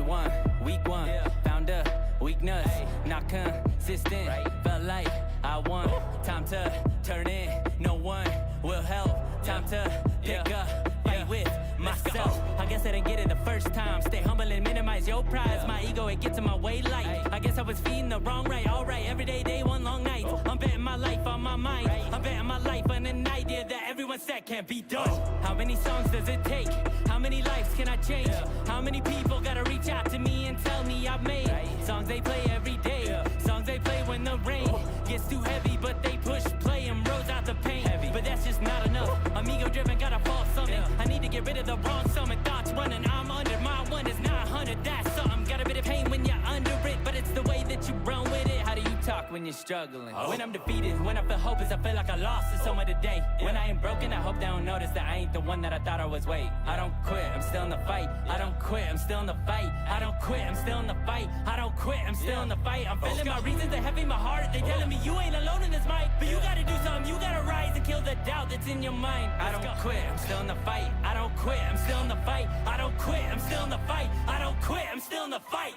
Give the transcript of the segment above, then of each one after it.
one, week one, found a weakness, not consistent, felt like I won. Time to turn in, no one will help. Time to pick a fight with myself. I guess I didn't get it the first time. Stay humble and minimize your prize. My ego, it gets in my way like I guess I was feeding the wrong right. Alright, every day, one long night. I'm betting my life on my mind. I'm betting my life on an idea that everyone said can't be done. How many songs does it take? How many lives can I change? How many people gotta reach out to me and tell me I've made songs they play every day? Songs they play when the rain gets too heavy, but they push play and rose out the pain. But that's just not enough. I'm ego driven, gotta fall something. I need to get rid of the wrong summon. Thoughts running, I'm under. My one is not 100, that's something. Got a bit of pain when you're under it, but it's the way that you run with it. How do you talk when you're struggling? When I'm defeated, when I feel hopeless, I feel like I lost it somewhere today. When I ain't broken, I hope they don't notice that I ain't the one that I thought I was. Wait, I don't quit, I'm still in the fight. I don't quit, I'm still in the fight. I don't quit, I'm still in the fight. I don't quit, I'm still in the fight. I'm feeling my reasons are heavy, my heart. They telling me you ain't alone in this fight, but you gotta do something. You gotta rise and kill the doubt that's in your mind. I don't quit, I'm still in the fight. I don't quit, I'm still in the fight. I don't quit, I'm still in the fight. I don't quit, I'm still in the fight.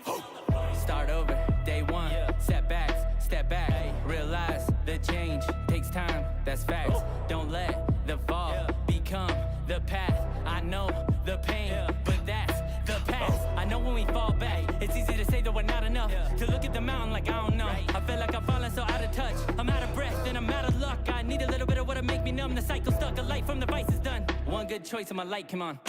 Start over, day one, setbacks, step back, realize the change takes time, that's facts. Don't let the fall become the path. I know the pain, but that's the past. I know when we fall back, it's easy to say that we're not enough, to look at the mountain like I don't know. I feel like I'm falling so out of touch, I'm out of breath and I'm out of luck. I need a little bit of what to make me numb, the cycle stuck, a light from the vice is done. One good choice and my light came on.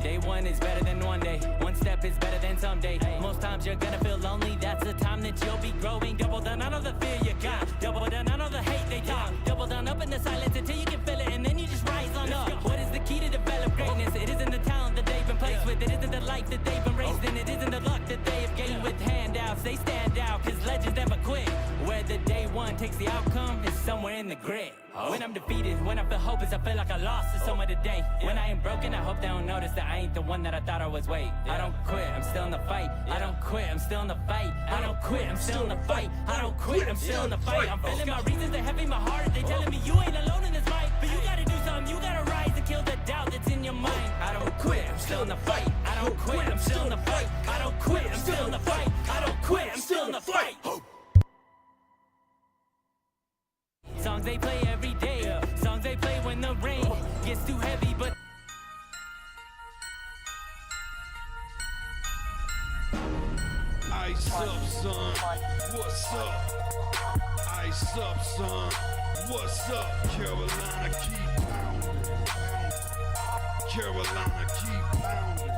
Day one is better than one day. One step is better than someday. Most times you're gonna feel lonely. That's the time that you'll be growing. Double down on all the fear you got. Double down on all the hate they talk. Double down up in the silence until you can feel it, and then you just rise on up. What is the key to develop greatness? It isn't the talent that they've been placed with. It isn't the life that they've been raised in. It isn't the luck that they have gained with handouts. They stand out, cause legends never quit. Where the day one takes the outcome is somewhere in the grit. When I'm defeated, when I feel hopeless, I feel like I lost it somewhere today. When I ain't broken, I hope they don't notice that I ain't the one that I thought I was. Wait, I don't quit, I'm still in the fight. I don't quit, I'm still in the fight. I don't quit, I'm still in the fight. I don't quit, I'm still in the fight. I'm feeling my reasons are heavy, my heart. They telling me you ain't alone in this fight, but you gotta do something. You gotta rise and kill the doubt that's in your mind. I don't quit, I'm still in the fight. I don't quit, I'm still in the fight. I don't quit, I'm still in the fight. I don't quit, I'm still in the fight. Songs they play every day, songs they play when the rain gets too heavy, but Ice up, son, what's up? Ice up, son, what's up? Carolina, keep pounding. Carolina, keep pounding.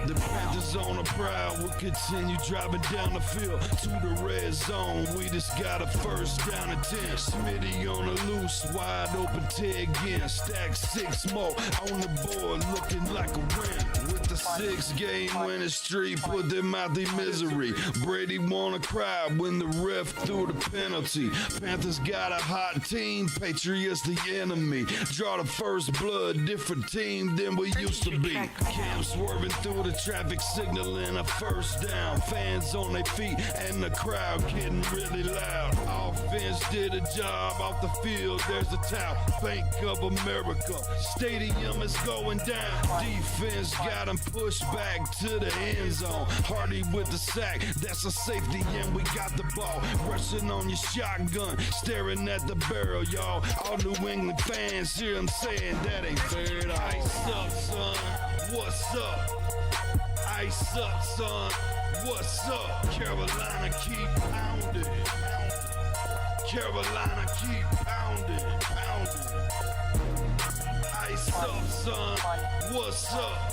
The Panthers on a prowl will continue driving down the field to the red zone. We just got a first down and 10. Smitty on the loose, wide open Ted again. Stack 6 more on the board, looking like a win. With the 6-game winning streak, put them out their misery. Brady wanna cry when the ref threw the penalty. Panthers got a hot team, Patriots the enemy. Draw the first blood, different team than we used to be. Cam swerving through the traffic signal in a first down. Fans on their feet and the crowd getting really loud. Offense did a job off the field. There's a towel. Bank of America. Stadium is going down. Defense got them pushed back to the end zone. Hardy with the sack. That's a safety and we got the ball. Rushing on your shotgun. Staring at the barrel, y'all. All New England fans hear them saying that ain't fair. Ice up, son. What's up? Ice up, son. What's up? Carolina, keep pounding. Carolina, keep pounding. Ice up, son. What's up?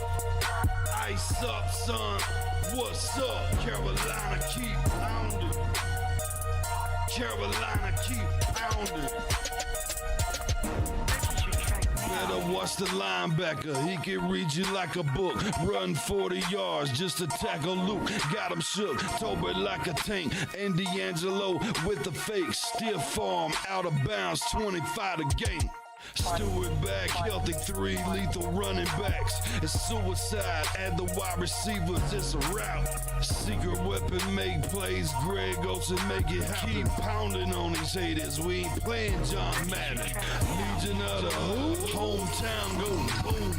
Ice up, son. What's up? Carolina, keep pounding. Carolina, keep pounding. Better watch the linebacker, he can read you like a book. Run 40 yards just to tackle Luke. Got him shook, Tober like a tank. And D'Angelo with the fake. Stiff arm, out of bounds, 25 to gain. Stewart back, healthy 3 lethal running backs. It's suicide at the wide receivers, it's a rout. Secret weapon make plays, Greg Olsen make it happen. Keep pounding on these haters, we ain't playing John Madden. Legion of the hometown goes boom.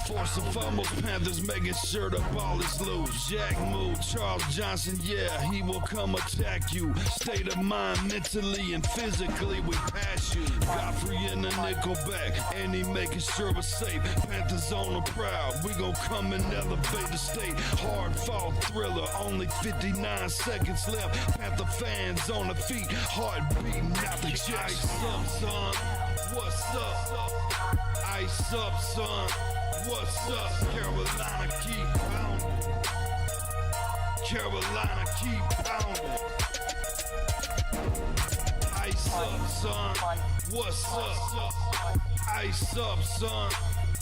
Force and foremost, Panthers making sure the ball is loose. Jack move, Charles Johnson, yeah, he will come attack you. State of mind, mentally and physically, we pass you. Godfrey in the nickel back, and he making sure it's safe. Panthers on the proud, we gon' come and elevate the state. Hard fought thriller, only 59 seconds left. Panther fans on the feet, heart beating out the chest. Ice up, son, what's up? Ice up, son, what's up? Carolina keep pounding. Carolina keep pounding. Ice up, son, what's up? Ice up, son,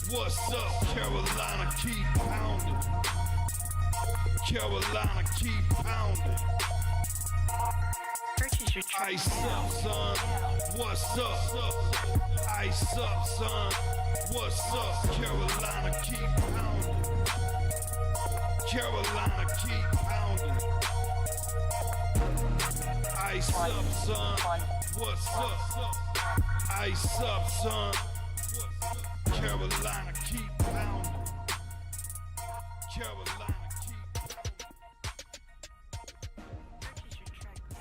what's up? Carolina keep pounding. Carolina keep pounding. Purchase your track. Ice up, son, what's up? Ice up, son, what's up? Carolina keep pounding. Carolina keep pounding. Ice up, son, what's up? Ice up, son, Carolina keep pounding. Carolina keep pounding. Purchase your track now.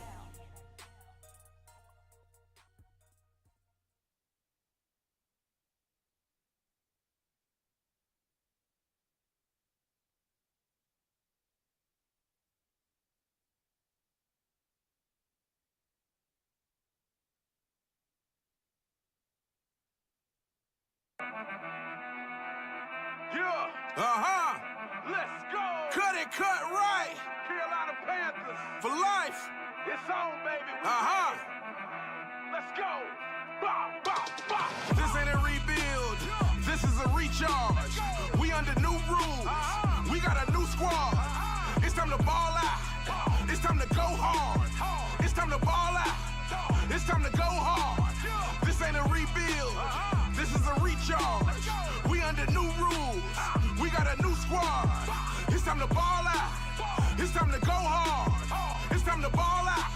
Yeah. Let's go. Cut it, cut right. Carolina Panthers. For life. It's on, baby. Let's go. Bah, bah, bah. This ain't a rebuild. This is a recharge. We under new rules. We got a new squad. It's time to ball out. It's time to go hard. It's time to ball out. It's time to go hard. This ain't a rebuild. This is a recharge. We under new rules. We got a new squad. It's time to ball out. It's time to go hard. It's time to ball out.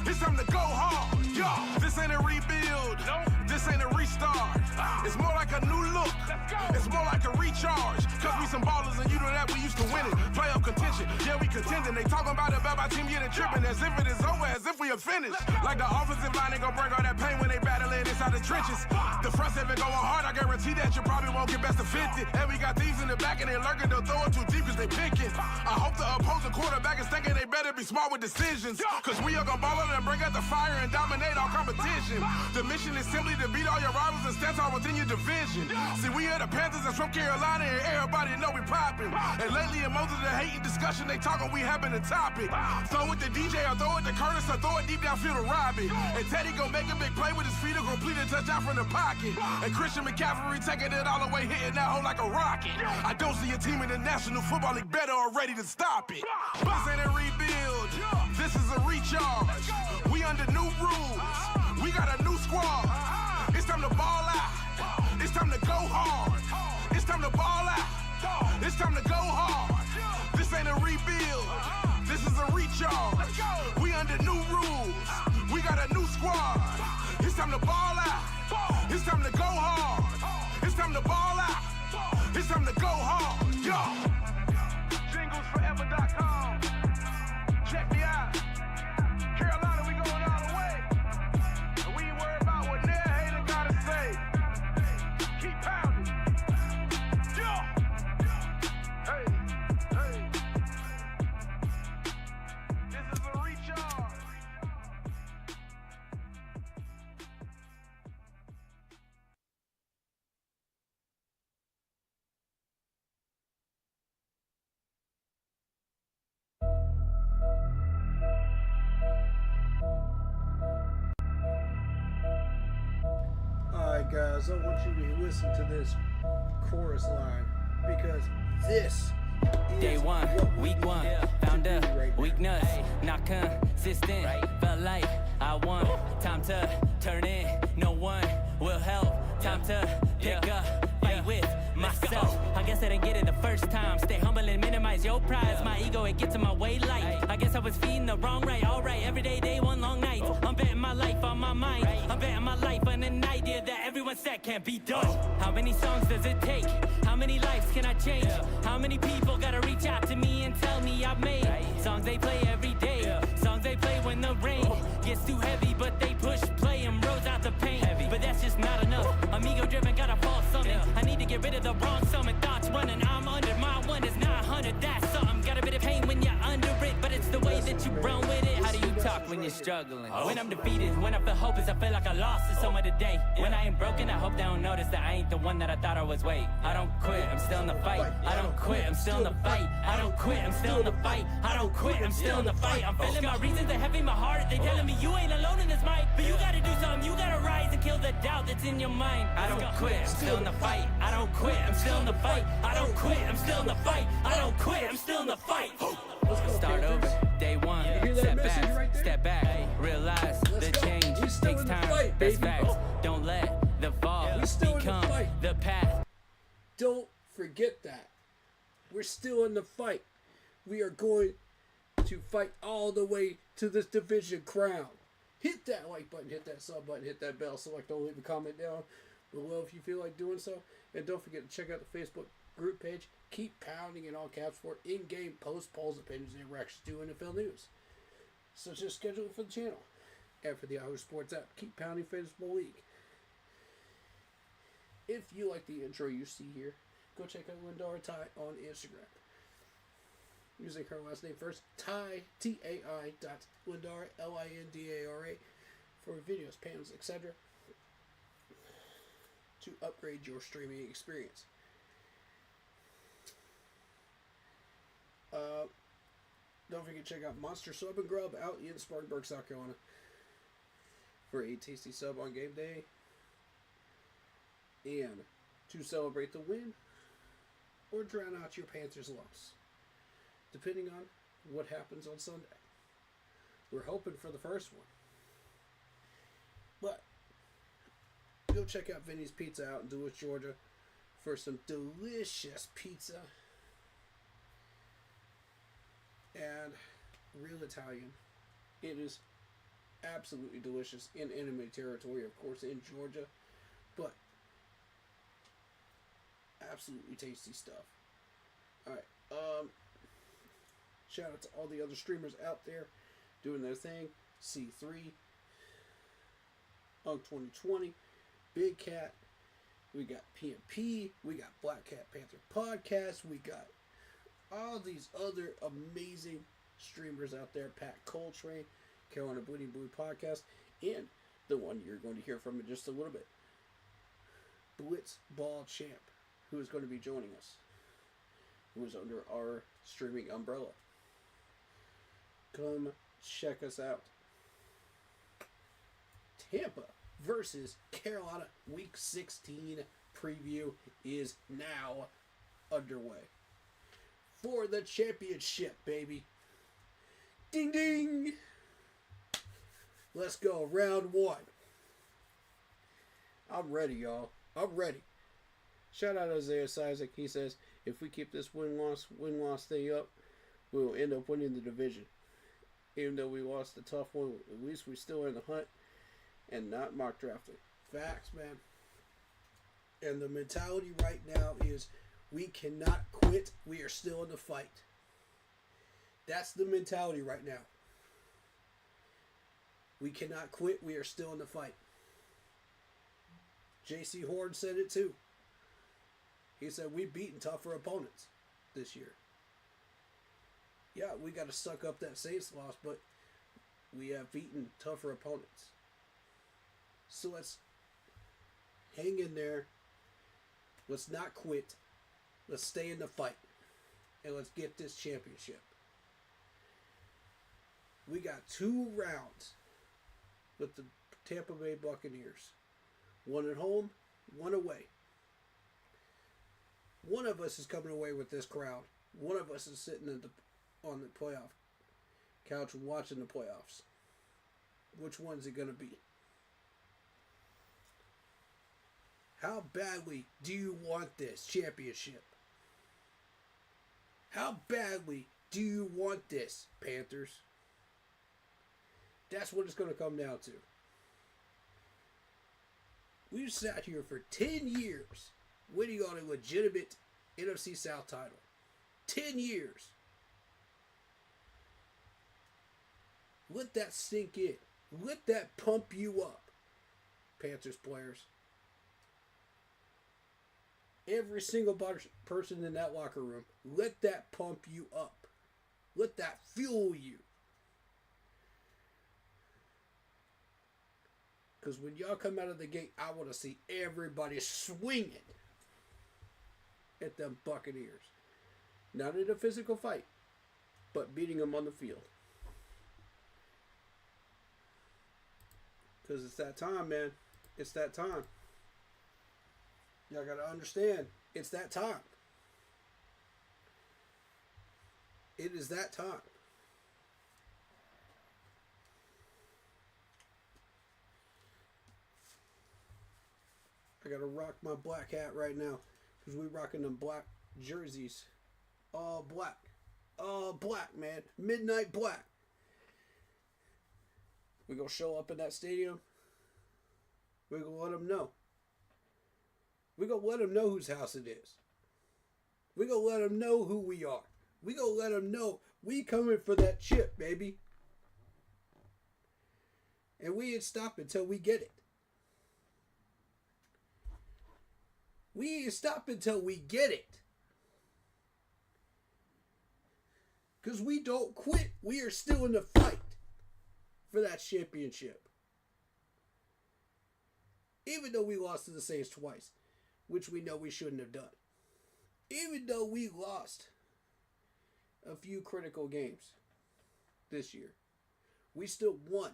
It's time to go hard. Yo, this ain't a rebuild. This ain't a restart. It's more like a new look. It's more like a recharge. Cause we some ballers and you know that we used to win it. Playoff contention. Yeah, we contending. They talking about it, about my team getting tripping. As if it is over, as if we are finished. Like the offensive line, they gon' break all that pain when they battling inside the trenches. The front seven going hard. I guarantee that you probably won't get best of 50. And we got thieves in the back and they lurking. They'll throw it too deep cause they picking. I hope the opposing quarterback is thinking they better be smart with decisions. Cause we are gon' ball out and bring out the fire and dominate our competition. The mission is simply to beat all your rivals and stand tall within your division. See, we are the Panthers that's from Carolina and everybody know we poppin'. And lately in most of the hating discussion they talking, we happen to top it. Throw it to DJ or throw it to Curtis or throw it deep downfield to Robbie. And Teddy gon' make a big play with his feet or complete a touchdown from the pocket. And Christian McCaffrey taking it all the way, hitting that hole like a rocket. I don't see a team in the National Football League better or ready to stop it. This ain't a rebuild. This is a recharge. We under new rules. We got a new squad. It's time to ball out. It's time to go hard. It's time to ball out. It's time to go hard. This ain't a rebuild. This is a recharge. We under new rules. We got a new squad. It's time to ball out. It's time to go hard. It's time to ball out. It's time to go hard. Yo. JinglesForever.com. Check me out. Carolina, we going all the way. And we ain't worried about what their hater gotta say. Keep pounding. Yo. Hey, hey. This is a recharge. Alright guys, I want you to listen to this chorus line because this is Day one, what we week need one, to found do a right now. weakness, not consistent. Felt like I won. Time to turn in, no one will help. Time to pick up, fight with myself. I guess I didn't get it the first time. Stay humble and minimize your prize. My ego, it gets in my way light. I guess I was feeding the wrong right. Alright, every day, one long night. I'm betting my life on my mind. I'm betting my life on an idea that everyone said that can't be done. How many songs does it take? How many lives can I change? How many people gotta reach out to me and tell me I've made songs they play every day, songs they play when the rain gets too heavy, but they push play and rose out the pain. But that's just not enough. I'm ego driven, got a false summon. I need to get rid of the wrong summon. Thoughts running, I'm under. My one is not 100. That's something. Got a bit of pain when you're under it, but it's the way that you run with it. How do you talk when you're struggling? When I'm defeated, when I feel hopeless, I feel like I lost to someone today. When I ain't broken, I hope they don't notice that I ain't the one that I thought I was. Wait, I don't quit, I'm still in the fight. I don't quit, I'm still in the fight. I don't quit, I'm still in the fight. I don't quit, I'm still in the fight. I'm feeling my reasons are heavy, my heart. They telling me you ain't alone in this fight, but you gotta do something. You gotta rise and kill the doubt that's in your mind. I don't quit, I'm still in the fight. I don't quit, I'm still in the fight. I don't quit, I'm still in the fight. I don't quit, I'm still in the fight. Start over, day one. Step back, step back. Realize the change takes time. That's facts. Don't let the fall become the path. Don't forget that. We're still in the fight. We are going to fight all the way to this division crown. Hit that like button, hit that sub button, hit that bell, select all, leave a comment down below if you feel like doing so. And don't forget to check out the Facebook group page. Keep pounding in all caps for in-game posts, polls, opinions, and reactions to NFL news, such as schedule for the channel. And for the Yahoo Sports app, keep pounding Fantasy League. If you like the intro you see here, go check out Lindara Ty on Instagram. Using her last name first, Ty, T-A-I dot Lindara, L-I-N-D-A-R-A, for videos, panels, etc. to upgrade your streaming experience. Don't forget to check out Monster Sub and Grub out in Spartanburg, South Carolina, for a tasty sub on game day and to celebrate the win or drown out your Panthers' loss, depending on what happens on Sunday. We're hoping for the first one, but go check out Vinny's Pizza out in Duluth, Georgia, for some delicious pizza and real Italian. It is absolutely delicious in enemy territory, of course, in Georgia, but absolutely tasty stuff. Alright, shout out to all the other streamers out there doing their thing. C3, Unk 2020, Big Cat, we got PMP, we got Black Cat Panther Podcast, we got all these other amazing streamers out there, Pat Coltrane, Carolina Bleeding Blue Podcast, and the one you're going to hear from in just a little bit, Blitz Ball Champ, who is going to be joining us, who is under our streaming umbrella. Come check us out. Tampa versus Carolina Week 16 preview is now underway. For the championship, baby. Ding ding! Let's go. Round one. I'm ready, y'all. I'm ready. Shout out Isaiah Isaac. He says, if we keep this win-loss thing up, we'll end up winning the division. Even though we lost the tough one, at least we're still in the hunt and not mock drafted. Facts, man. And the mentality right now is we cannot quit. We are still in the fight. That's the mentality right now. We cannot quit. We are still in the fight. J.C. Horn said it too. He said we've beaten tougher opponents this year. Yeah, we got to suck up that Saints loss, but we have beaten tougher opponents. So let's hang in there. Let's not quit. Let's stay in the fight. And let's get this championship. We got 2 rounds with the Tampa Bay Buccaneers. 1 at home, 1 away. One of us is coming away with this crowd. One of us is sitting on the playoff couch watching the playoffs. Which one's it going to be? How badly do you want this championship? How badly do you want this, Panthers? That's what it's going to come down to. We've sat here for 10 years waiting on a legitimate NFC South title. 10 years. Let that sink in. Let that pump you up, Panthers players. Every single person in that locker room, let that pump you up. Let that fuel you. Because when y'all come out of the gate, I want to see everybody swinging at them Buccaneers. Not in a physical fight, but beating them on the field. Because it's that time, man. It's that time. Y'all got to understand, it's that time. It is that time. I got to rock my black hat right now because we rocking them black jerseys. All black. All black, man. Midnight black. We gonna show up in that stadium. We gonna let them know. We gonna let them know whose house it is. We gonna let them know who we are. We gonna let them know we coming for that chip, baby. And we ain't stopping until we get it. We ain't stopping until we get it. Because we don't quit. We are still in the fight for that championship. Even though we lost to the Saints twice, which we know we shouldn't have done. Even though we lost a few critical games this year, we still won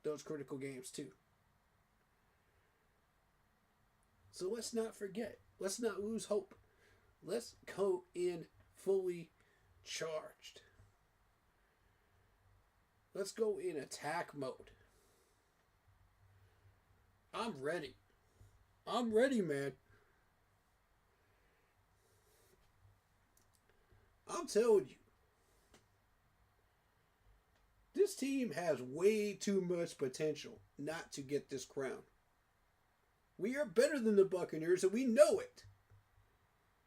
those critical games too. So let's not forget. Let's not lose hope. Let's go in fully charged. Let's go in attack mode. I'm ready. I'm ready, man. I'm telling you. This team has way too much potential not to get this crown. We are better than the Buccaneers, and we know it.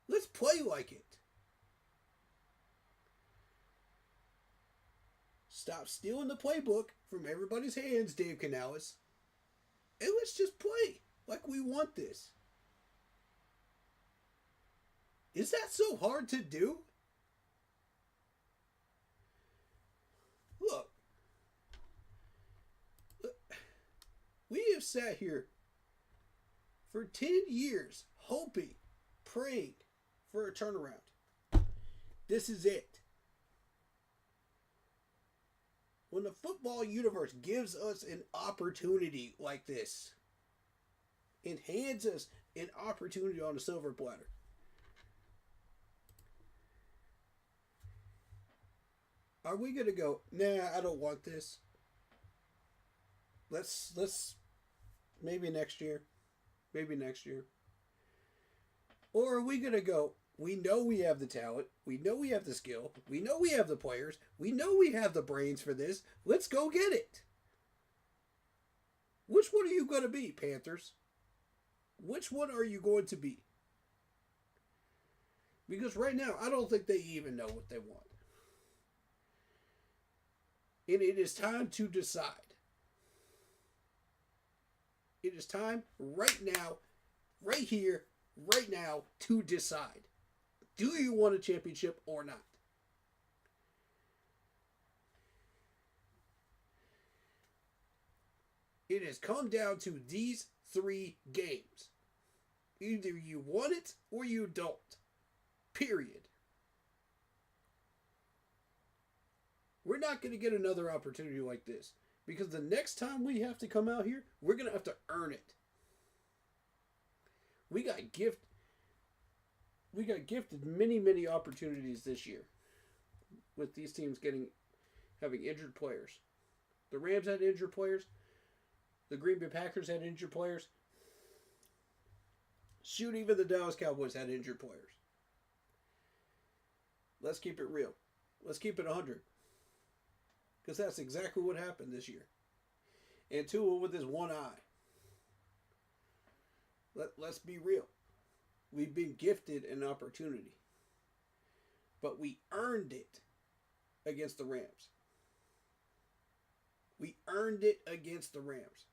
Let's play like it. Stop stealing the playbook from everybody's hands, Dave Canales. And let's just play like we want this. Is that so hard to do? Look. We have sat here for 10 years hoping, praying for a turnaround. This is it. When the football universe gives us an opportunity like this, it hands us an opportunity on a silver platter. Are we going to go, nah, I don't want this. Let's maybe next year. Maybe next year. Or are we going to go, we know we have the talent. We know we have the skill. We know we have the players. We know we have the brains for this. Let's go get it. Which one are you going to be, Panthers? Which one are you going to be? Because right now, I don't think they even know what they want. And it is time to decide. It is time right now, right here, right now, to decide. Do you want a championship or not? It has come down to these 3 games. Either you want it or you don't. Period. We're not going to get another opportunity like this. Because the next time we have to come out here, we're going to have to earn it. We got gifted many, many opportunities this year with these teams having injured players. The Rams had injured players. The Green Bay Packers had injured players. Shoot, even the Dallas Cowboys had injured players. Let's keep it real. Let's keep it 100. Because that's exactly what happened this year. And Tua with his one eye. Let's be real. We've been gifted an opportunity, but we earned it against the Rams. We earned it against the Rams.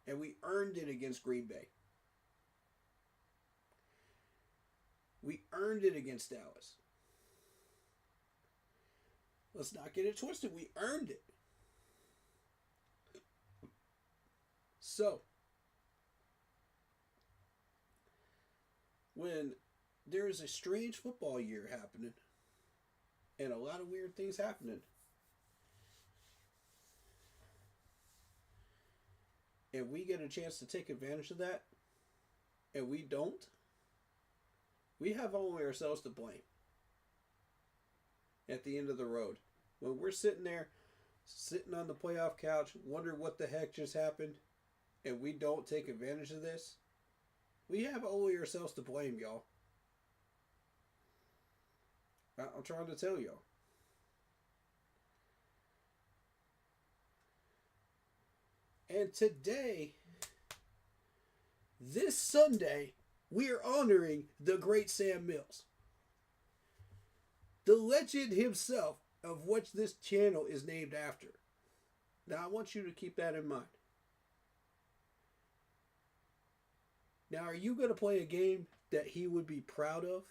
And we earned it against Green Bay. We earned it against Dallas. Let's not get it twisted. We earned it. So, when there is a strange football year happening and a lot of weird things happening, and we get a chance to take advantage of that, and we don't, we have only ourselves to blame at the end of the road. When we're sitting there, sitting on the playoff couch, wondering what the heck just happened, and we don't take advantage of this, we have only ourselves to blame, y'all. I'm trying to tell y'all. And today, this Sunday, we are honoring the great Sam Mills. The legend himself, of which this channel is named after. Now, I want you to keep that in mind. Now, are you going to play a game that he would be proud of?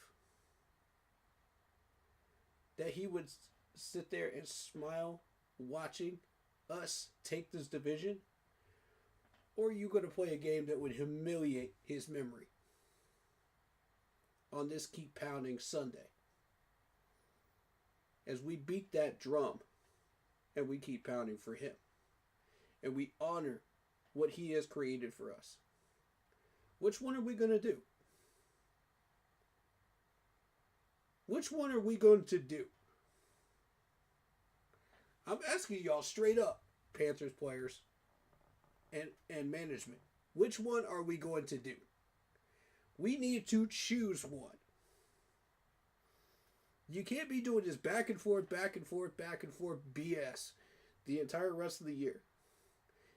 That he would sit there and smile watching us take this division? Or are you going to play a game that would humiliate his memory on this Keep Pounding Sunday? As we beat that drum and we keep pounding for him. And we honor what he has created for us. Which one are we going to do? Which one are we going to do? I'm asking y'all straight up, Panthers players and management. Which one are we going to do? We need to choose one. You can't be doing this back and forth BS the entire rest of the year.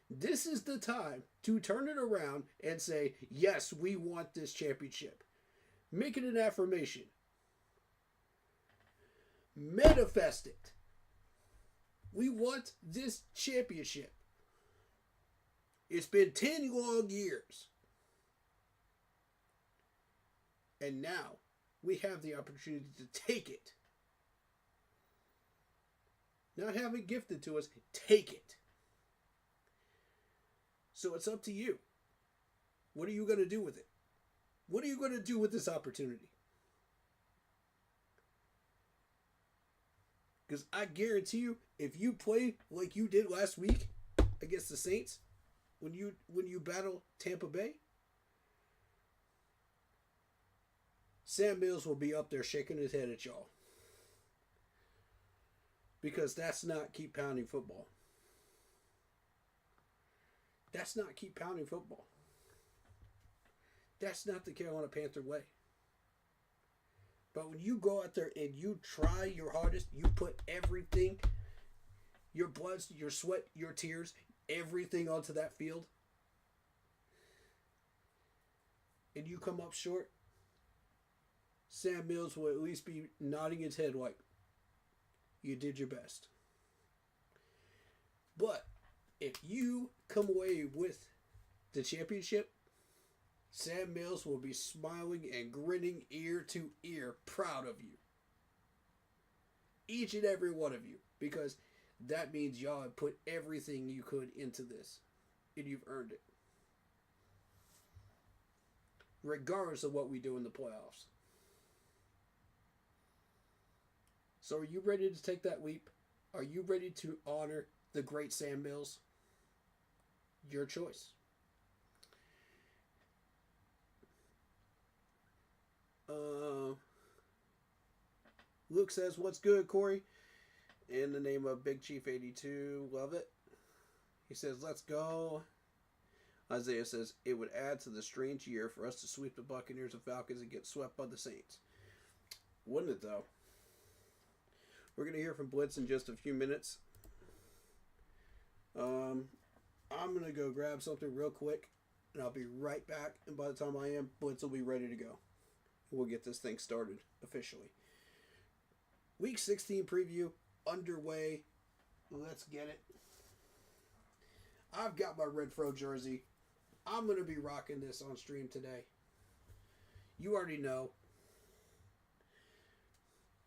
This is the time to turn it around and say, yes, we want this championship. Make it an affirmation. Manifest it. We want this championship. It's been 10 long years. And now we have the opportunity to take it. Not have it gifted to us, take it. So it's up to you. What are you going to do with it? What are you going to do with this opportunity? Because I guarantee you, if you play like you did last week against the Saints, when you battle Tampa Bay, Sam Mills will be up there shaking his head at y'all. Because that's not keep pounding football. That's not keep pounding football. That's not the Carolina Panther way. But when you go out there and you try your hardest, you put everything, your blood, your sweat, your tears, everything onto that field, and you come up short, Sam Mills will at least be nodding his head like, you did your best. But if you come away with the championship, Sam Mills will be smiling and grinning ear to ear, proud of you. Each and every one of you. Because that means y'all have put everything you could into this. And you've earned it. Regardless of what we do in the playoffs. So are you ready to take that leap? Are you ready to honor the great Sam Mills? Your choice. Luke says, what's good, Corey? In the name of Big Chief 82, love it. He says, let's go. Isaiah says, it would add to the strange year for us to sweep the Buccaneers and Falcons and get swept by the Saints. Wouldn't it, though? We're going to hear from Blitz in just a few minutes. I'm going to go grab something real quick. and I'll be right back. And by the time I am, Blitz will be ready to go. We'll get this thing started officially. Week 16 preview underway. Let's get it. I've got my Red Fro jersey. I'm going to be rocking this on stream today. You already know.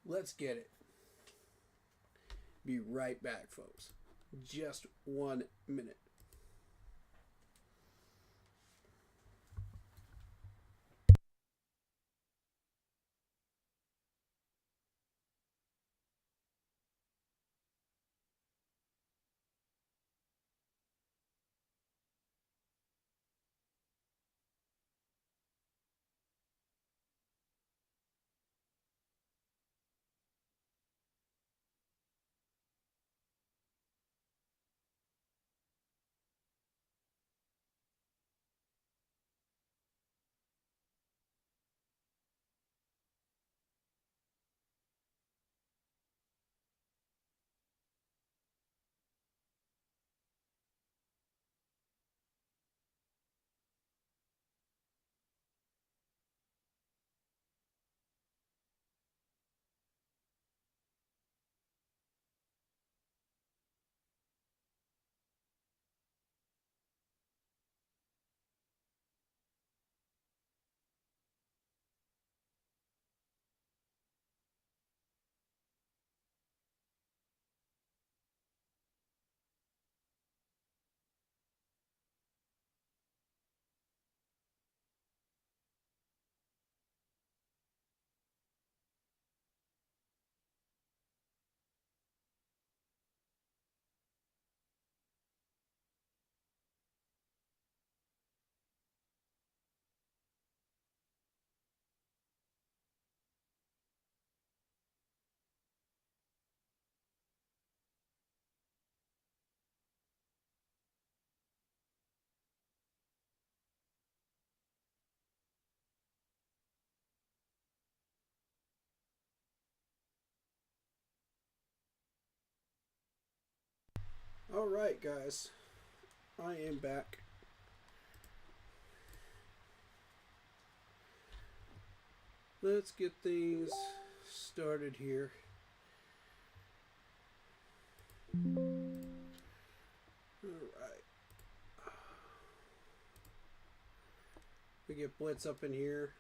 Let's get it. Be right back, folks. Just 1 minute. All right, guys. I am back. Let's get things started here. Alright. We get Blitz up in here.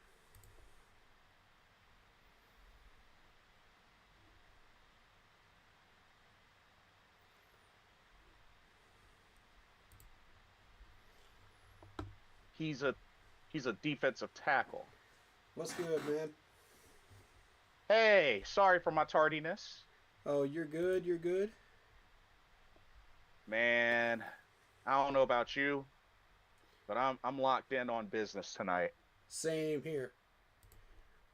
He's a defensive tackle. What's good, man? Hey, sorry for my tardiness. Oh, you're good, you're good? Man, I don't know about you, but I'm locked in on business tonight. Same here.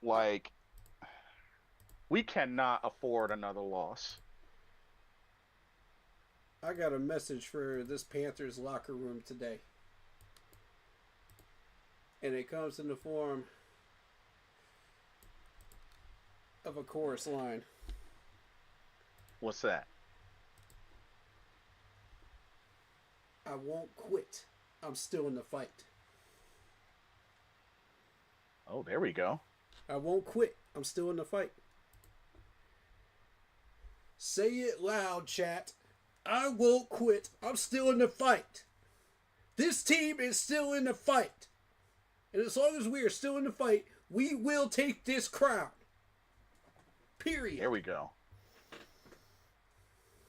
Like, we cannot afford another loss. I got a message for this Panthers locker room today. And it comes in the form of a chorus line. What's that? I won't quit. I'm still in the fight. Oh, there we go. I won't quit. I'm still in the fight. Say it loud, chat. I won't quit. I'm still in the fight. This team is still in the fight. And as long as we are still in the fight, we will take this crown. Period. There we go.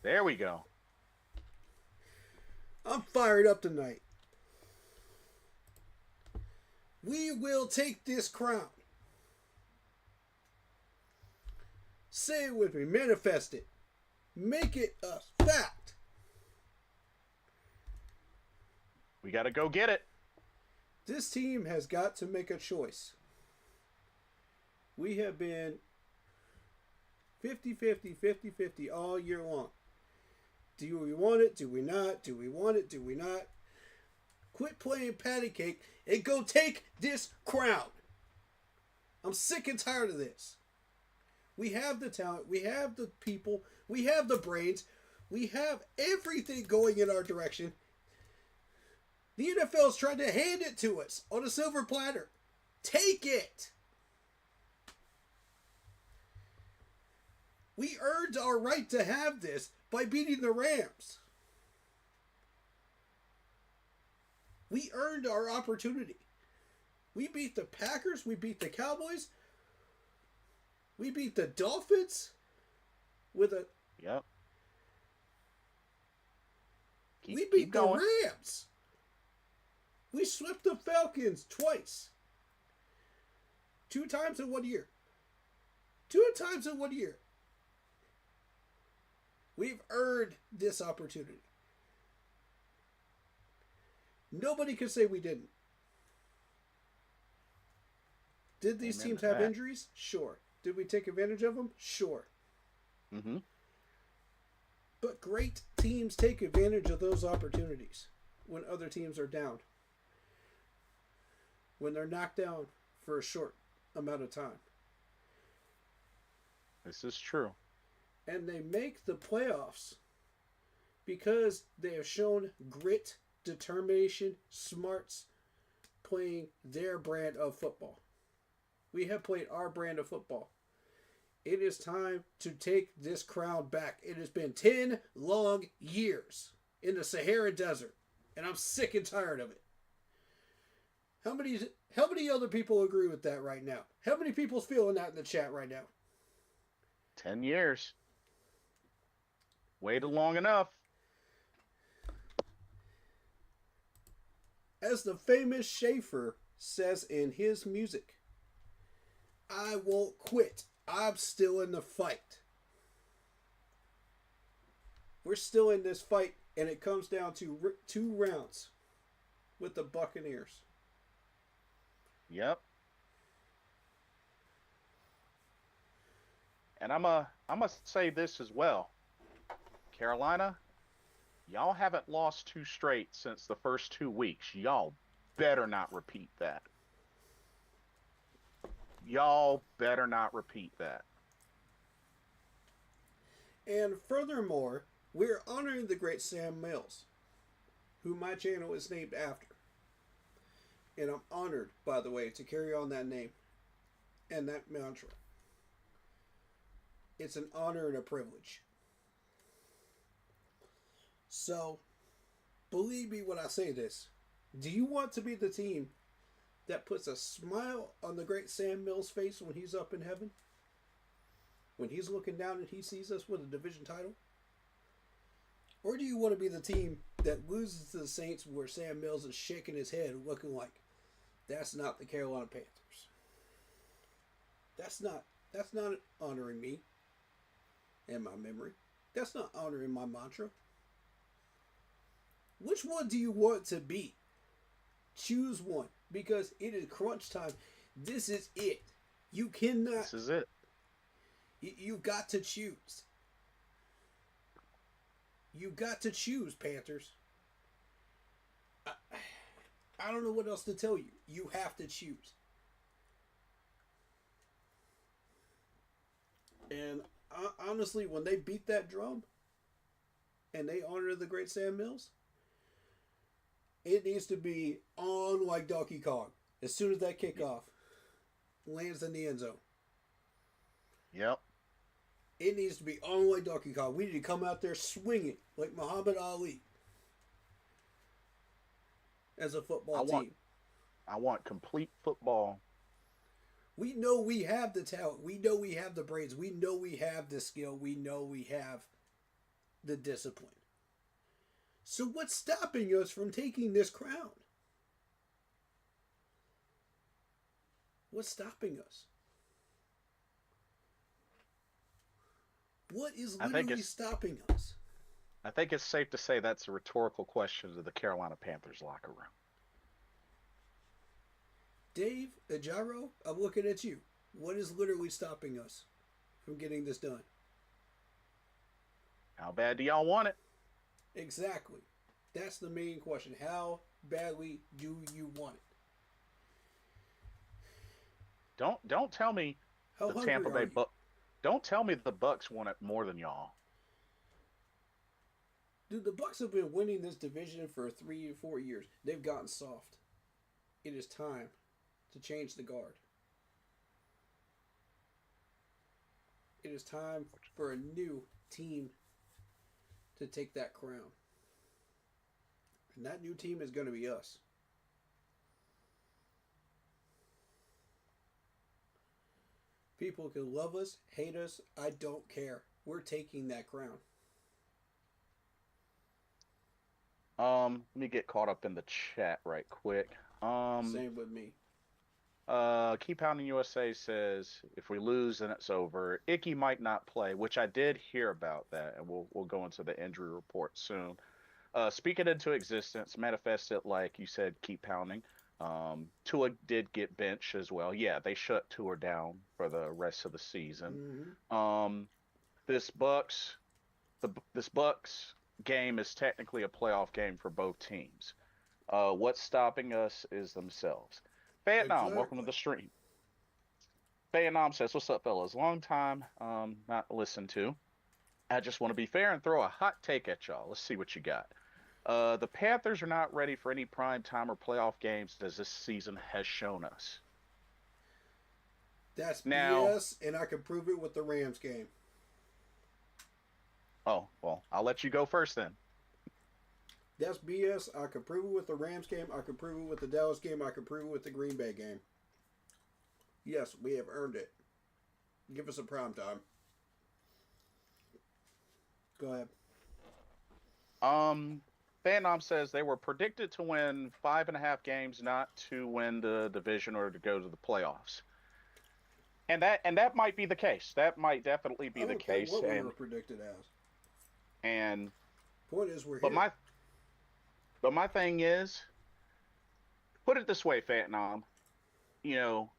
There we go. I'm fired up tonight. We will take this crown. Say it with me. Manifest it. Make it a fact. We got to go get it. This team has got to make a choice. We have been 50-50, 50-50 all year long. Do we want it? Do we not? Do we want it? Do we not? Quit playing patty cake and go take this crown. I'm sick and tired of this. We have the talent. We have the people. We have the brains. We have everything going in our direction. The NFL's trying to hand it to us on a silver platter. Take it. We earned our right to have this by beating the Rams. We earned our opportunity. We beat the Packers. We beat the Cowboys. We beat the Dolphins with a... Yep. We beat the Rams. We swept the Falcons twice. 2 times in 1 year. 2 times in 1 year. We've earned this opportunity. Nobody can say we didn't. Did these teams have injuries? Sure. Did we take advantage of them? Sure. Mm-hmm. But great teams take advantage of those opportunities when other teams are down. When they're knocked down for a short amount of time. This is true. And they make the playoffs because they have shown grit, determination, smarts, playing their brand of football. We have played our brand of football. It is time to take this crown back. It has been 10 long years in the Sahara Desert, and I'm sick and tired of it. How many other people agree with that right now? How many people's feeling that in the chat right now? 10 years. Waited long enough. As the famous Schaefer says in his music, I won't quit. I'm still in the fight. We're still in this fight, and it comes down to 2 rounds with the Buccaneers. Yep. And I'm a say this as well. Carolina, y'all haven't lost 2 straight since the first 2 weeks. Y'all better not repeat that. Y'all better not repeat that. And furthermore, we're honoring the great Sam Mills, who my channel is named after. And I'm honored, by the way, to carry on that name and that mantra. It's an honor and a privilege. So, believe me when I say this. Do you want to be the team that puts a smile on the great Sam Mills' face when he's up in heaven? When he's looking down and he sees us with a division title? Or do you want to be the team that loses to the Saints where Sam Mills is shaking his head looking like, that's not the Carolina Panthers. That's not honoring me and my memory. That's not honoring my mantra. Which one do you want to be? Choose one, because it is crunch time. This is it. You cannot. This is it. You got to choose. You got to choose, Panthers. I don't know what else to tell you. You have to choose. And honestly, when they beat that drum and they honor the great Sam Mills, it needs to be on like Donkey Kong. As soon as that kickoff lands in the end zone. Yep. It needs to be on like Donkey Kong. We need to come out there swinging like Muhammad Ali as a football team. I want complete football. We know we have the talent. We know we have the brains. We know we have the skill. We know we have the discipline. So what's stopping us from taking this crown? What's stopping us? What is literally stopping us? I think it's safe to say that's a rhetorical question to the Carolina Panthers locker room. Dave, Ajaro, I'm looking at you. What is literally stopping us from getting this done? How bad do y'all want it? Exactly. That's the main question. How badly do you want it? Don't tell me How the hungry Tampa are Bay you? Bucks. Don't tell me the Bucks want it more than y'all. Dude, the Bucks have been winning this division for 3 or 4 years. They've gotten soft. It is time to change the guard. It is time for a new team to take that crown. And that new team is going to be us. People can love us, hate us. I don't care. We're taking that crown. Let me get caught up in the chat right quick. Same with me. Keep Pounding USA says if we lose, then it's over. Icky might not play, which I did hear about that, and we'll go into the injury report soon. Speak it into existence, manifest it like you said. Keep pounding. Tua did get benched as well. Yeah, they shut Tua down for the rest of the season. Mm-hmm. This Bucks game is technically a playoff game for both teams. What's stopping us is themselves. Vietnam, welcome to the stream. Vietnam says, "What's up, fellas? Long time not listened to. I just want to be fair and throw a hot take at y'all. Let's see what you got. The Panthers are not ready for any prime time or playoff games as this season has shown us." That's Now, BS, and I can prove it with the Rams game. oh, well, I'll let you go first then. That's BS. I can prove it with the Rams game. I can prove it with the Dallas game. I can prove it with the Green Bay game. Yes, we have earned it. Give us a prime time. Go ahead. Vietnam says they were predicted to win 5.5 games, not to win the division or to go to the playoffs. And that might be the case. That might definitely be I the don't care case. what we were predicted as. And Point is, we're but here. my thing is, put it this way, Vietnam. You know,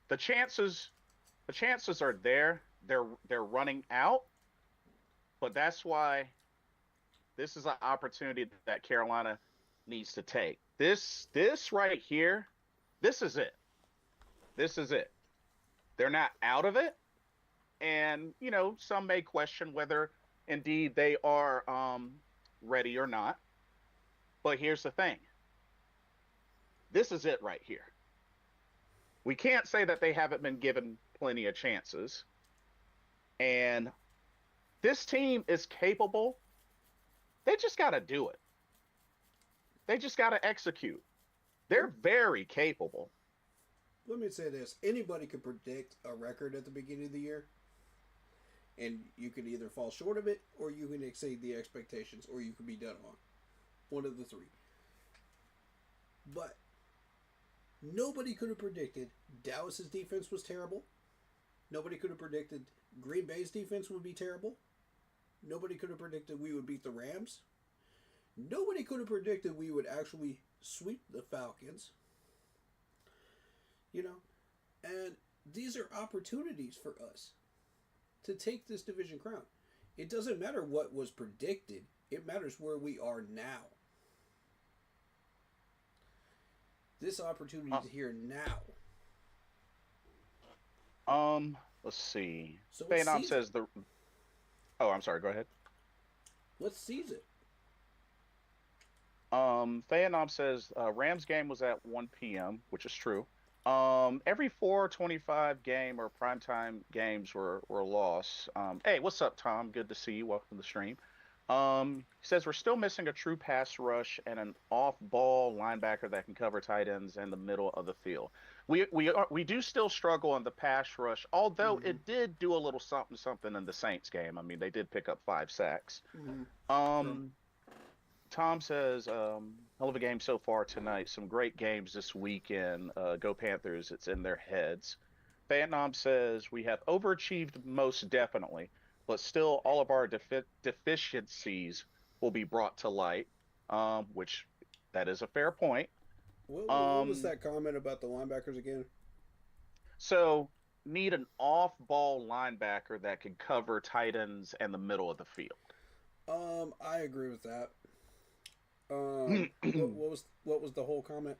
the chances are there. They're running out. But that's why this is an opportunity that Carolina needs to take. This right here, this is it. This is it. They're not out of it. And, you know, some may question whether indeed they are ready or not. But here's the thing. This is it right here. We can't say that they haven't been given plenty of chances. And this team is capable. They just got to do it. They just got to execute. They're very capable. Let me say this. Anybody could predict a record at the beginning of the year. And you could either fall short of it, or you can exceed the expectations, or you could be dead on. One of the three. But nobody could have predicted Dallas's defense was terrible. Nobody could have predicted Green Bay's defense would be terrible. Nobody could have predicted we would beat the Rams. Nobody could have predicted we would actually sweep the Falcons. You know, and these are opportunities for us to take this division crown. It doesn't matter what was predicted. It matters where we are now. This opportunity is here now. Let's see. So let's Vietnam seize says the. Oh, I'm sorry. Go ahead. Let's seize it. Vietnam says Rams game was at 1 p.m., which is true. Every 4:25 game or primetime games were lost. Hey, what's up, Tom? Good to see you. Welcome to the stream. He says we're still missing a true pass rush and an off-ball linebacker that can cover tight ends in the middle of the field. We do still struggle in the pass rush, although it did do a little something in the Saints game. I mean, they did pick up 5 sacks. Tom says, hell of a game so far tonight. Some great games this weekend. Go Panthers. It's in their heads. Vietnam says we have overachieved most definitely, but still all of our deficiencies will be brought to light, which that is a fair point. What was that comment about the linebackers again? So need an off-ball linebacker that can cover tight ends and the middle of the field. I agree with that. What was the whole comment?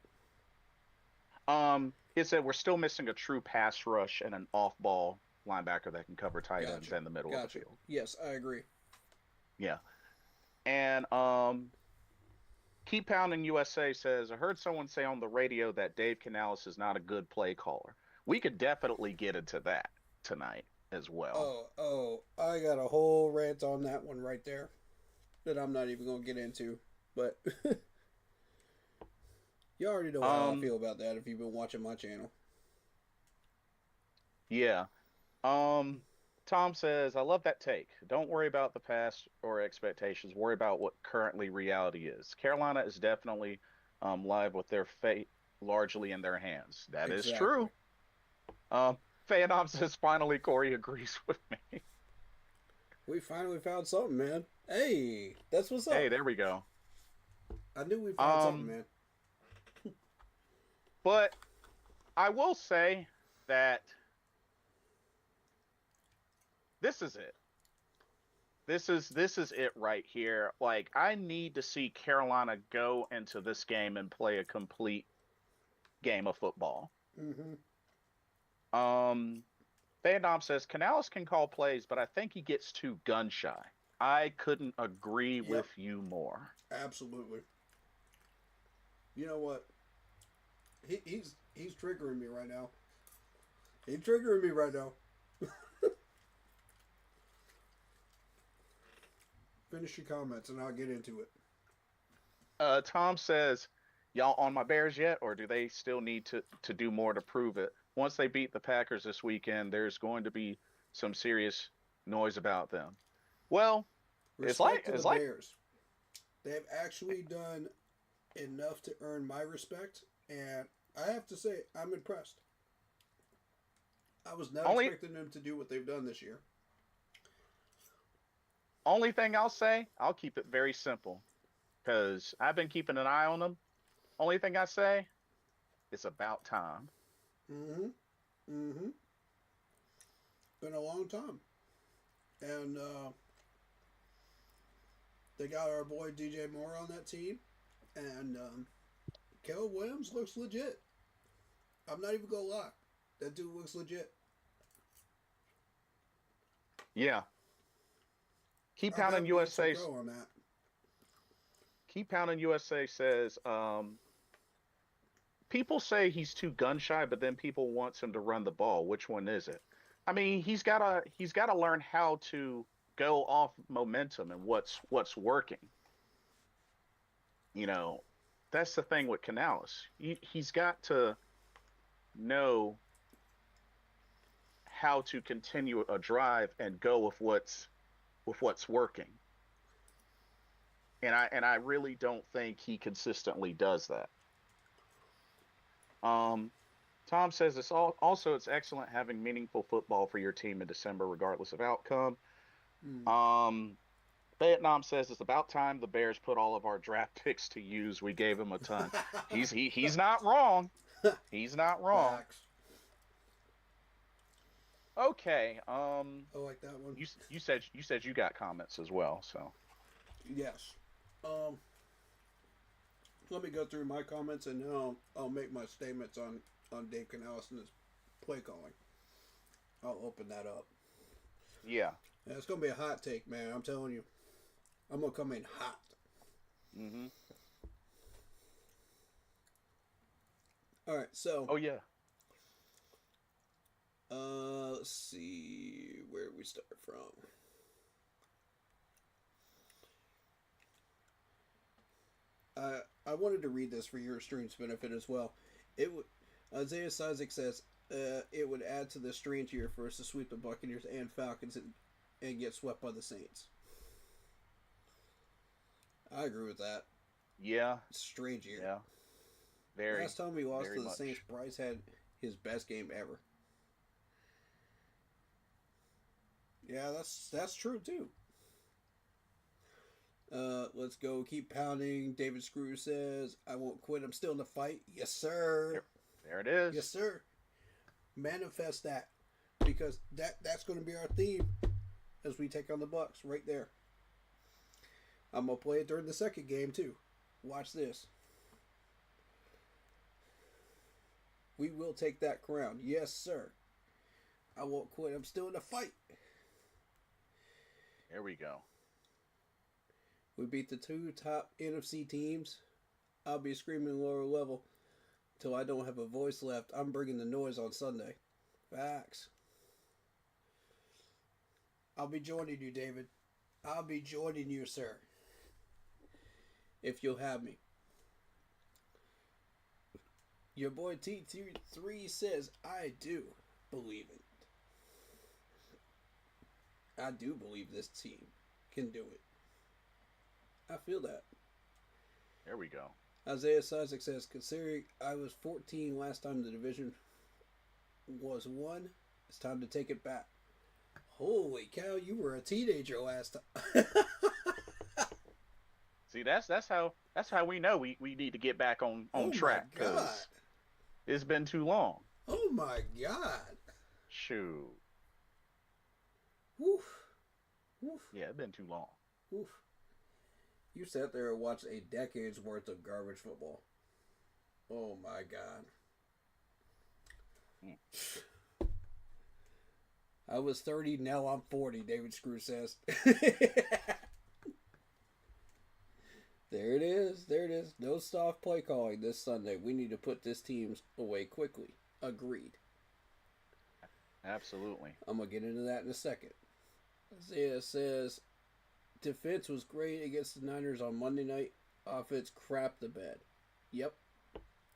He said we're still missing a true pass rush and an off-ball linebacker that can cover tight ends and the middle of the field. Yes, I agree. Yeah. And Keep Pounding USA says, I heard someone say on the radio that Dave Canales is not a good play caller. We could definitely get into that tonight as well. Oh, I got a whole rant on that one right there that I'm not even going to get into. But you already know how I Um, feel about that if you've been watching my channel. yeah. Um, Tom says, I love that take. Don't worry about the past or expectations. Worry about what currently reality is. Carolina is definitely live with their fate largely in their hands. That is Exactly. true. Um, Phanom says, finally, Corey agrees with me. We finally found something, man. Hey, that's what's Hey, up. there we go. I knew we found something, Um, man. but I will say that this is it. This is it right here. Like I need to see Carolina go into this game and play a complete game of football. Mm-hmm. Um, Van says Canales can call plays, but I think he gets too gun shy. I couldn't agree Yep, with you more. absolutely. You know what? He's triggering me right now. He's triggering me right now. Finish your comments and I'll get into it. Tom says, y'all on my Bears yet, or do they still need to do more to prove it? Once they beat the Packers this weekend, there's going to be some serious noise about them. Well, it's like Respect to the it's like Bears. They've actually done enough to earn my respect, and I have to say I'm impressed. I was not only expecting them to do what they've done this year. only thing I'll say, I'll keep it very simple because I've been keeping an eye on them. Only thing I say, it's about time. Mm-hmm. Mm-hmm. Been a long time. And they got our boy DJ Moore on that team. And Caleb Williams looks legit. I'm not even gonna lie. That dude looks legit. Yeah. Keep Our pounding bad boy to USA. go on that. Keep pounding USA says, people say he's too gun shy, but then people wants him to run the ball. Which one is it? I mean, he's gotta learn how to go off momentum and what's working. You know, that's the thing with Canales. He's got to know how to continue a drive and go with what's working. And I really don't think he consistently does that. Um, Tom says it's excellent having meaningful football for your team in December, regardless of outcome. Mm. Um, Vietnam says it's about time the Bears put all of our draft picks to use. We gave him a ton. He's not wrong. He's not wrong. Facts. Okay. I like that one. You said you got comments as well. So Yes. Let me go through my comments and then I'll make my statements on Dave Canales and his play calling. I'll open that up. yeah. Yeah, it's gonna be a hot take, man. I'm telling you. I'm gonna come in hot. Mhm. All right, so Oh yeah. let's see where do we start from. I wanted to read this for your stream's benefit as well. It would Isaiah Sizik says it would add to the stream tier for us to sweep the Buccaneers and Falcons and get swept by the Saints. I agree with that. Yeah. It's a strange year. Yeah. Very. Last time we lost very to the much. Saints, Bryce had his best game ever. Yeah, that's true too. Let's go. Keep pounding. David Screw says, "I won't quit. I'm still in the fight." Yes, sir. There it is. Yes, sir. Manifest that, because that's going to be our theme as we take on the Bucks right there. I'm gonna play it during the second game too. Watch this. We will take that crown. Yes, sir. I won't quit. I'm still in the fight. There we go. We beat the 2 top NFC teams. I'll be screaming lower level till I don't have a voice left. I'm bringing the noise on Sunday. Facts. I'll be joining you, David. I'll be joining you, sir. If you'll have me. Your boy T3 says, I do believe it. I do believe this team can do it. I feel that. There we go. Isaiah Isaac says, considering I was 14 last time the division was won, it's time to take it back. Holy cow, you were a teenager last time. See, that's how we know we need to get back on track. My God. 'Cause it's been too long. Oh my God. Shoot. Woof. Woof. Yeah, it's been too long. Woof. You sat there and watched a decade's worth of garbage football. Oh my God. I was 30, now I'm 40, David Screw says. There it is. There it is. No soft play calling this Sunday. We need to put this team away quickly. Agreed. Absolutely. I'm going to get into that in a second. Isaiah says, defense was great against the Niners on Monday night. Offense crapped the bed. Yep.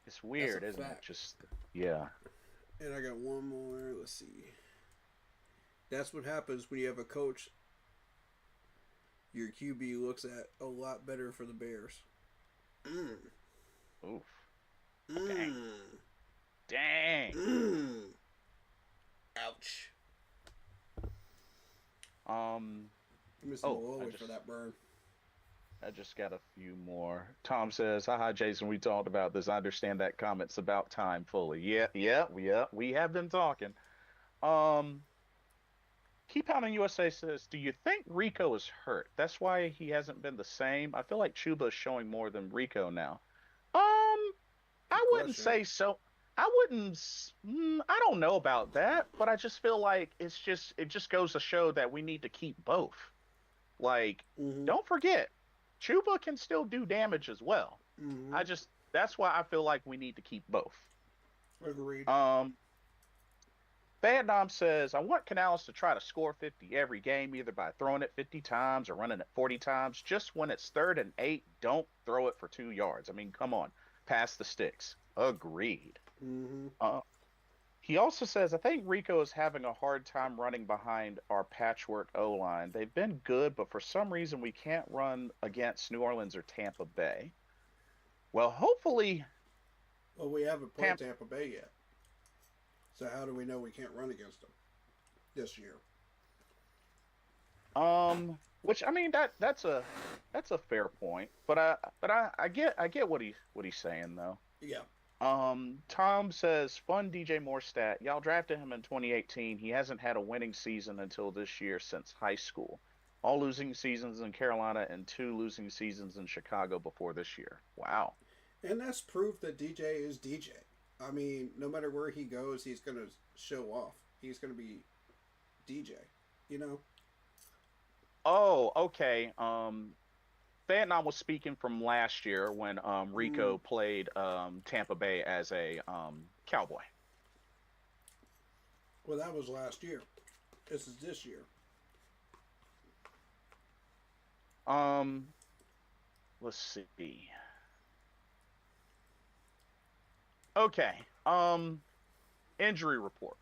It's weird, That's a isn't fact. it? Just, yeah. And I got one more. Let's see. That's what happens when you have a coach your QB looks at a lot better for the Bears. Oof. Mm. Dang. Mm. Ouch. Mr. Malloy for that burn. I just got a few more. Tom says, haha, Jason, we talked about this. I understand that comment's about time fully. Yeah, we have been talking. Keep Pounding USA says, do you think Rico is hurt? That's why he hasn't been the same. I feel like Chuba is showing more than Rico now. I wouldn't say so. I don't know about that, but I just feel like it just goes to show that we need to keep both. Like, don't forget, Chuba can still do damage as well. That's why I feel like we need to keep both. Agreed. Vietnam says, I want Canales to try to score 50 every game, either by throwing it 50 times or running it 40 times. Just when it's 3rd and 8, don't throw it for 2 yards. I mean, come on. Pass the sticks. Agreed. He also says, I think Rico is having a hard time running behind our patchwork O-line. They've been good, but for some reason we can't run against New Orleans or Tampa Bay. Well, hopefully... Well, we haven't played Tampa Bay yet. So how do we know we can't run against them this year? Which, I mean, that's a fair point, but I get what he's saying though. Yeah. Tom says, fun DJ Moore stat. Y'all drafted him in 2018. He hasn't had a winning season until this year since high school. All losing seasons in Carolina and 2 losing seasons in Chicago before this year. Wow. And that's proof that DJ is DJ. I mean, no matter where he goes, he's going to show off. He's going to be DJ, you know? Oh, okay. Vietnam was speaking from last year when Rico played Tampa Bay as a Cowboy. Well, that was last year. This is this year. Let's see. Okay. Injury report.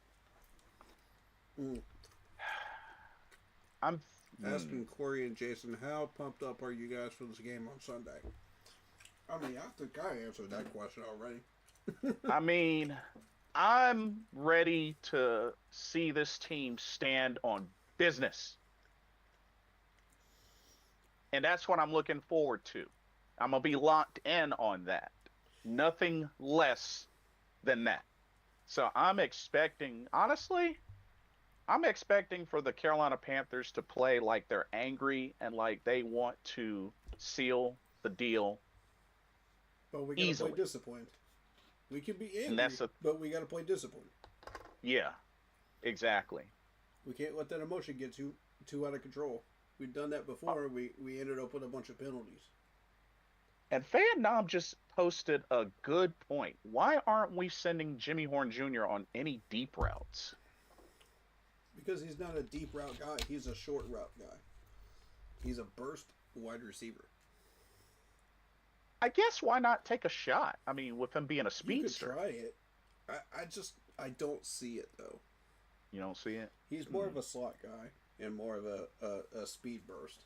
I'm asking Corey and Jason, how pumped up are you guys for this game on Sunday? I mean, I think I answered that question already. I mean, I'm ready to see this team stand on business. And that's what I'm looking forward to. I'm going to be locked in on that. Nothing less than that. So I'm expecting, honestly, for the Carolina Panthers to play like they're angry and like they want to seal the deal. But we got to play disciplined. We can be angry, but we got to play disciplined. Yeah, exactly. We can't let that emotion get too out of control. We've done that before. We ended up with a bunch of penalties And Fan Nom just posted a good point. Why aren't we sending Jimmy Horn Jr. on any deep routes? because he's not a deep route guy. He's a short route guy. He's a burst wide receiver. I guess why not take a shot? I mean, with him being a You could speedster. try it. I don't see it though. You don't see it? He's more of a slot guy and more of a speed burst.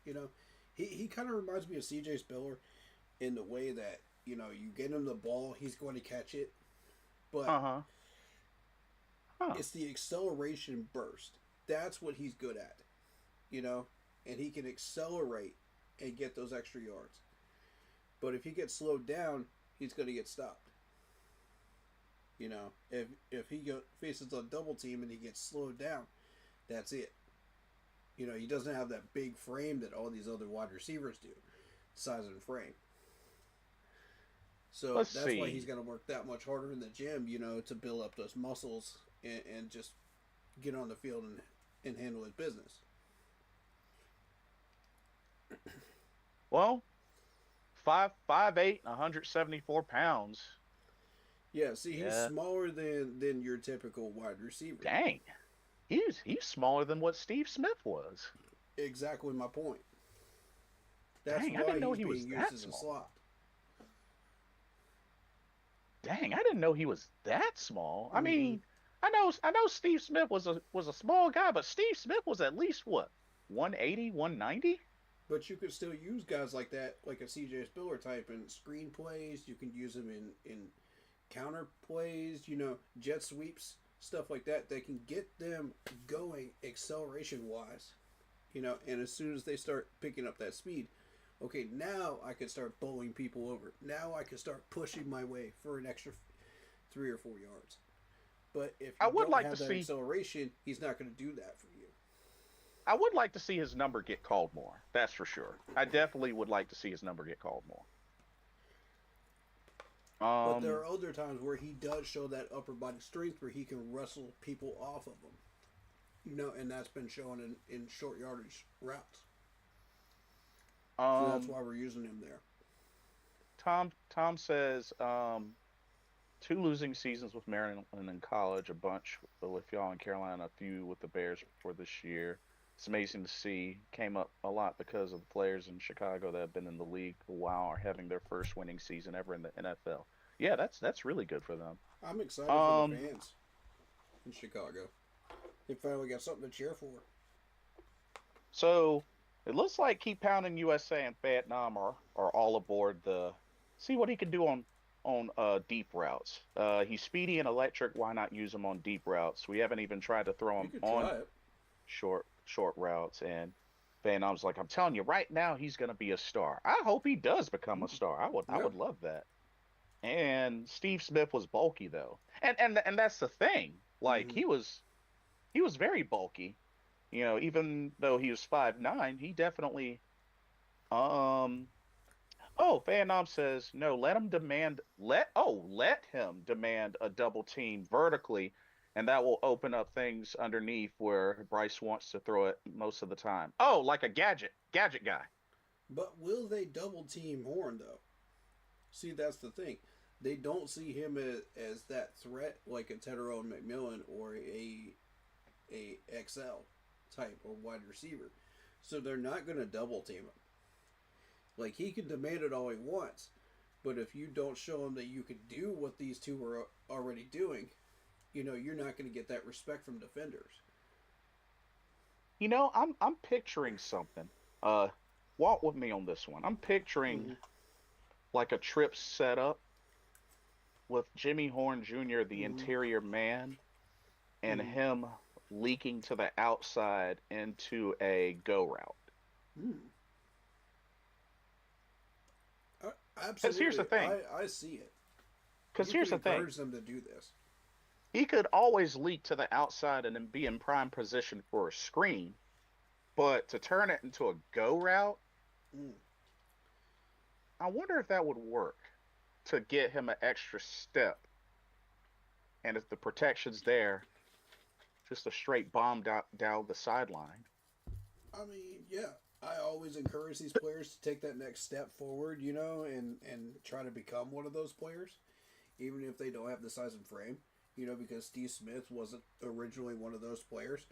You know, he kind of reminds me of CJ Spiller in the way that, you know, you get him the ball, he's going to catch it. But Uh-huh. Huh. it's the acceleration burst. That's what he's good at. You know, and he can accelerate and get those extra yards. But if he gets slowed down, he's going to get stopped. You know, if he faces a double team and he gets slowed down, that's it. You know, he doesn't have that big frame that all these other wide receivers do, size and frame. So Let's that's see. why he's going to work that much harder in the gym, you know, to build up those muscles and just get on the field and handle his business. Well, 5'8", 174 pounds. Yeah, see, he's Yeah. smaller than your typical wide receiver. Dang. He's smaller than what Steve Smith was. Exactly my point. That's Dang, I why didn't know he's he was being that used as a small. slot. Dang, I didn't know he was that small. I Mm-hmm. mean, I know Steve Smith was a small guy, but Steve Smith was at least what? 180, 190? But you could still use guys like that, like a CJ Spiller type, in screen plays. You can use them in counter plays, you know, jet sweeps, stuff like that. They can get them going acceleration wise, you know, and as soon as they start picking up that speed, okay, now I can start bowling people over. Now I can start pushing my way for an extra 3 or 4 yards. But if you I would don't like have to that see- acceleration, he's not going to do that for you. I would like to see his number get called more. That's for sure. I definitely would like to see his number get called more. But there are other times where he does show that upper body strength where he can wrestle people off of them. You know, and that's been shown in short yardage routes. So that's why we're using him there. Tom says 2 losing seasons with Maryland in college, a bunch with y'all in Carolina, a few with the Bears for this year. It's amazing to see. Came up a lot because of the players in Chicago that have been in the league a while are having their first winning season ever in the NFL. Yeah, that's really good for them. I'm excited for the fans in Chicago. They finally got something to cheer for. So it looks like Keep Pounding USA and Vietnam are all aboard the. See what he can do on deep routes. He's speedy and electric. Why not use him on deep routes? We haven't even tried to throw You him could on try it. short routes. And Vietnam's like, I'm telling you right now, he's gonna be a star. I hope he does become a star. I would love that. And Steve Smith was bulky though, and that's the thing. Like he was very bulky. You know, even though he was 5'9", he definitely. Oh, Vietnam says no. Let him demand. Let him demand a double team vertically, and that will open up things underneath where Bryce wants to throw it most of the time. Oh, like a gadget guy. But will they double team Horn though? See, that's the thing. They don't see him as that threat like a Tedero McMillan or a XL type or wide receiver. So they're not going to double team him. Like, he can demand it all he wants, but if you don't show him that you can do what these two are already doing, you know, you're not going to get that respect from defenders. You know, I'm picturing something. Walk with me on this one. I'm picturing like a trip setup with Jimmy Horn Jr., the interior man, and him leaking to the outside into a go route. Absolutely. here's the thing. I see it. Because You here's can the thing. encourage them to do this. He could always leak to the outside and then be in prime position for a screen, but to turn it into a go route, I wonder if that would work to get him an extra step. And if the protection's there, just a straight bomb down the sideline. I mean, yeah, I always encourage these players to take that next step forward, and try to become one of those players, even if they don't have the size and frame, because Steve Smith wasn't originally one of those players,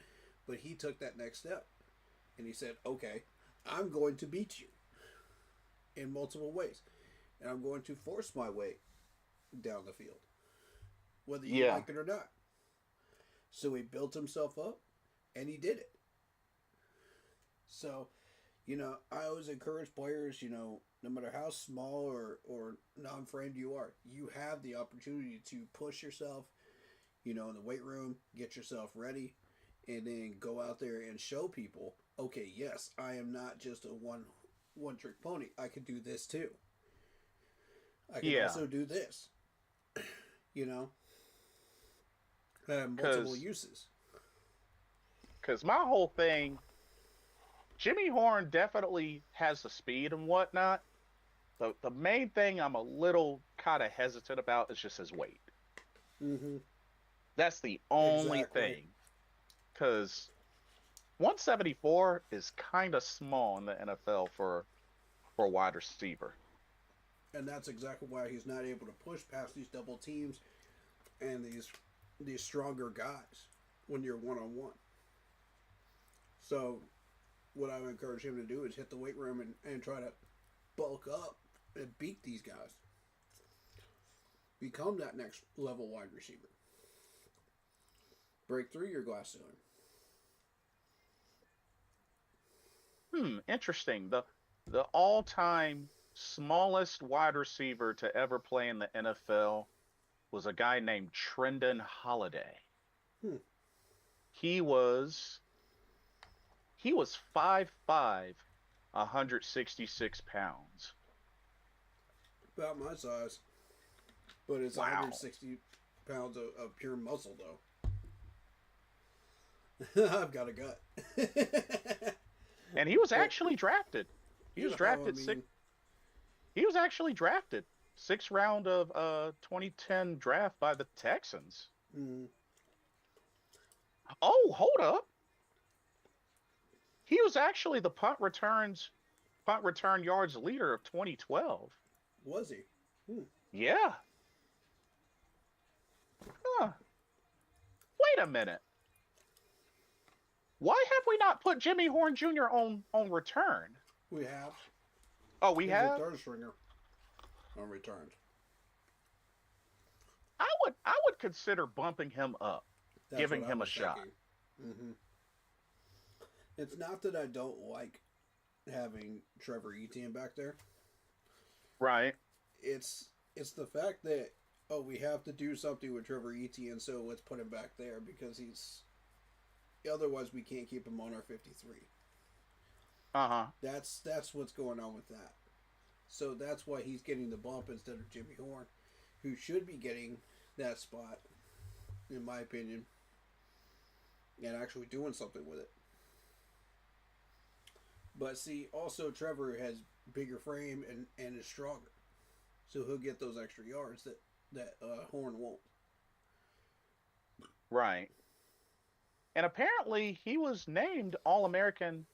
but he took that next step, and he said, "Okay, I'm going to beat you in multiple ways, and I'm going to force my way down the field, whether you Yeah, like it or not." So he built himself up, and he did it. So, I always encourage players, no matter how small or non framed you are, you have the opportunity to push yourself, in the weight room, get yourself ready, and then go out there and show people, okay, yes, I am not just a one trick pony. I can do this too. I can yeah, also do this, you know, multiple because uses. my whole thing, Jimmy Horn definitely has the speed and whatnot. The main thing I'm a little kind of hesitant about is just his weight. Mm-hmm. That's the only Exactly. thing. Because 174 is kind of small in the NFL for a wide receiver. And that's exactly why he's not able to push past these double teams and these stronger guys when you're one on one. So what I would encourage him to do is hit the weight room and try to bulk up and beat these guys. Become that next level wide receiver. Break through your glass ceiling. Interesting. The all-time smallest wide receiver to ever play in the NFL was a guy named Trendon Holiday. Hmm. He was he was 5'5", 166 pounds. About my size. But it's Wow. 160 pounds of pure muscle, though. I've got a gut. And he was But, actually drafted. He was I drafted six mean, he was actually drafted sixth round of 2010 draft by the Texans. mm, Oh, hold up. He was actually the punt return yards leader of 2012. was he? Hmm. Yeah. Huh. Wait a minute. Why have we not put Jimmy Horn Jr. on return? We have. Oh, we He's a have. third stringer on returns. I would consider bumping him up, That's what giving I him a was shot. thinking. Hmm. It's not that I don't like having Trevor Etienne back there. Right. It's the fact that, oh, we have to do something with Trevor Etienne, so let's put him back there because he's otherwise we can't keep him on our 53. Uh-huh. That's what's going on with that. So that's why he's getting the bump instead of Jimmy Horn, who should be getting that spot, in my opinion, and actually doing something with it. But see, also Trevor has bigger frame and is stronger, so he'll get those extra yards that Horn won't. Right. And apparently he was named All-American,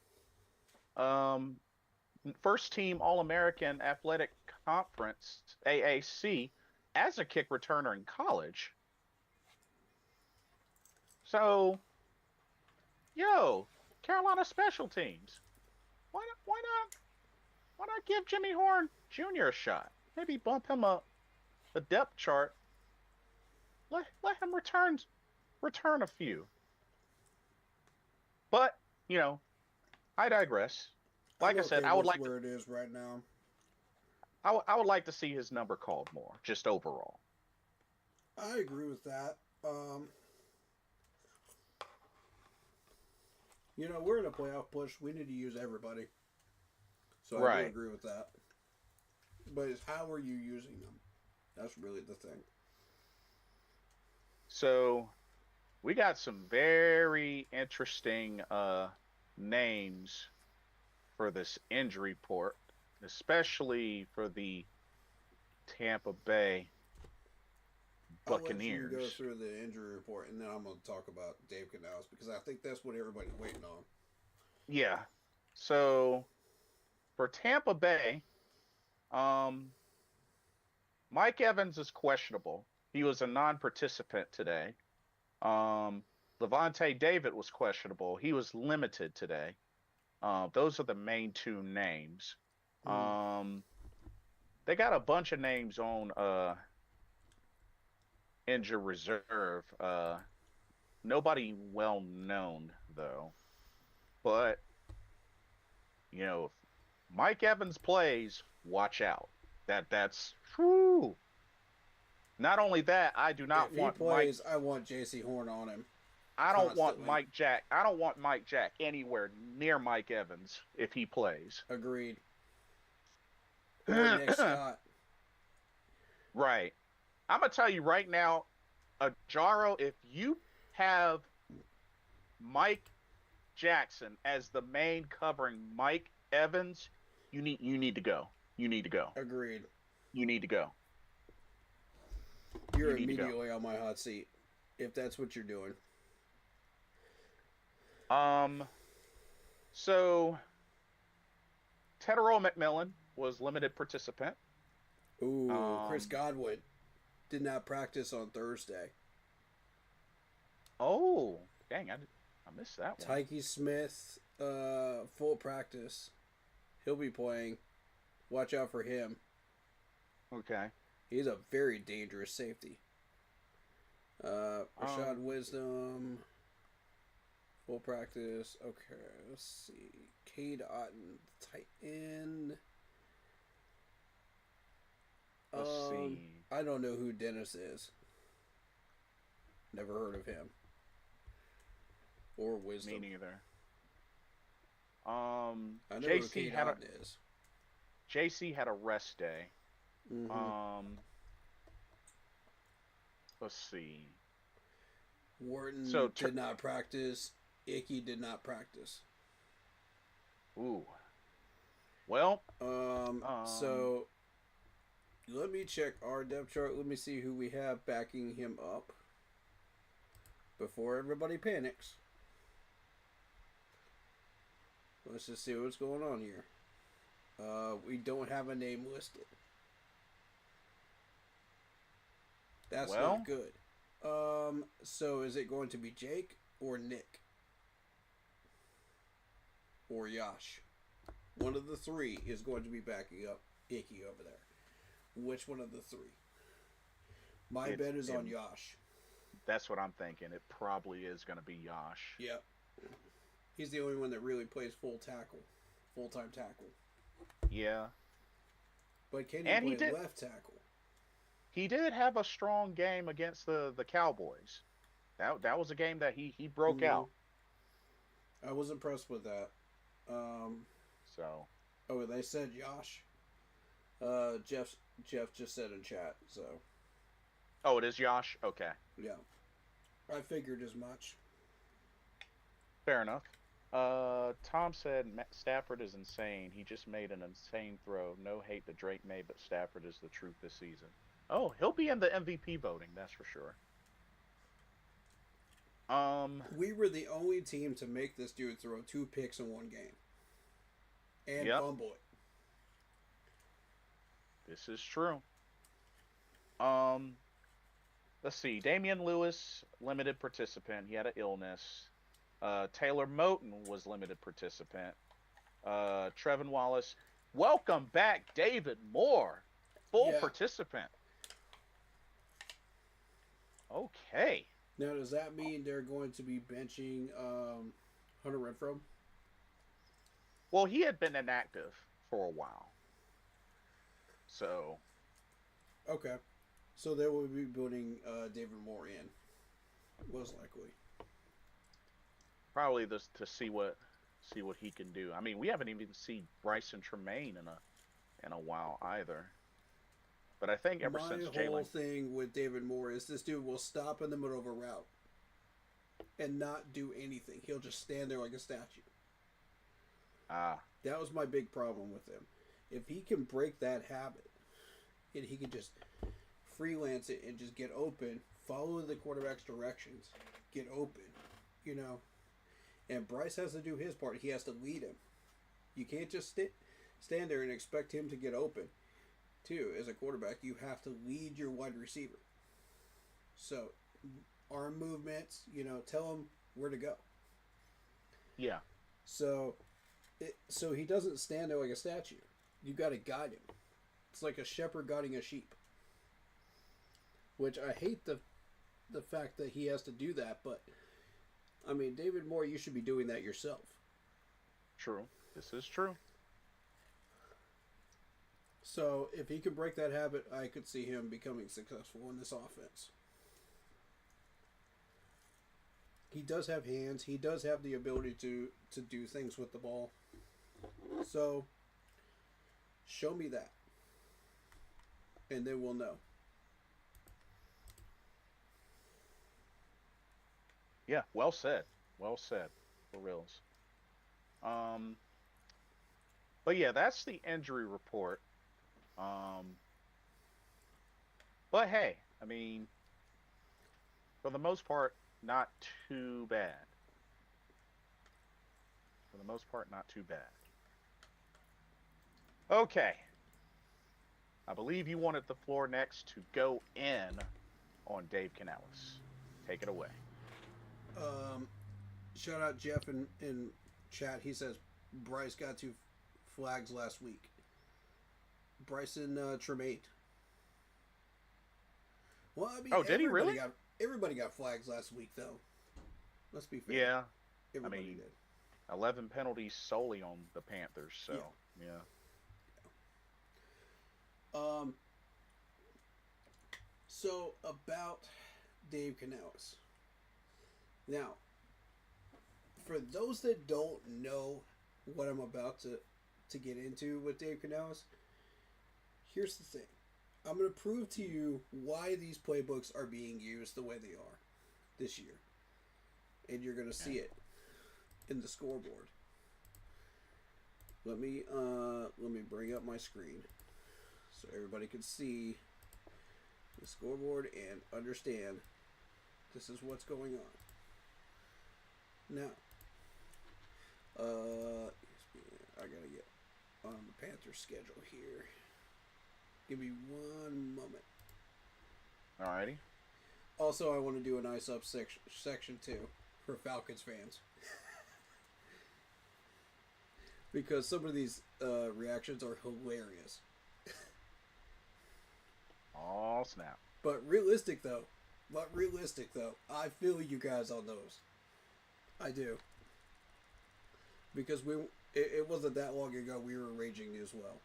um, first team All-American Athletic Conference, AAC, as a kick returner in college. So, yo, Carolina special teams. Why not give Jimmy Horn Jr. a shot? Maybe bump him up the depth chart. Let him return a few. But, you know, I digress. I'm Like I said, okay with where it is right now. I would like to see his number called more, just overall. I agree with that. We're in a playoff push. We need to use everybody. So I do Right. agree with that. But it's how are you using them? That's really the thing. So we got some very interesting names for this injury report, especially for the Tampa Bay I'll let you go Buccaneers. through the injury report, and then I'm going to talk about Dave Canales because I think that's what everybody's waiting on. yeah. So for Tampa Bay, um, Mike Evans is questionable. He was a non-participant today. Um, Levante David was questionable. He was limited today. Those are the main two names. Mm. Um, they got a bunch of names on injured reserve. Nobody well known though. But if Mike Evans plays, watch out. That's whew. Not only that, I do not If he want Mike. plays, I want J.C. Horn on him I don't want constantly. Mike Jack. I don't want Mike Jack anywhere near Mike Evans if he plays. Agreed. Or Nick Scott. Right. I'm gonna tell you right now, Jaro, if you have Mike Jackson as the main covering Mike Evans, you need to go. You need to go. Agreed. You need to go. You're You need to go. immediately on my hot seat if that's what you're doing. So Tedero McMillan was limited participant. Ooh, Chris Godwin did not practice on Thursday. Oh, dang, I missed that one. Tyke Smith, full practice. He'll be playing. Watch out for him. Okay. He's a very dangerous safety. Rashad Wisdom, full practice. Okay, let's see. Cade Otten, tight end. Let's see. I don't know who Dennis is. Never heard of him. Or Wisdom. Me neither. I know who JC Cade had Otten is. JC had a rest day. Mm-hmm. Let's see. Wharton So did not practice. Icky did not practice. Ooh. Well. So let me check our depth chart. Let me see who we have backing him up before everybody panics. Let's just see what's going on here. We don't have a name listed. That's not good. So is it going to be Jake or Nick? Or Yash? One of the three is going to be backing up Icky over there. Which one of the three? My bet is on Yash. That's what I'm thinking. It probably is going to be Yash. Yep. He's the only one that really plays full-time tackle. Yeah. But can he play left tackle? He did have a strong game against the Cowboys. That was a game that he broke out. I was impressed with that. So. Oh, they said Yash. Jeff just said in chat. So. Oh, it is Yash. Okay. Yeah. I figured as much. Fair enough. Tom said Stafford is insane. He just made an insane throw. No hate that Drake made, but Stafford is the truth this season. Oh, he'll be in the MVP voting, that's for sure. We were the only team to make this dude throw 2 picks in one game. And fumble it. This is true. Let's see. Damian Lewis, limited participant. He had an illness. Taylor Moton was limited participant. Trevin Wallace. Welcome back, David Moore. Full participant. Okay. Now, does that mean they're going to be benching Hunter Renfrow? Well, he had been inactive for a while. So. Okay. So they will be building David Moore in. Most likely. Probably to see what he can do. I mean, we haven't even seen Bryson Tremaine in a while either. But I think ever since Jalen. My whole thing with David Moore is this dude will stop in the middle of a route and not do anything. He'll just stand there like a statue. That was my big problem with him. If he can break that habit and he can just freelance it and just get open, follow the quarterback's directions, get open, And Bryce has to do his part. He has to lead him. You can't just stand there and expect him to get open. Too, as a quarterback, you have to lead your wide receiver. So, arm movements, tell him where to go. Yeah. So he doesn't stand there like a statue. You got to guide him. It's like a shepherd guiding a sheep. Which I hate the fact that he has to do that, but I mean, David Moore, you should be doing that yourself. True. This is true. So if he can break that habit, I could see him becoming successful in this offense. He does have hands. He does have the ability to do things with the ball. So show me that. And then we'll know. Yeah, well said. Well said. For reals. But yeah, that's the injury report. But hey, I mean, for the most part, not too bad. For the most part, not too bad. Okay. I believe you wanted the floor next to go in on Dave Canales. Take it away. Shout out Jeff in chat. He says Bryce got 2 flags last week. Bryson Tremaine. Well, I mean, did he really? Everybody got flags last week, though. Let's be fair. Yeah. Everybody I mean, did. 11 penalties solely on the Panthers, so, yeah. So, about Dave Canales. Now, for those that don't know what I'm about to get into with Dave Canales, here's the thing. I'm going to prove to you why these playbooks are being used the way they are this year. And you're going to see it in the scoreboard. Let me bring up my screen so everybody can see the scoreboard and understand this is what's going on. Now, I gotta get on the Panthers schedule here. Give me one moment. Alrighty. Also, I want to do an ice up section too for Falcons fans. Because some of these reactions are hilarious. Oh, snap. But realistic though, I feel you guys on those. I do. Because it wasn't that long ago we were raging as well.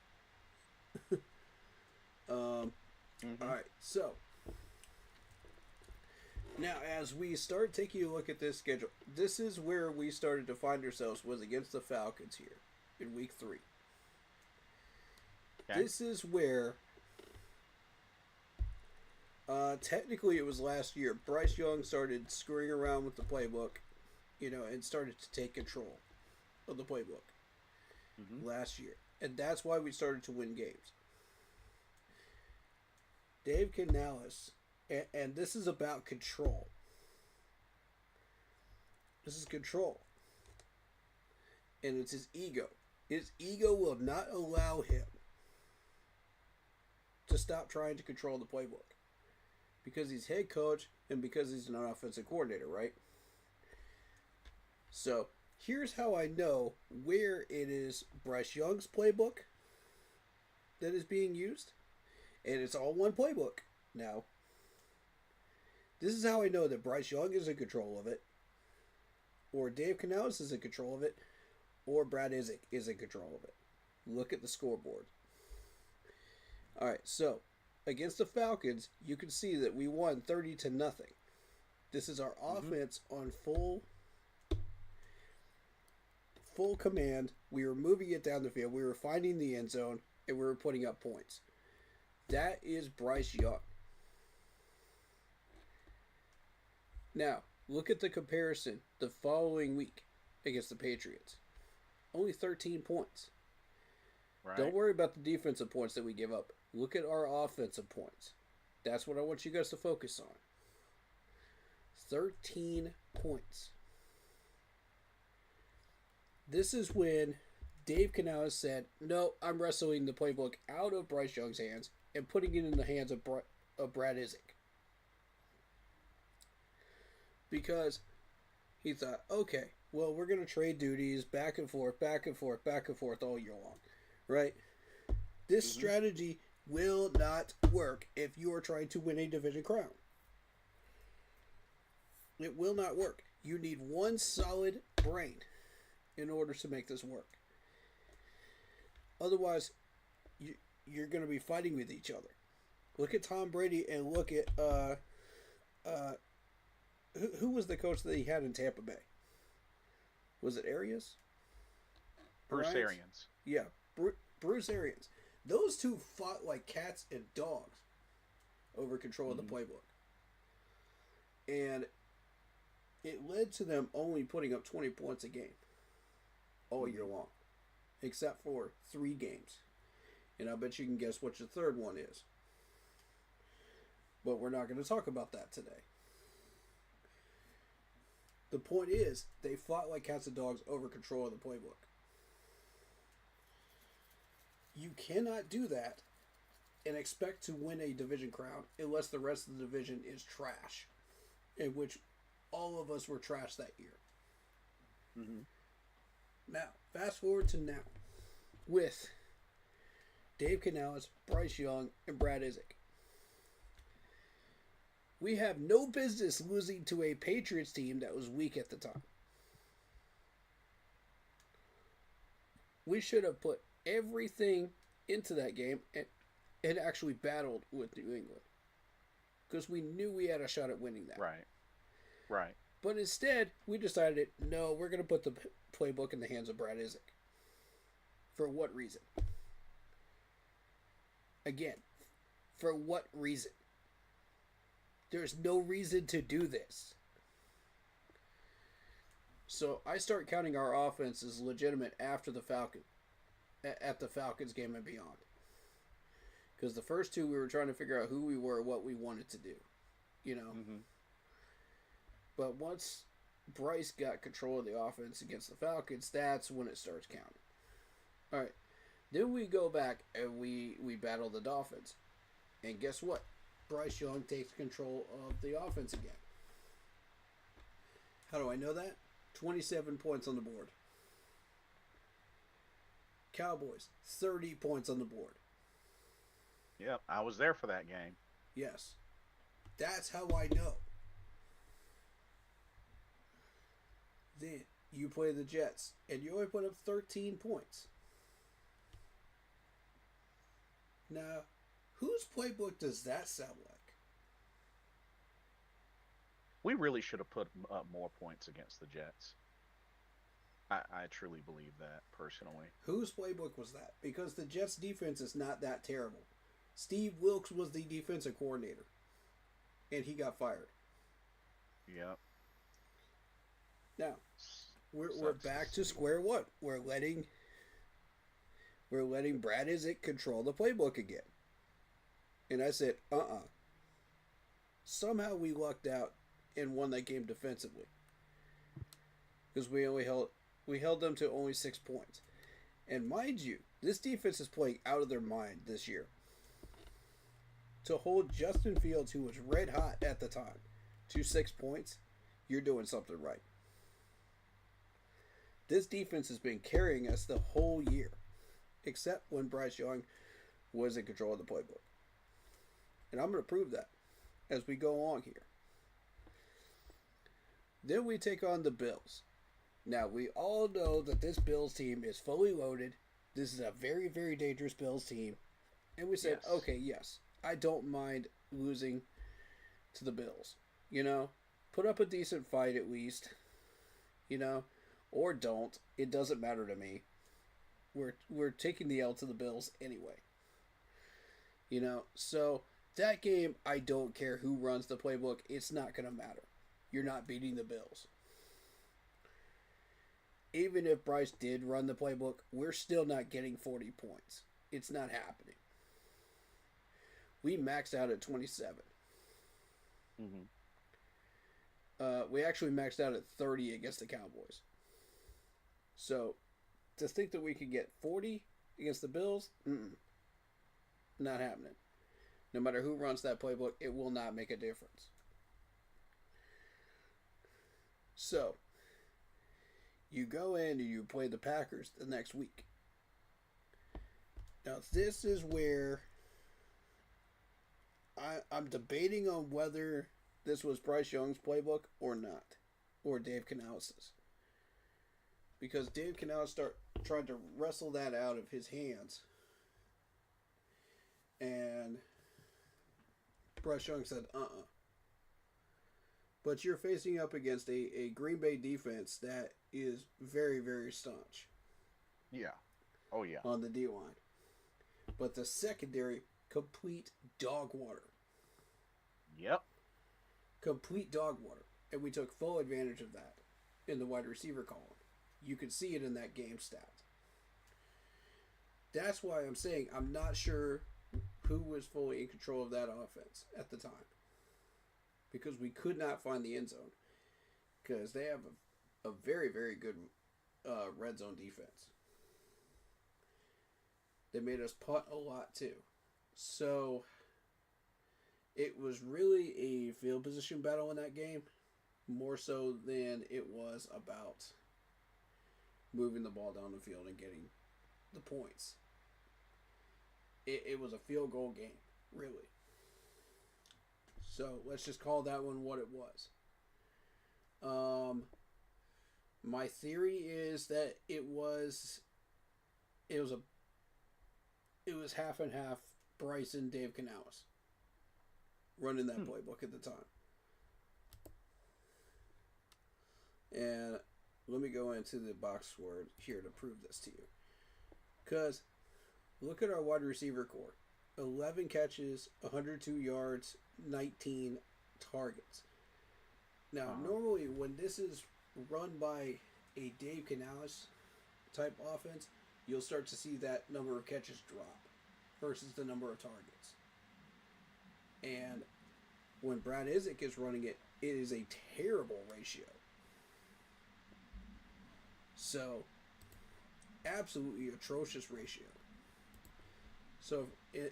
Alright, so now as we start taking a look at this schedule, this is where we started to find ourselves, was against the Falcons here in week 3. Okay. This is where technically it was last year. Bryce Young started screwing around with the playbook, and started to take control of the playbook last year. And that's why we started to win games. Dave Canales, and this is about control. This is control. And it's his ego. His ego will not allow him to stop trying to control the playbook. Because he's head coach and because he's an offensive coordinator, right? So, here's how I know where it is Bryce Young's playbook that is being used. And it's all one playbook now. This is how I know that Bryce Young is in control of it, or Dave Canales is in control of it, or Brad Isaac is in control of it. Look at the scoreboard. Alright, so against the Falcons, you can see that we won 30-0. This is our offense on full command. We were moving it down the field. We were finding the end zone, and we were putting up points. That is Bryce Young. Now, look at the comparison the following week against the Patriots. Only 13 points. Right. Don't worry about the defensive points that we give up. Look at our offensive points. That's what I want you guys to focus on. 13 points. This is when Dave Canales said, "No, I'm wrestling the playbook out of Bryce Young's hands and putting it in the hands of Brad Isaac." Because he thought, okay, well, we're going to trade duties back and forth, back and forth, back and forth all year long, right? This strategy will not work if you are trying to win a division crown. It will not work. You need one solid brain in order to make this work. Otherwise, you're going to be fighting with each other. Look at Tom Brady and look at who was the coach that he had in Tampa Bay? Was it Arians? Bruce Arians. Yeah, Bruce Arians. Those two fought like cats and dogs over control of the playbook. And it led to them only putting up 20 points a game all year long, except for 3 games. And I bet you can guess what your third one is. But we're not going to talk about that today. The point is, they fought like cats and dogs over control of the playbook. You cannot do that and expect to win a division crown unless the rest of the division is trash, in which all of us were trash that year. Now, fast forward to now, with Dave Canales, Bryce Young, and Brad Isaac. We have no business losing to a Patriots team that was weak at the time. We should have put everything into that game and actually battled with New England. Because we knew we had a shot at winning that. Right. But instead, we decided, no, we're going to put the playbook in the hands of Brad Isaac. For what reason? Again, for what reason? There's no reason to do this. So I start counting our offense as legitimate after the at the Falcons game and beyond. Because the first two, we were trying to figure out who we were, what we wanted to do, you know. But once Bryce got control of the offense against the Falcons, that's when it starts counting. All right, then we go back and we battle the Dolphins, and guess what? Bryce Young takes control of the offense again. How do I know that? 27 points on the board. Cowboys, 30 points on the board. Yep, I was there for that game. Yes. That's how I know. Then you play the Jets, and you only put up 13 points. Now, whose playbook does that sound like? We really should have put up more points against the Jets. I truly believe that, personally. Whose playbook was that? Because the Jets' defense is not that terrible. Steve Wilkes was the defensive coordinator, and he got fired. Yep. Now, we're back to square one. We're letting Brad Isaac control the playbook again. And I said, Somehow we lucked out and won that game defensively. Because we held them to only 6 points. And mind you, this defense is playing out of their mind this year. To hold Justin Fields, who was red hot at the time, to 6 points, you're doing something right. This defense has been carrying us the whole year, except when Bryce Young was in control of the playbook. And I'm going to prove that as we go along here. Then we take on the Bills. Now, we all know that this Bills team is fully loaded. This is a very, very dangerous Bills team. And we said, okay, yes, I don't mind losing to the Bills. You know, put up a decent fight at least. You know, or don't. It doesn't matter to me. We're taking the L to the Bills anyway. You know, so that game, I don't care who runs the playbook. It's not going to matter. You're not beating the Bills. Even if Bryce did run the playbook, we're still not getting 40 points. It's not happening. We maxed out at 27. We actually maxed out at 30 against the Cowboys. So, to think that we could get 40 against the Bills, not happening. No matter who runs that playbook, it will not make a difference. So, you go in and you play the Packers the next week. Now, this is where I'm debating on whether this was Bryce Young's playbook or not, or Dave Canales'. Because Dave Canales tried to wrestle that out of his hands. And Bryce Young said, But you're facing up against a Green Bay defense that is very, very staunch. Yeah. Oh, yeah. On the D-line. But the secondary, complete dog water. Yep. Complete dog water. And we took full advantage of that in the wide receiver column. You could see it in that game stat. That's why I'm saying I'm not sure who was fully in control of that offense at the time. Because we could not find the end zone. Because they have a very, very good red zone defense. They made us punt a lot too. So it was really a field position battle in that game. More so than it was about moving the ball down the field and getting the points. It was a field goal game, really. So let's just call that one what it was. My theory is that it was half and half Bryce and Dave Canales running that playbook at the time. And let me go into the box score here to prove this to you. Because look at our wide receiver core. 11 catches, 102 yards, 19 targets. Now, normally when this is run by a Dave Canales type offense, you'll start to see that number of catches drop versus the number of targets. And when Brad Isaac is running it, it is a terrible ratio. So, absolutely atrocious ratio. So,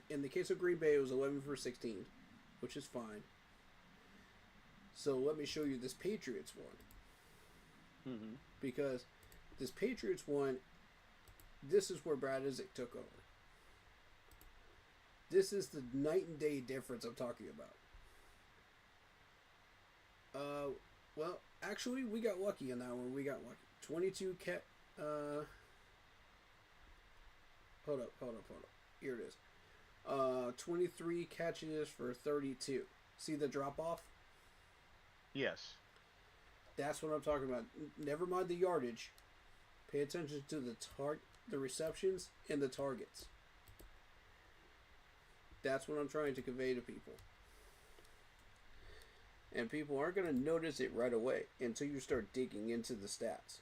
in the case of Green Bay, it was 11 for 16, which is fine. So, let me show you this Patriots one. Mm-hmm. Because this Patriots one, this is where Brad Isaac took over. This is the night and day difference I'm talking about. Well, actually, we got lucky in that one. We got lucky. 22 Hold up. Here it is. 23 catches for 32. See the drop off? Yes. That's what I'm talking about. Never mind the yardage. Pay attention to the receptions and the targets. That's what I'm trying to convey to people. And people aren't going to notice it right away until you start digging into the stats.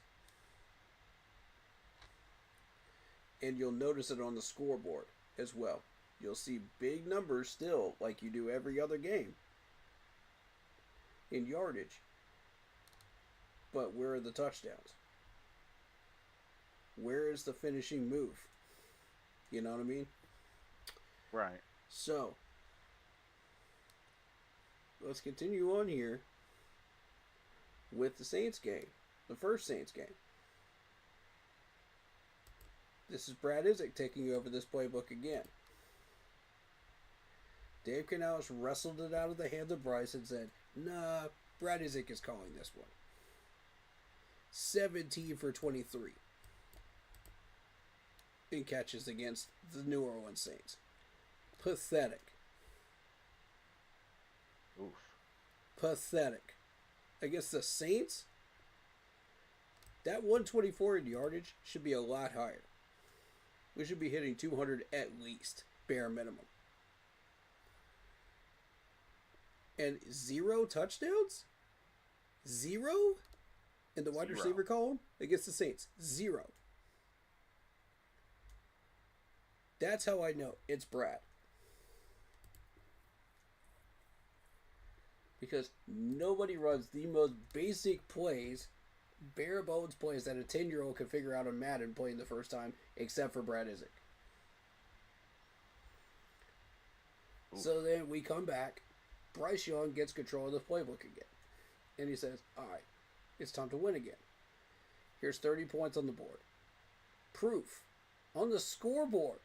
And you'll notice it on the scoreboard as well. You'll see big numbers still, like you do every other game, in yardage. But where are the touchdowns? Where is the finishing move? You know what I mean? Right. So, let's continue on here with the Saints game. The first Saints game. This is Brad Isaac taking over this playbook again. Dave Canales wrestled it out of the hands of Bryce and said, nah, Brad Isaac is calling this one. 17 for 23 in catches against the New Orleans Saints. Pathetic. Oof. Pathetic. Against the Saints, that 124 in yardage should be a lot higher. We should be hitting 200 at least, bare minimum. And 0 touchdowns? 0? In the wide receiver column against the Saints. 0. That's how I know it's Brad. Because nobody runs the most basic plays bare bones plays that a 10-year-old could figure out on Madden playing the first time, except for Brad Isaac. So then we come back. Bryce Young gets control of the playbook again. And he says, all right, it's time to win again. Here's 30 points on the board. Proof. On the scoreboard.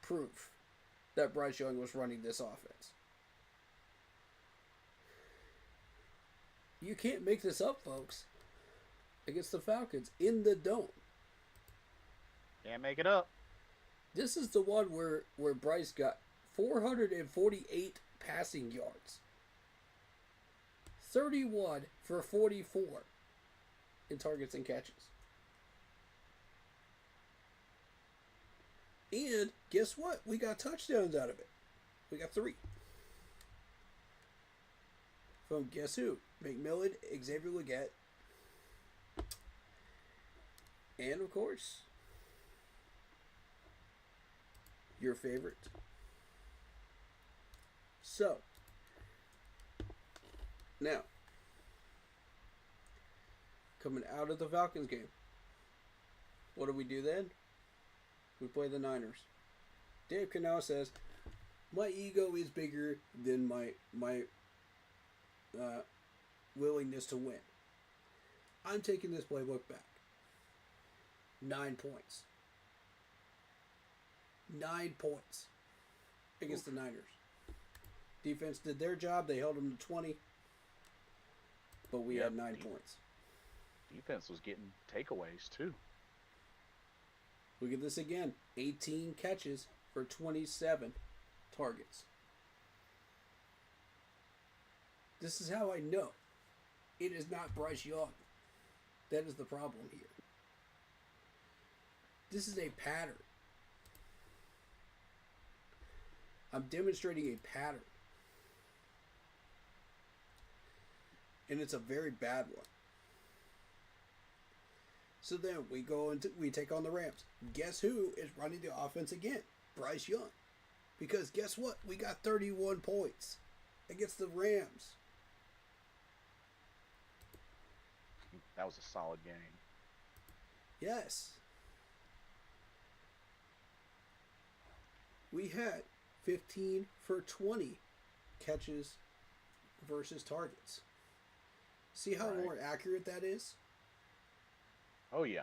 Proof that Bryce Young was running this offense. You can't make this up, folks. Against the Falcons in the dome. Can't make it up. This is the one where Bryce got 448 passing yards. 31 for 44 in targets and catches. And guess what? We got touchdowns out of it. We got 3. From guess who? McMillan, Xavier Legette, and of course, your favorite. So, now, coming out of the Falcons game, what do we do then? We play the Niners. Dave Canal says, my ego is bigger than my willingness to win. I'm taking this playbook back. 9 points. 9 points against the Niners. Defense did their job. They held them to 20. But we had 9 points. Defense was getting takeaways, too. Look at this again. 18 catches for 27 targets. This is how I know it is not Bryce Young. That is the problem here. This is a pattern. I'm demonstrating a pattern. And it's a very bad one. So then we take on the Rams. Guess who is running the offense again? Bryce Young. Because guess what? We got 31 points against the Rams. That was a solid game. Yes. We had 15 for 20 catches versus targets. See how more accurate that is? Oh, yeah.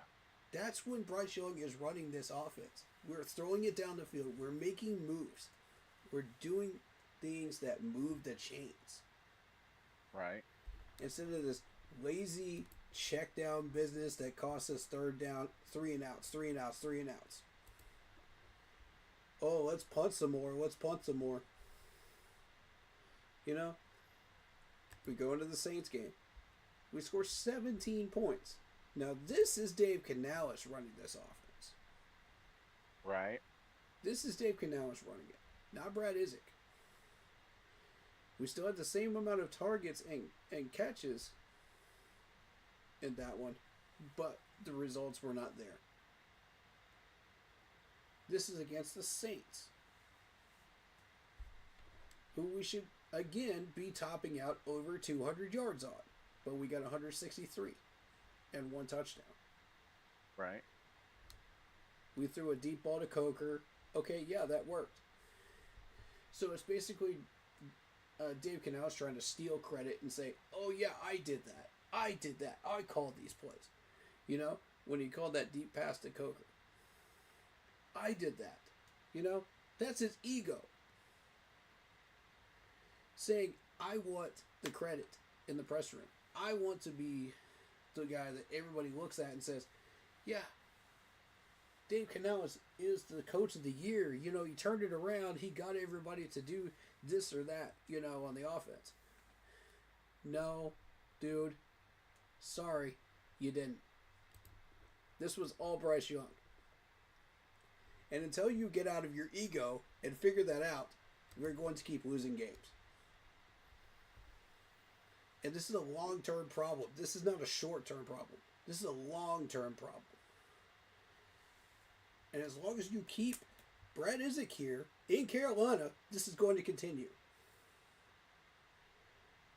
That's when Bryce Young is running this offense. We're throwing it down the field. We're making moves. We're doing things that move the chains. Right. Instead of this lazy check down business that costs us third down, 3 and outs. Oh, let's punt some more. You know? We go into the Saints game. We score 17 points. Now, this is Dave Canales running this offense. Right. This is Dave Canales running it, not Brad Isaac. We still had the same amount of targets and catches in that one, but the results were not there. This is against the Saints, who we should, again, be topping out over 200 yards on. But we got 163 and 1 touchdown. Right. We threw a deep ball to Coker. Okay, yeah, that worked. So it's basically Dave Canales trying to steal credit and say, oh, yeah, I did that. I called these plays. You know, when he called that deep pass to Coker. I did that. You know, that's his ego. Saying, I want the credit in the press room. I want to be the guy that everybody looks at and says, yeah, Dave Canales is the coach of the year. You know, he turned it around. He got everybody to do this or that, you know, on the offense. No, dude. Sorry, you didn't. This was all Bryce Young. And until you get out of your ego and figure that out, we're going to keep losing games. And this is a long-term problem. This is not a short-term problem. This is a long-term problem. And as long as you keep Brad Isaac here in Carolina, this is going to continue.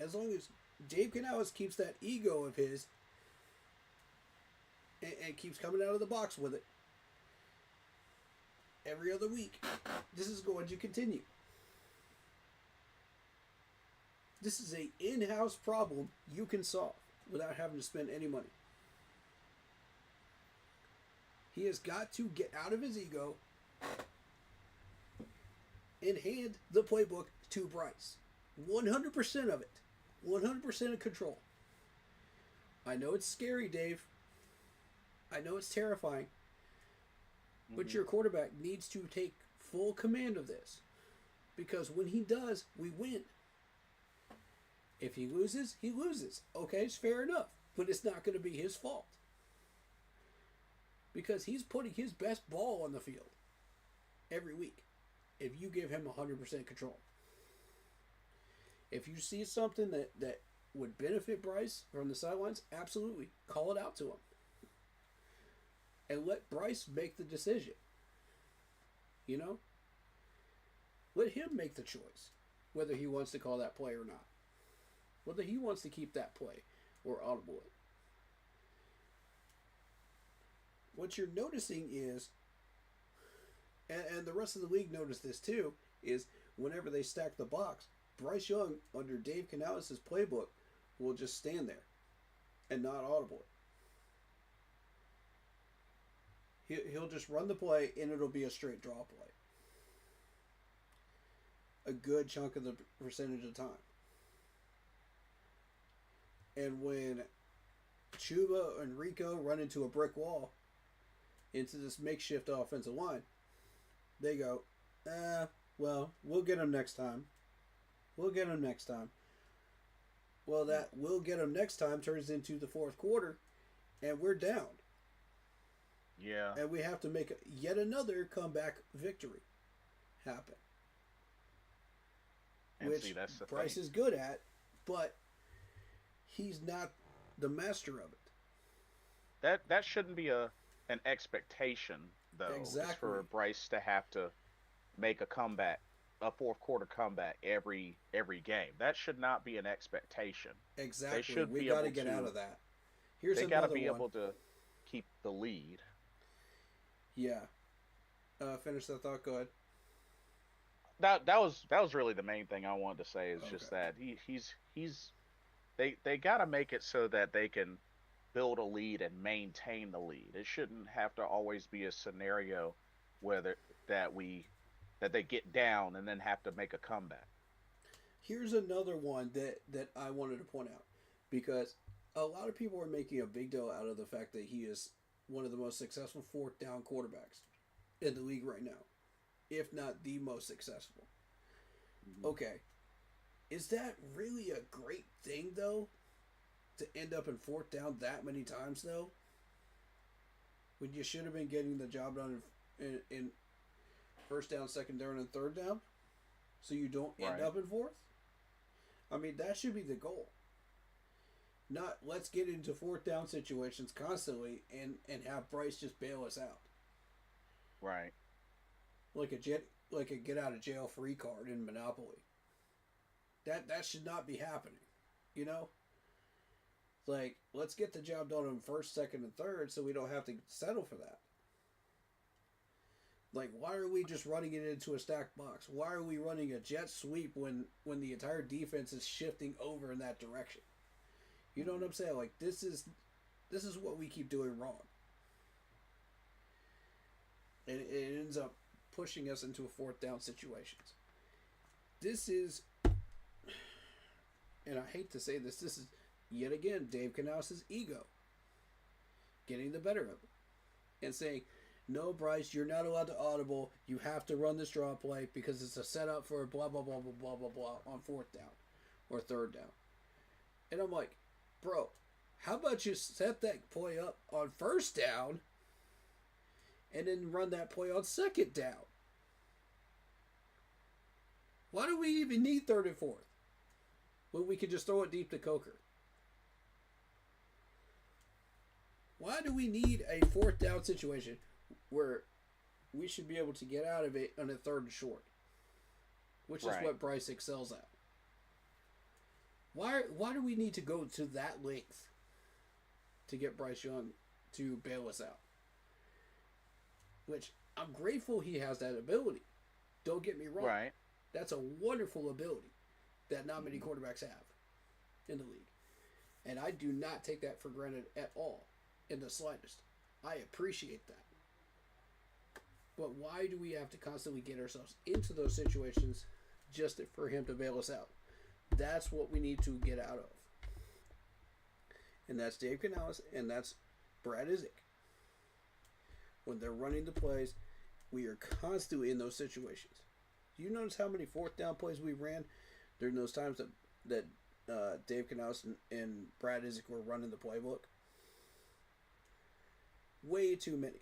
As long as Dave Canales keeps that ego of his and keeps coming out of the box with it every other week, this is going to continue. This is a in-house problem you can solve without having to spend any money. He has got to get out of his ego and hand the playbook to Bryce. 100% of it. 100% of control. I know it's scary, Dave. I know it's terrifying. But your quarterback needs to take full command of this. Because when he does, we win. If he loses, he loses. Okay, it's fair enough. But it's not going to be his fault. Because he's putting his best ball on the field every week. If you give him 100% control. If you see something that would benefit Bryce from the sidelines, absolutely. Call it out to him. And let Bryce make the decision. You know? Let him make the choice. Whether he wants to call that play or not. Whether he wants to keep that play or audible it. What you're noticing is, and the rest of the league noticed this too, is whenever they stack the box, Bryce Young, under Dave Canales' playbook, will just stand there and not audible it. He'll just run the play and it'll be a straight draw play. A good chunk of the percentage of the time. And when Chuba and Rico run into a brick wall, into this makeshift offensive line, they go, well, we'll get him next time. We'll get him next time. Well, that we'll get him next time turns into the fourth quarter, and we're down. Yeah. And we have to make yet another comeback victory happen. And which see, that's the Bryce thing. is good at, but he's not the master of it. That shouldn't be an expectation, though. Is Exactly. for Bryce to have to make a comeback, a fourth quarter comeback every game. That should not be an expectation. Exactly. should We be got to able get to- out of that. Here's They another got to be one. able to keep the lead. Yeah. Finish that thought. Go ahead. That was really the main thing I wanted to say. Is just that they got to make it so that they can build a lead and maintain the lead. It shouldn't have to always be a scenario where that they get down and then have to make a comeback. Here's another one that I wanted to point out, because a lot of people are making a big deal out of the fact that he is one of the most successful fourth down quarterbacks in the league right now, if not the most successful. Okay, is that really a great thing though, to end up in fourth down that many times though, when you should have been getting the job done in first down, second down, and third down, so you don't end Right. up in fourth? I mean, that should be the goal. Not let's get into fourth down situations constantly and have Bryce just bail us out. Right. Like a get out of jail free card in Monopoly. That should not be happening. You know? Like, let's get the job done on first, second, and third so we don't have to settle for that. Like, why are we just running it into a stacked box? Why are we running a jet sweep when the entire defense is shifting over in that direction? You know what I'm saying? Like, this is what we keep doing wrong. And it ends up pushing us into a fourth down situations. This is, and I hate to say this is yet again Dave Canales' ego getting the better of it and saying, no, Bryce, you're not allowed to audible. You have to run this draw play because it's a setup for blah, blah, blah, blah, blah, blah, blah on fourth down or third down. And I'm like, bro, how about you set that play up on first down and then run that play on second down? Why do we even need third and fourth when we can just throw it deep to Coker? Why do we need a fourth down situation where we should be able to get out of it on a third and short, which is Right. what Bryce excels at? Why do we need to go to that length to get Bryce Young to bail us out. Which I'm grateful he has that ability. Don't get me wrong. Right. That's a wonderful ability that not many quarterbacks have in the league. And I do not take that for granted at all, in the slightest. I appreciate that. But why do we have to constantly get ourselves into those situations just for him to bail us out? That's what we need to get out of. And that's Dave Canales, and that's Brad Isaac. When they're running the plays, we are constantly in those situations. Do you notice how many fourth down plays we ran during those times that Dave Canales and Brad Isaac were running the playbook? Way too many.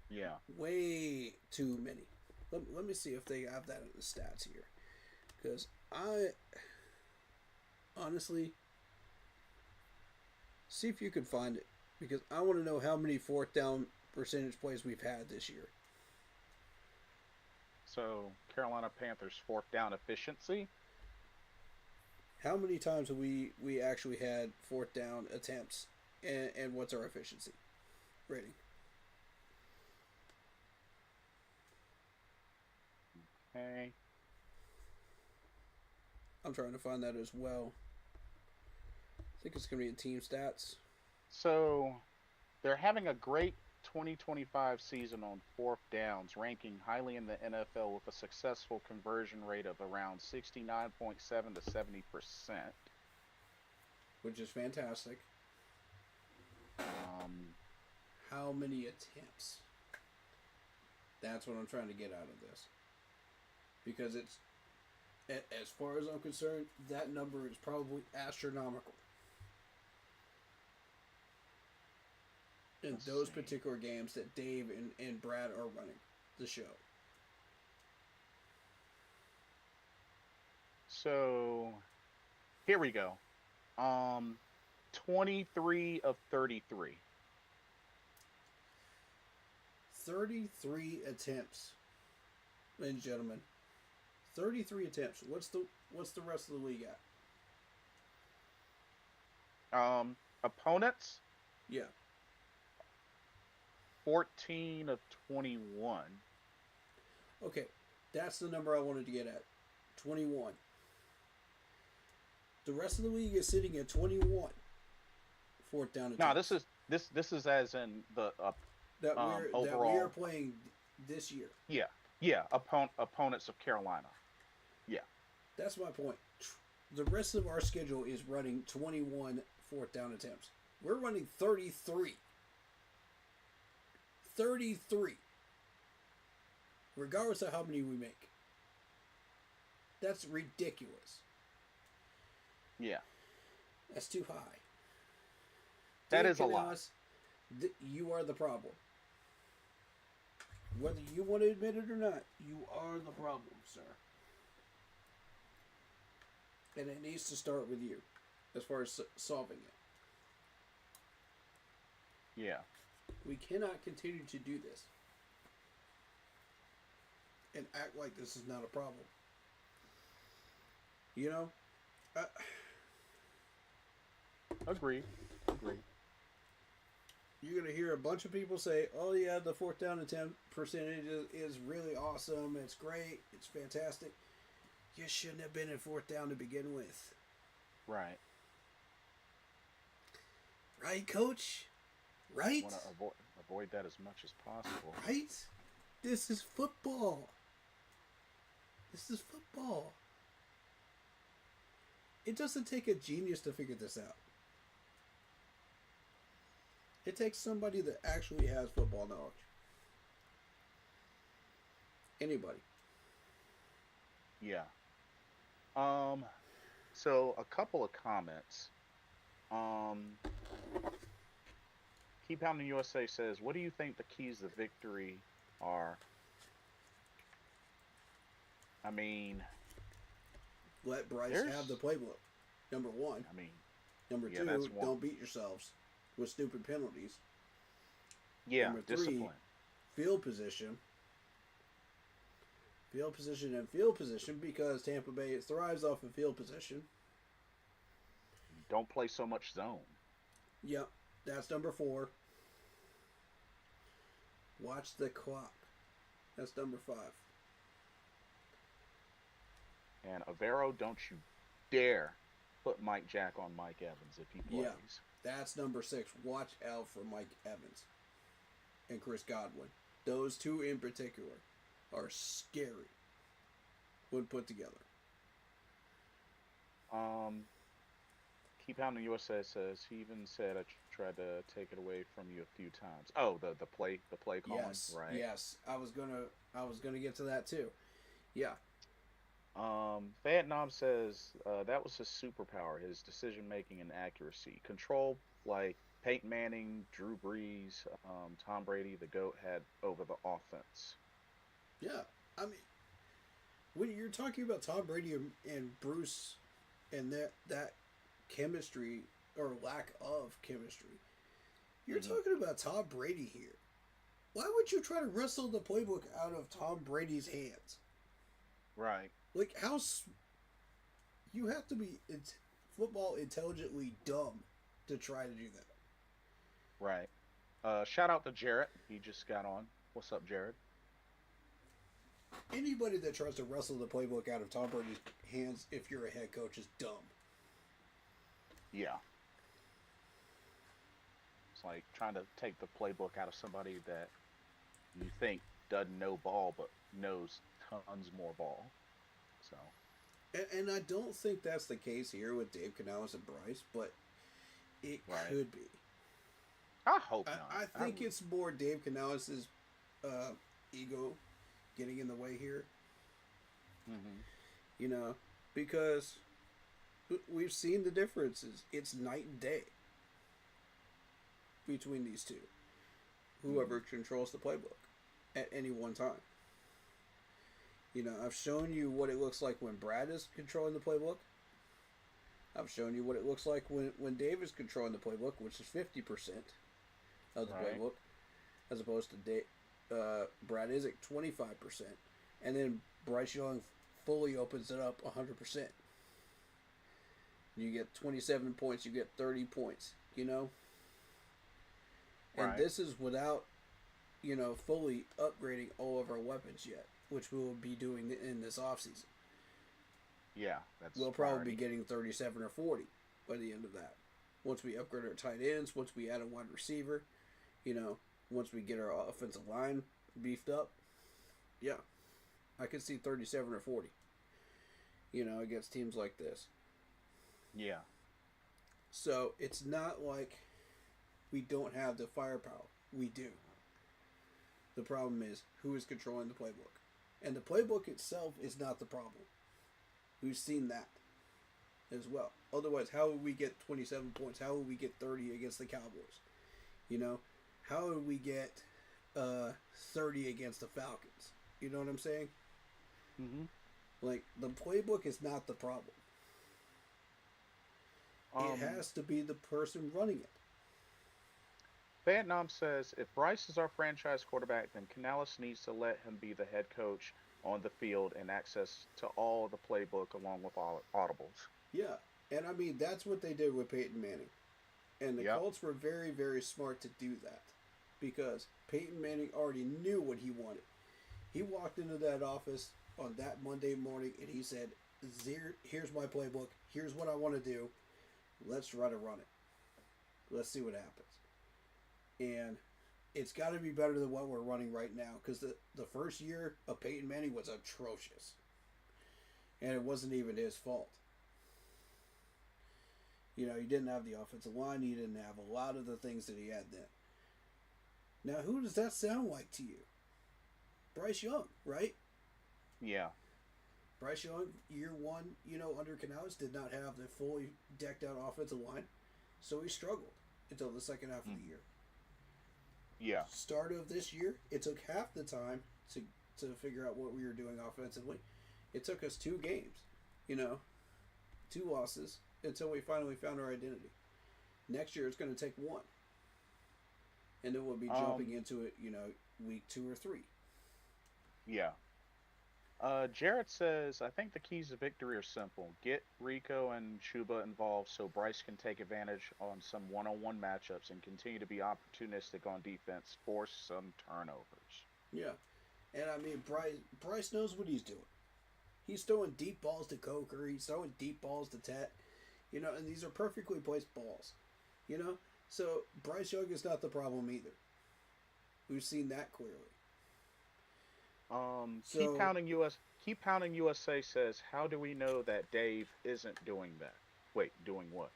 Yeah. Way too many. Let me see if they have that in the stats here. Because I honestly, see if you can find it. Because I want to know how many fourth down percentage plays we've had this year. So Carolina Panthers fourth down efficiency. How many times have we actually had fourth down attempts, and what's our efficiency rating? Okay. I'm trying to find that as well. I think it's going to be in team stats. So they're having a great 2025 season on fourth downs, ranking highly in the NFL with a successful conversion rate of around 69.7 to 70%. Which is fantastic. How many attempts? That's what I'm trying to get out of this. Because it's, as far as I'm concerned, that number is probably astronomical. In those particular games that Dave and Brad are running the show. So here we go. 23 of 33. 33 attempts. Ladies and gentlemen. 33 attempts. What's the rest of the league at? Opponents, Yeah. 14 of 21. Okay. That's the number I wanted to get at. 21. The rest of the league is sitting at 21. Fourth down attempts. No, this is as in the overall. that we are playing this year. Yeah, opponents of Carolina. Yeah. That's my point. The rest of our schedule is running 21 fourth down attempts. We're running 33. 33. Regardless of how many we make. That's ridiculous. Yeah. That's too high. That Dave is a lot. Canales, you are the problem. Whether you want to admit it or not, you are the problem, sir. And it needs to start with you, as far as solving it. Yeah. We cannot continue to do this and act like this is not a problem. You know? Agree. You're going to hear a bunch of people say, oh yeah, the fourth down attempt percentage is really awesome. It's great. It's fantastic. You shouldn't have been in fourth down to begin with. Right. Right, Coach? Right? Want to avoid that as much as possible. Right? This is football. This is football. It doesn't take a genius to figure this out. It takes somebody that actually has football knowledge. Anybody. Yeah. So a couple of comments. Keep Pounding USA says, what do you think the keys to victory are? I mean, Let Bryce have the playbook. Number one. I mean, Number yeah, two, that's one. don't beat yourselves with stupid penalties. Yeah, Number three, discipline. Field position. Field position and field position, because Tampa Bay thrives off of field position. Don't play so much zone. Yep, that's number 4. Watch the clock. That's number 5. And Avero, don't you dare put Mike Jack on Mike Evans if he plays. Yeah, that's number 6. Watch out for Mike Evans and Chris Godwin. Those two in particular are scary when put together. Keep Pounding USA says he even said I tried to take it away from you a few times. Oh, the play calling, Yes, right? yes. I was gonna get to that too. Yeah, Vietnam says that was his superpower, his decision making and accuracy. Control like Peyton Manning, Drew Brees, Tom Brady, the GOAT had over the offense. yeah. I mean, when you're talking about Tom Brady and Bruce and that chemistry or lack of chemistry, you're talking about Tom Brady here. Why would you try to wrestle the playbook out of Tom Brady's hands? Right. Like, you have to be football intelligently dumb to try to do that. Right. Shout out to Jarrett. He just got on. What's up, Jared? Anybody that tries to wrestle the playbook out of Tom Brady's hands, if you're a head coach, is dumb. Yeah. It's like trying to take the playbook out of somebody that you think doesn't know ball but knows tons more ball. So. And I don't think that's the case here with Dave Canales and Bryce, but it could be. I hope not. I think it's more Dave Canales' ego getting in the way here. Mm-hmm. You know, because we've seen the differences. It's night and day between these two. Whoever controls the playbook at any one time. You know, I've shown you what it looks like when Brad is controlling the playbook. I've shown you what it looks like when Dave is controlling the playbook, which is 50% of the playbook, as opposed to Brad is at 25%. And then Bryce Young fully opens it up 100%. You get 27 points, you get 30 points, you know? And this is without, you know, fully upgrading all of our weapons yet, which we will be doing in this offseason. Yeah, that's we'll probably be getting 37 or 40 by the end of that. Once we upgrade our tight ends, once we add a wide receiver, you know, once we get our offensive line beefed up, yeah, I could see 37 or 40, you know, against teams like this. Yeah. So it's not like we don't have the firepower. We do. The problem is who is controlling the playbook. And the playbook itself is not the problem. We've seen that as well. Otherwise, how would we get 27 points? How would we get 30 against the Cowboys? You know, how would we get 30 against the Falcons? You know what I'm saying? Mm-hmm. Like, the playbook is not the problem. It has to be the person running it. Vietnam says, if Bryce is our franchise quarterback, then Canales needs to let him be the head coach on the field and access to all the playbook along with all audibles. Yeah, and I mean, that's what they did with Peyton Manning. And the Colts were very, very smart to do that. Because Peyton Manning already knew what he wanted. He walked into that office on that Monday morning and he said, here's my playbook. Here's what I want to do. Let's try to run it. Let's see what happens. And it's got to be better than what we're running right now. Because the first year of Peyton Manning was atrocious. And it wasn't even his fault. You know, he didn't have the offensive line. He didn't have a lot of the things that he had then. Now, who does that sound like to you? Bryce Young, right? Yeah. Bryce Young, year one, you know, under Canales, did not have the fully decked out offensive line. So he struggled until the second half of the year. Yeah. Start of this year, it took half the time to figure out what we were doing offensively. It took us 2 games, you know, 2 losses until we finally found our identity. Next year, it's going to take 1. And then we'll be jumping into it, you know, week 2 or 3. Yeah. Jared says, I think the keys to victory are simple. Get Rico and Chuba involved so Bryce can take advantage on some one-on-one matchups and continue to be opportunistic on defense. Force some turnovers. Yeah. And I mean, Bryce knows what he's doing. He's throwing deep balls to Coker. He's throwing deep balls to Tet. You know, and these are perfectly placed balls. You know? So Bryce Young is not the problem either. We've seen that clearly. Keep pounding US. Keep pounding USA says, how do we know that Dave isn't doing that? Wait, doing what?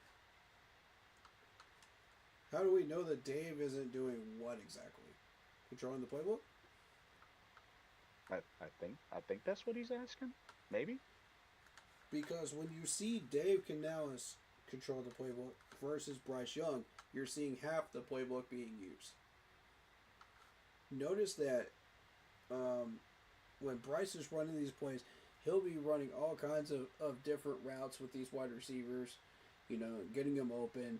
How do we know that Dave isn't doing what exactly? Controlling the playbook? I think that's what he's asking. Maybe. Because when you see Dave Canales control the playbook versus Bryce Young, you're seeing half the playbook being used. Notice that when Bryce is running these plays, he'll be running all kinds of different routes with these wide receivers, you know, getting them open,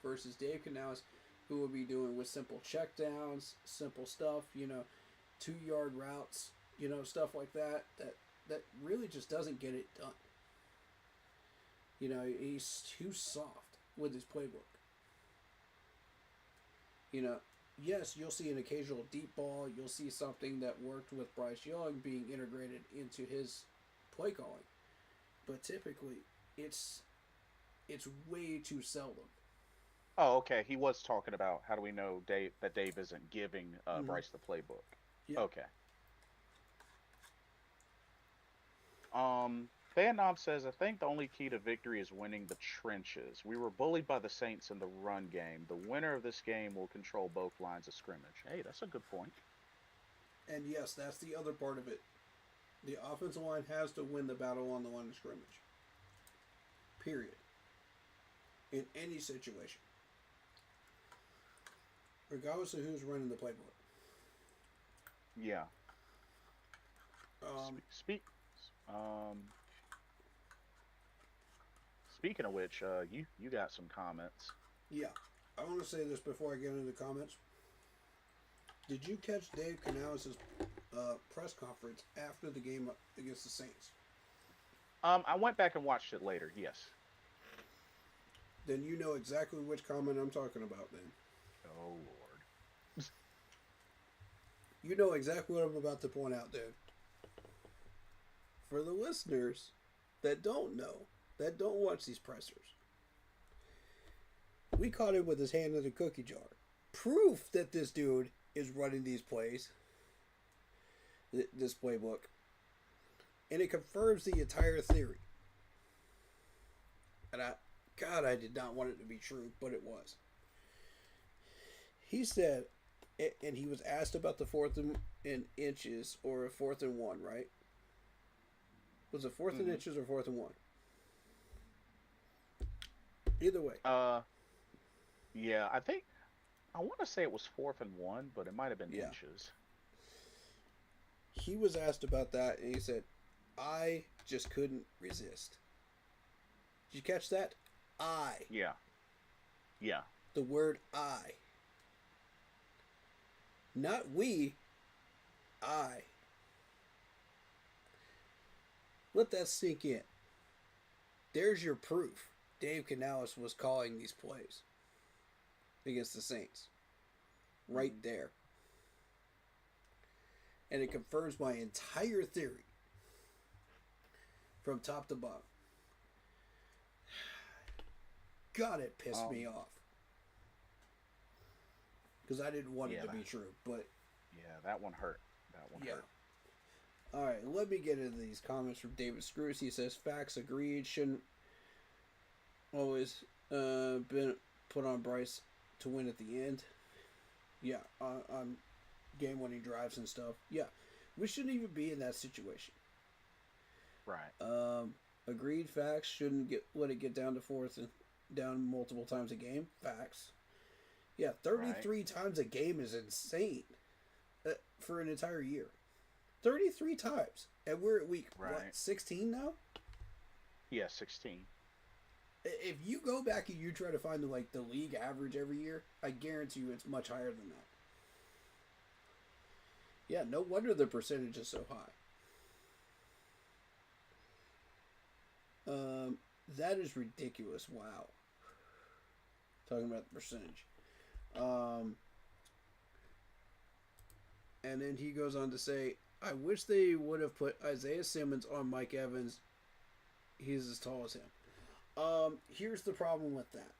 versus Dave Canales, who will be doing with simple checkdowns, simple stuff, you know, 2-yard routes, you know, stuff like that really just doesn't get it done. You know, he's too soft with his playbook. You know, yes, you'll see an occasional deep ball. You'll see something that worked with Bryce Young being integrated into his play calling. But typically, it's way too seldom. Oh, okay. He was talking about how do we know that Dave isn't giving Bryce the playbook. Yeah. Okay. Fan Nom says, I think the only key to victory is winning the trenches. We were bullied by the Saints in the run game. The winner of this game will control both lines of scrimmage. Hey, that's a good point. And yes, that's the other part of it. The offensive line has to win the battle on the line of scrimmage. Period. In any situation. Regardless of who's running the playbook. Yeah. Speaking of which, you got some comments. Yeah. I want to say this before I get into the comments. Did you catch Dave Canales' press conference after the game against the Saints? I went back and watched it later, yes. Then you know exactly which comment I'm talking about then. Oh, Lord. You know exactly what I'm about to point out, dude. For the listeners that don't know, that don't watch these pressers, we caught him with his hand in a cookie jar. Proof that this dude is running these plays, this playbook, and it confirms the entire theory. And I did not want it to be true, but it was. He said, and he was asked about the 4th and inches or a 4th and 1, right? Was it 4th and inches or 4th and 1? Either way. Yeah, I want to say it was 4th and 1, but it might have been inches. He was asked about that, and he said, I just couldn't resist. Did you catch that? I. Yeah. Yeah. The word I. Not we. I. Let that sink in. There's your proof. Dave Canales was calling these plays against the Saints. Right there. And it confirms my entire theory. From top to bottom. God, it pissed me off. Because I didn't want it to be true, but... Yeah, that one hurt. Hurt. Alright, let me get into these comments from David Screws. He says, facts agreed. Shouldn't always been put on Bryce to win at the end. Yeah, on game-winning drives and stuff. Yeah, we shouldn't even be in that situation. Right. Agreed. Facts. Shouldn't let it get down to 4th and down multiple times a game. Facts. Yeah, 33 times a game is insane for an entire year. 33 times. And we're at week, 16 now? Yeah, 16. If you go back and you try to find the league average every year, I guarantee you it's much higher than that. Yeah, no wonder the percentage is so high. That is ridiculous. Wow. Talking about the percentage. And then he goes on to say, I wish they would have put Isaiah Simmons on Mike Evans. He's as tall as him. Here's the problem with that.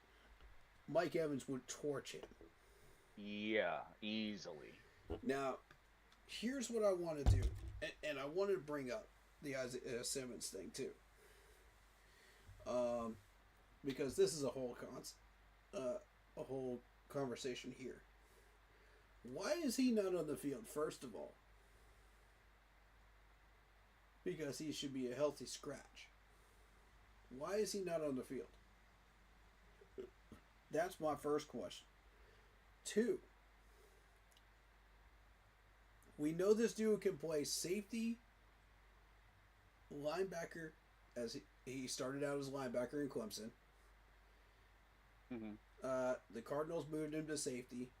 Mike Evans would torch him. Yeah, easily. Now, here's what I want to do. And I wanted to bring up the Isaiah Simmons thing, too. Because this is a whole conversation here. Why is he not on the field, first of all? Because he should be a healthy scratch. Why is he not on the field? That's my first question. 2, we know this dude can play safety, linebacker, as he started out as a linebacker in Clemson. Mm-hmm. The Cardinals moved him to safety.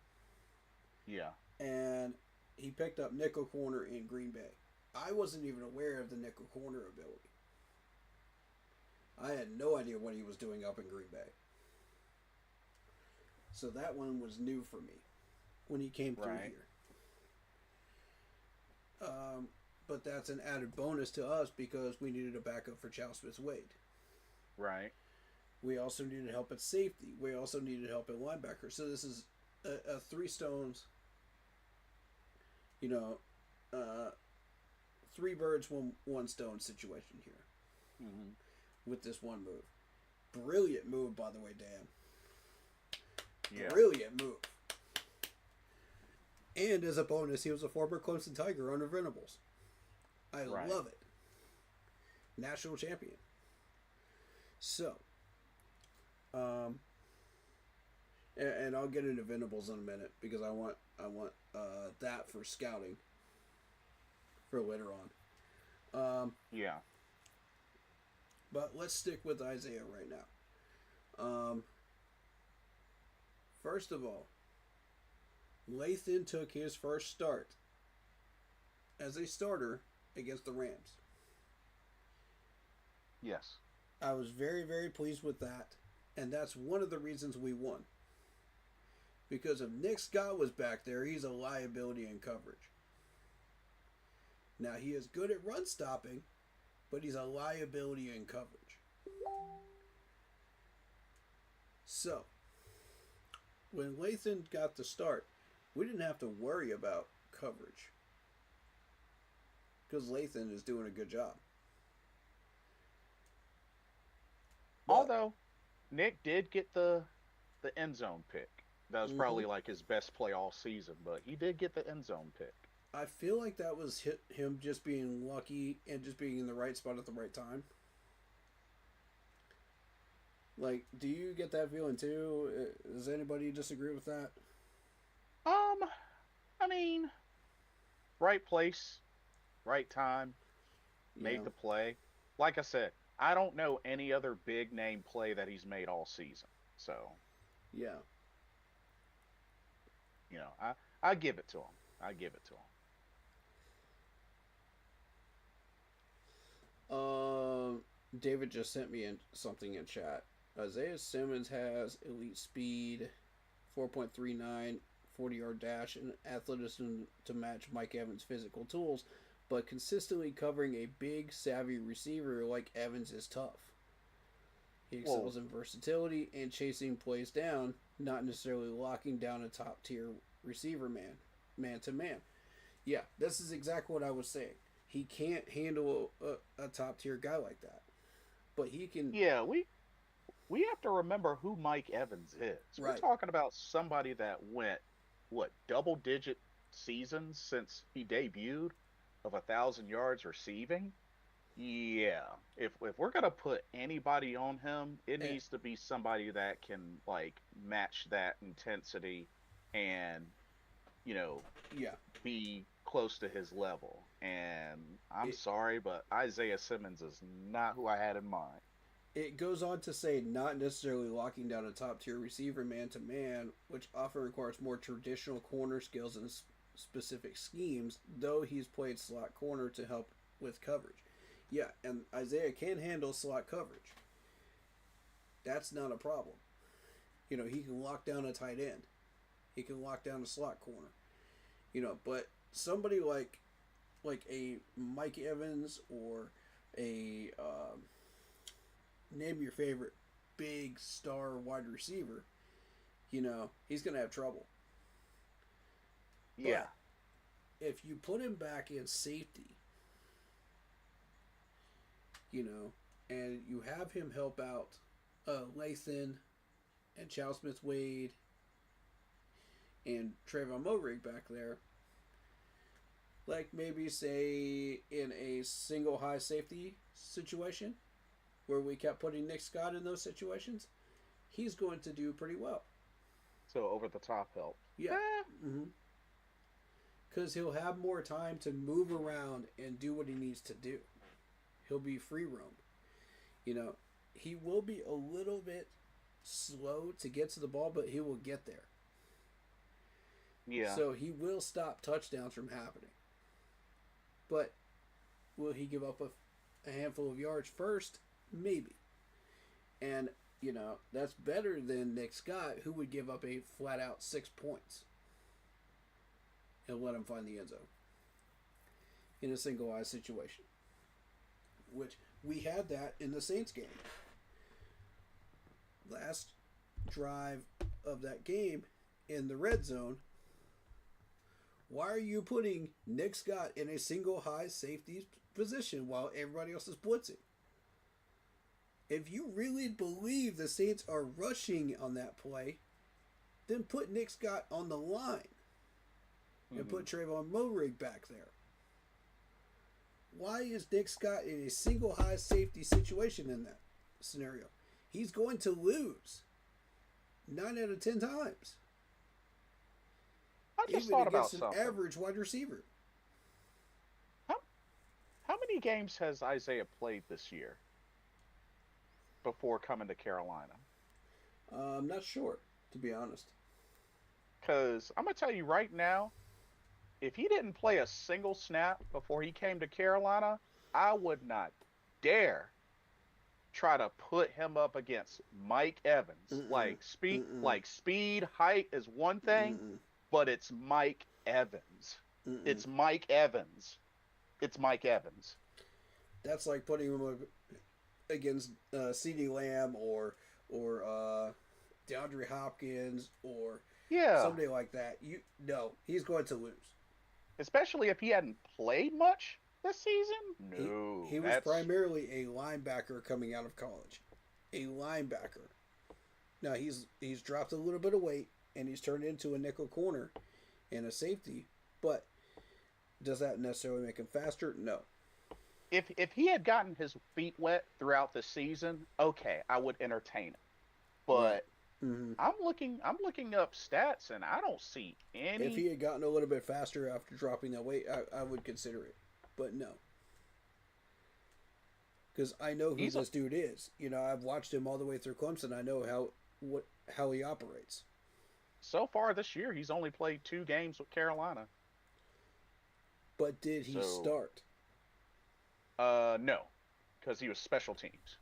Yeah. And he picked up nickel corner in Green Bay. I wasn't even aware of the nickel corner ability. I had no idea what he was doing up in Green Bay. So that one was new for me when he came through here. But that's an added bonus to us because we needed a backup for Charles Smith-Wade. Right. We also needed help at safety. We also needed help at linebacker. So this is a 3 stones, 3 birds, one stone situation here. Mm-hmm. With this one move. Brilliant move, by the way, Dan. Yeah. Brilliant move. And as a bonus, he was a former Clemson Tiger under Venables. I love it. National champion. So, and I'll get into Venables in a minute because I want that for scouting for later on. Yeah. But let's stick with Isaiah right now. First of all, Lathan took his first start as a starter against the Rams. Yes. I was very, very pleased with that. And that's one of the reasons we won. Because if Nick Scott was back there, he's a liability in coverage. Now, he is good at run stopping, but he's a liability in coverage. So, when Lathan got the start, we didn't have to worry about coverage. Because Lathan is doing a good job. Although, Nick did get the end zone pick. That was probably like his best play all season, but he did get the end zone pick. I feel like that was him just being lucky and just being in the right spot at the right time. Like, do you get that feeling too? Does anybody disagree with that? I mean, right place, right time, made the play. Like I said, I don't know any other big name play that he's made all season. So, yeah. I give it to him. I give it to him. David just sent me something in chat. Isaiah Simmons has elite speed, 4.39, 40-yard dash, and athleticism to match Mike Evans' physical tools, but consistently covering a big, savvy receiver like Evans is tough. He excels in versatility and chasing plays down, not necessarily locking down a top-tier receiver man to man. Yeah, this is exactly what I was saying. He can't handle a top-tier guy like that. But he can... Yeah, we have to remember who Mike Evans is. Right. We're talking about somebody that went, double-digit seasons since he debuted of 1,000 yards receiving? Yeah. If we're going to put anybody on him, it needs to be somebody that can, match that intensity and, be close to his level. And I'm sorry, but Isaiah Simmons is not who I had in mind. It goes on to say not necessarily locking down a top-tier receiver man-to-man, which often requires more traditional corner skills and specific schemes, though he's played slot corner to help with coverage. Yeah, and Isaiah can handle slot coverage. That's not a problem. You know, he can lock down a tight end. He can lock down a slot corner. You know, but somebody like a Mike Evans or a name your favorite big star wide receiver, you know, he's going to have trouble. Yeah. But if you put him back in safety, you know, and you have him help out Lathan and Chow Smith Wade and Trayvon Moehrig back there, like maybe say in a single high safety situation where we kept putting Nick Scott in those situations, he's going to do pretty well. So over the top help. Yeah. Because he'll have more time to move around and do what he needs to do. He'll be free roam. You know, he will be a little bit slow to get to the ball, but he will get there. Yeah. So he will stop touchdowns from happening. But will he give up a handful of yards first? Maybe. And, you know, that's better than Nick Scott, who would give up a flat-out 6 points and let him find the end zone in a single-eye situation. Which, we had that in the Saints game. Last drive of that game in the red zone, why are you putting Nick Scott in a single high safety position while everybody else is blitzing? If you really believe the Saints are rushing on that play, then put Nick Scott on the line and put Trayvon Moehrig back there. Why is Nick Scott in a single high safety situation in that scenario? He's going to lose 9 out of 10 times. I just Even thought about against an something. average wide receiver. How many games has Isaiah played this year before coming to Carolina? I'm not sure, to be honest. Because I'm going to tell you right now, if he didn't play a single snap before he came to Carolina, I would not dare try to put him up against Mike Evans. Like speed, height is one thing, but it's Mike Evans. It's Mike Evans. It's Mike Evans. That's like putting him against CeeDee Lamb or DeAndre Hopkins or somebody like that. He's going to lose. Especially if he hadn't played much this season. No, he was primarily a linebacker coming out of college. A linebacker. Now he's dropped a little bit of weight and he's turned into a nickel corner and a safety, but does that necessarily make him faster? No. If he had gotten his feet wet throughout the season, okay, I would entertain it. But I'm looking up stats and I don't see any. If he had gotten a little bit faster after dropping that weight, I would consider it. But no. Because I know who this dude is. You know, I've watched him all the way through Clemson. I know how he operates. So far this year, he's only played 2 games with Carolina. But did he start? No, because he was special teams.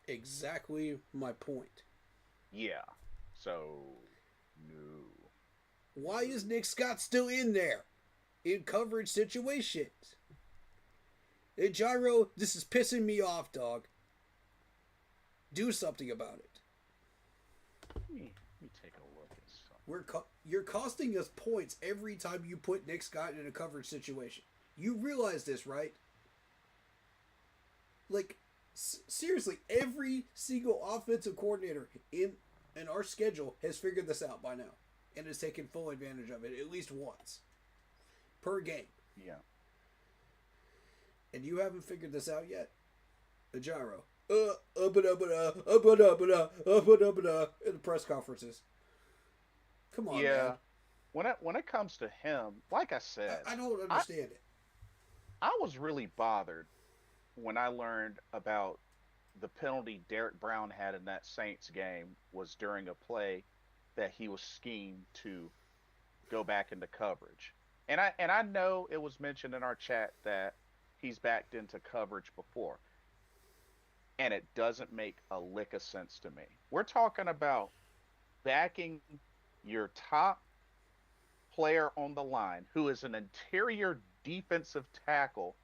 Exactly my point. Yeah, so no. Why is Nick Scott still in there? In coverage situations? Hey, Gyro, this is pissing me off, dog. Do something about it. Let me take a look at something. You're costing us points every time you put Nick Scott in a coverage situation. You realize this, right? Like, seriously, every single offensive coordinator in our schedule has figured this out by now and has taken full advantage of it at least once per game. Yeah. And you haven't figured this out yet? The Gyro. In the press conferences. Come on, man. When it comes to him, like I said, I don't understand it. I was really bothered when I learned about the penalty Derek Brown had in that Saints game was during a play that he was schemed to go back into coverage. And I know it was mentioned in our chat that he's backed into coverage before, and it doesn't make a lick of sense to me. We're talking about backing your top player on the line, who is an interior defensive tackle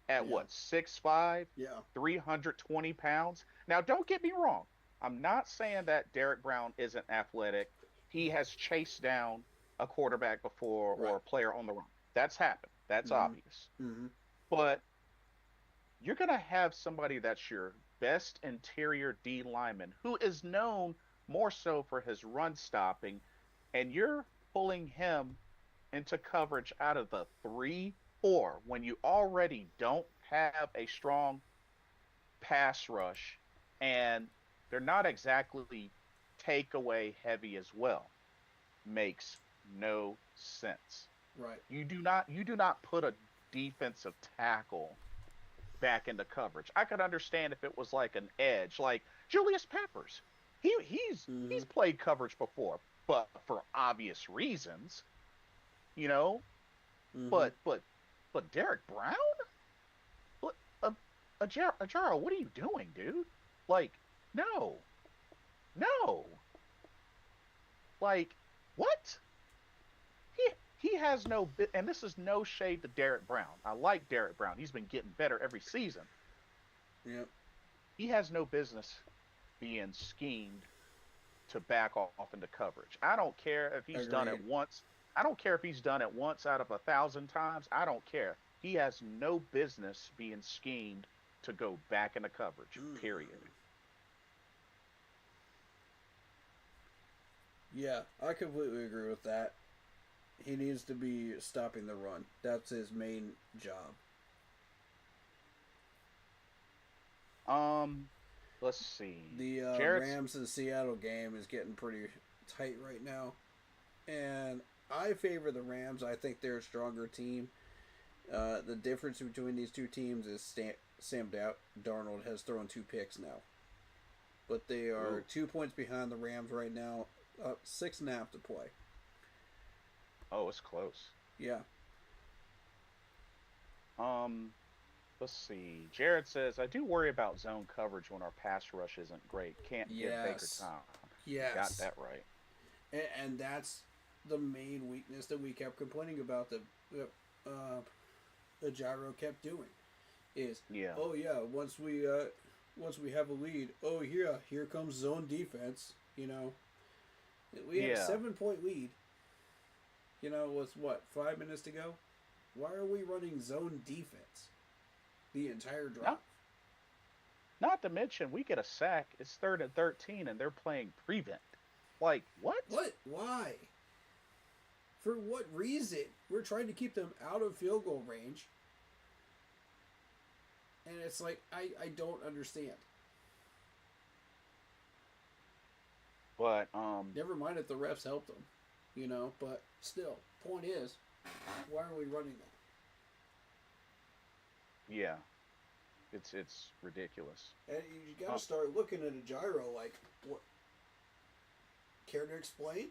at Yeah. what, 6'5", Yeah. 320 pounds. Now, don't get me wrong. I'm not saying that Derek Brown isn't athletic. He has chased down a quarterback before or Right. a player on the run. That's happened. That's Mhm. obvious. Mhm. But you're going to have somebody that's your best interior D lineman who is known more so for his run stopping, and you're pulling him into coverage out of the 3-4 when you already don't have a strong pass rush, and they're not exactly takeaway heavy as well. Makes no sense. Right. You do not put a defensive tackle back into coverage. I could understand if it was like an edge, like Julius Peppers. He's Mhm. played coverage before, but for obvious reasons, you know. Mhm. But Derek Brown, what Ajaro, what are you doing, dude? Like, no, no, like what? He he has no bit, and this is no shade to Derek Brown. I like Derek Brown. He's been getting better every season. Yep. He has no business being schemed to back off into coverage. I don't care if he's done it Agreed. once. I don't care if he's done it once out of 1,000 times. I don't care. He has no business being schemed to go back into coverage. Period. Yeah, I completely agree with that. He needs to be stopping the run. That's his main job. Um, let's see. The Jared's Rams and Seattle game is getting pretty tight right now, and I favor the Rams. I think they're a stronger team. The difference between these two teams is Sam Darnold has thrown 2 picks now, but they are Ooh. 2 points behind the Rams right now. 6.5 to play. Oh, it's close. Yeah. Um, let's see. Jared says, I do worry about zone coverage when our pass rush isn't great. Can't give Baker Yes. time. Got Yes. that right. And that's the main weakness that we kept complaining about. The Gyro kept doing is, Yeah. oh yeah, once we have a lead, oh yeah, here comes zone defense. We had a Yeah. 7 point lead. With what, 5 minutes to go? Why are we running zone defense the entire drive? Not, not to mention, we get a sack. It's 3rd and 13, and they're playing prevent. Like, what? What? Why? For what reason? We're trying to keep them out of field goal range. And it's like, I don't understand. But, Never mind if the refs helped them, but still, point is, why are we running that? yeah. It's ridiculous. And you got to start looking at a gyro like, what? Care to explain?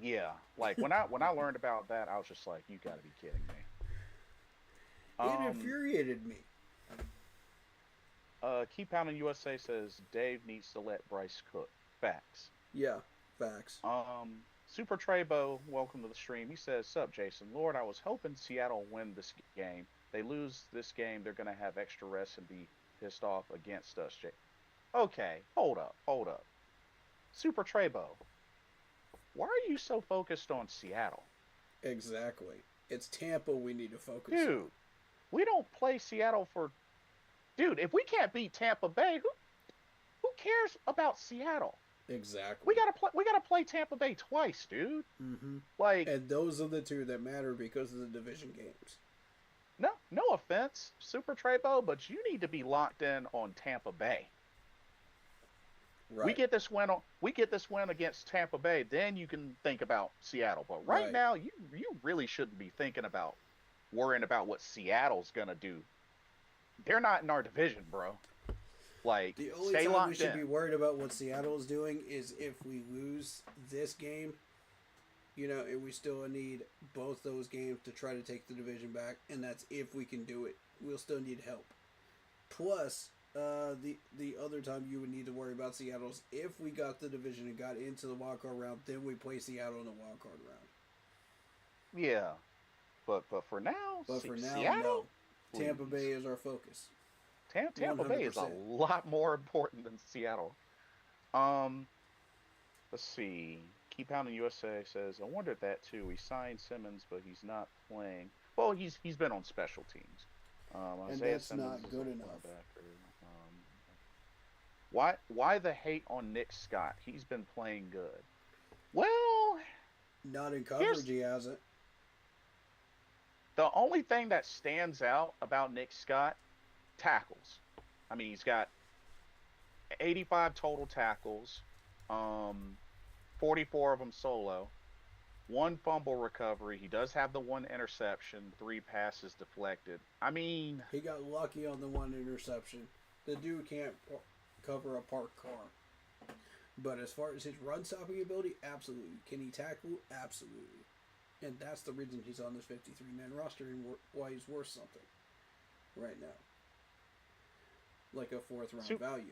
Yeah. Like, when I learned about that, I was just like, you got to be kidding me. It infuriated me. Keep Pounding USA says Dave needs to let Bryce cook. Facts. Yeah, facts. Super Treybo, welcome to the stream. He says, "Sup, Jason? Lord, I was hoping Seattle win this game. They lose this game, they're gonna have extra rest and be pissed off against us." Okay, hold up. Super Treybo, why are you so focused on Seattle, Exactly. It's Tampa we need to focus dude? We don't play Seattle for, dude. If we can't beat Tampa Bay, who cares about Seattle? on. Exactly. We gotta play Tampa Bay twice, dude. Mm-hmm. Like, And those are the two that matter because of the division games. no offense, Super Treybo, but you need to be locked in on Tampa Bay. Right. We get this win against Tampa Bay, then you can think about Seattle. But right Right. now, you really shouldn't be thinking about worrying about what Seattle's gonna do. They're not in our division, bro. Like, The only stay time we locked should be in. worried about what Seattle is doing is if we lose this game And we still need both those games to try to take the division back, and that's if we can do it. We'll still need help. Plus, the other time you would need to worry about Seattle is if we got the division and got into the wild card round, then we play Seattle in the wild card round. Yeah, but for now, no. Seattle, Tampa please. Bay is our focus. Tampa Bay is a 100%. lot more important than Seattle. Let's see. Keep Pounding USA says, I wondered that too. We signed Simmons, but he's not playing. Well, he's been on special teams. And Isaiah that's Simmons not is good a enough. linebacker. Why the hate on Nick Scott? He's been playing good. Well, Not in coverage, he hasn't. the only thing that stands out about Nick Scott, tackles. I mean, he's got 85 total tackles, 44 of them solo, one fumble recovery. He does have the one interception, 3 passes deflected. I mean, He got lucky on the one interception. The dude can't cover a parked car. But as far as his run stopping ability, absolutely. Can he tackle? Absolutely. And that's the reason he's on this 53-man roster and why he's worth something right now. Like a 4th round value.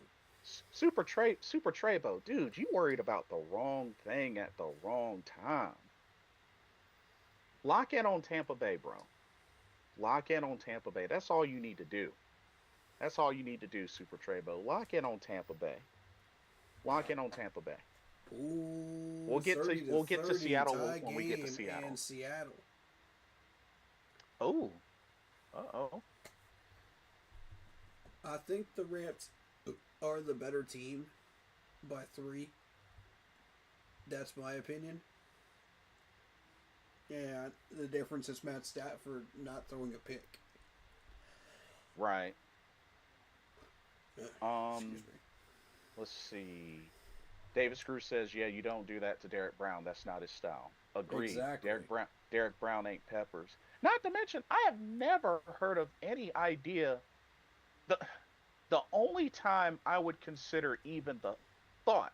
Super Trebo, dude, you worried about the wrong thing at the wrong time. Lock in on Tampa Bay, bro. Lock in on Tampa Bay. That's all you need to do. That's all you need to do, Super Trebo. Lock in on Tampa Bay. Lock in on Tampa Bay. Ooh, We'll get to Seattle when we get to game Seattle. And Seattle. Oh. Uh-oh. I think the Rams are the better team by 3. That's my opinion. And the difference is Matt Stafford not throwing a pick. Right. Excuse me. Let's see. David Screw says, yeah, you don't do that to Derek Brown. That's not his style. Agreed. Exactly. Derek Brown ain't Peppers. Not to mention, I have never heard of any idea. The only time I would consider even the thought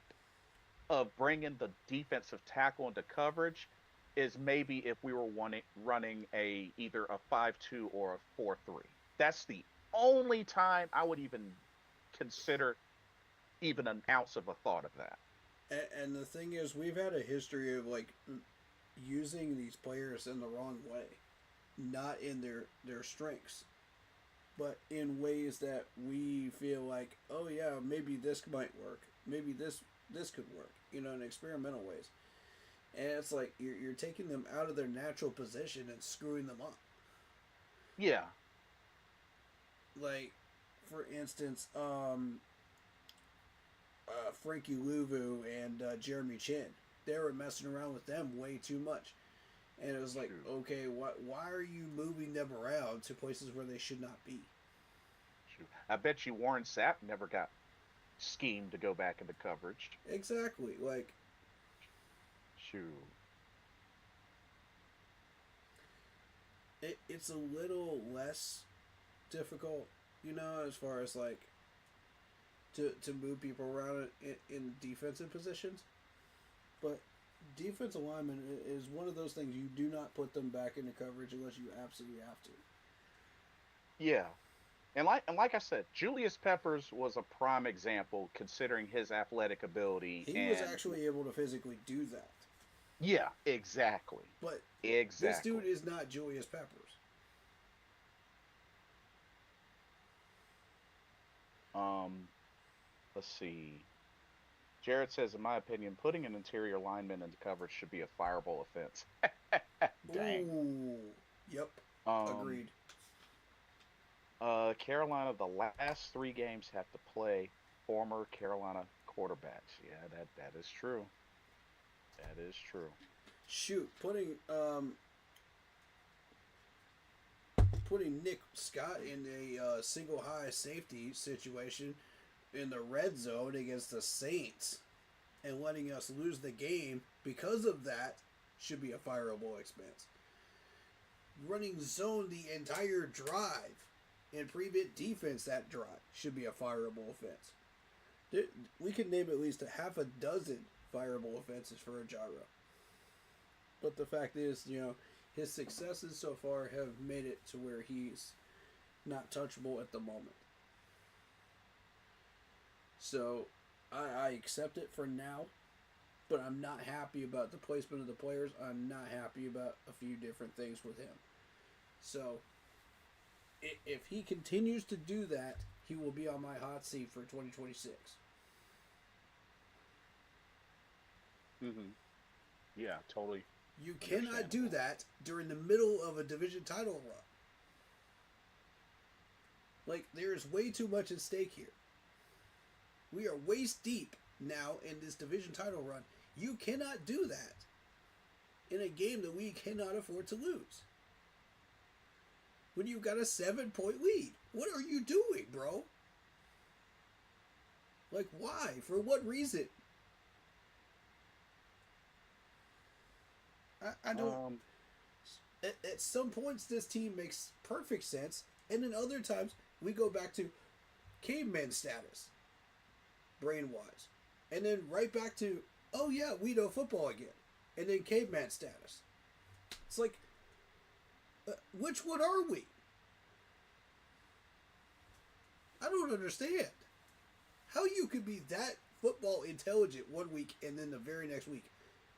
of bringing the defensive tackle into coverage is maybe if we were running either a 5-2 or a 4-3. That's the only time I would even consider even an ounce of a thought of that. And the thing is, we've had a history of using these players in the wrong way, not in their strengths, but in ways that we feel like, oh yeah, maybe this might work, maybe this could work, in experimental ways. And it's like you're taking them out of their natural position and screwing them up. Yeah. Like, for instance, Frankie Louvu and Jeremy Chin. They were messing around with them way too much. And it was like, True. okay, why are you moving them around to places where they should not be? I bet you Warren Sapp never got schemed to go back into coverage. Exactly. Like, Shoot. it's a little less difficult, as far as to move people around in defensive positions. But defensive lineman is one of those things you do not put them back into coverage unless you absolutely have to. Yeah. And like I said, Julius Peppers was a prime example considering his athletic ability. He was actually able to physically do that. Yeah, exactly. But Exactly. this dude is not Julius Peppers. Let's see. Jared says, in my opinion, putting an interior lineman into coverage should be a fireable offense. Dang. Ooh. Yep. Agreed. Carolina, the last 3 games have to play former Carolina quarterbacks. Yeah, that is true. That is true. Shoot, putting Nick Scott in a single high safety situation in the red zone against the Saints and letting us lose the game because of that should be a fireable expense. Running zone the entire drive and prevent defense that drive should be a fireable offense. We can name at least a half a dozen fireable offenses for a gyro. But the fact is, his successes so far have made it to where he's not touchable at the moment. So I accept it for now, but I'm not happy about the placement of the players. I'm not happy about a few different things with him. So if he continues to do that, he will be on my hot seat for 2026. Mm-hmm. Yeah, totally. You cannot do that during the middle of a division title run. Like, there's way too much at stake here. We are waist deep now in this division title run. You cannot do that in a game that we cannot afford to lose. When you've got a 7-point lead. What are you doing, bro? Like, why? For what reason? I don't... At some points, this team makes perfect sense, and then other times, we go back to caveman status, brain-wise. And then right back to, oh yeah, we know football again. And then caveman status. It's like, which one are we? I don't understand. How you could be that football intelligent one week and then the very next week,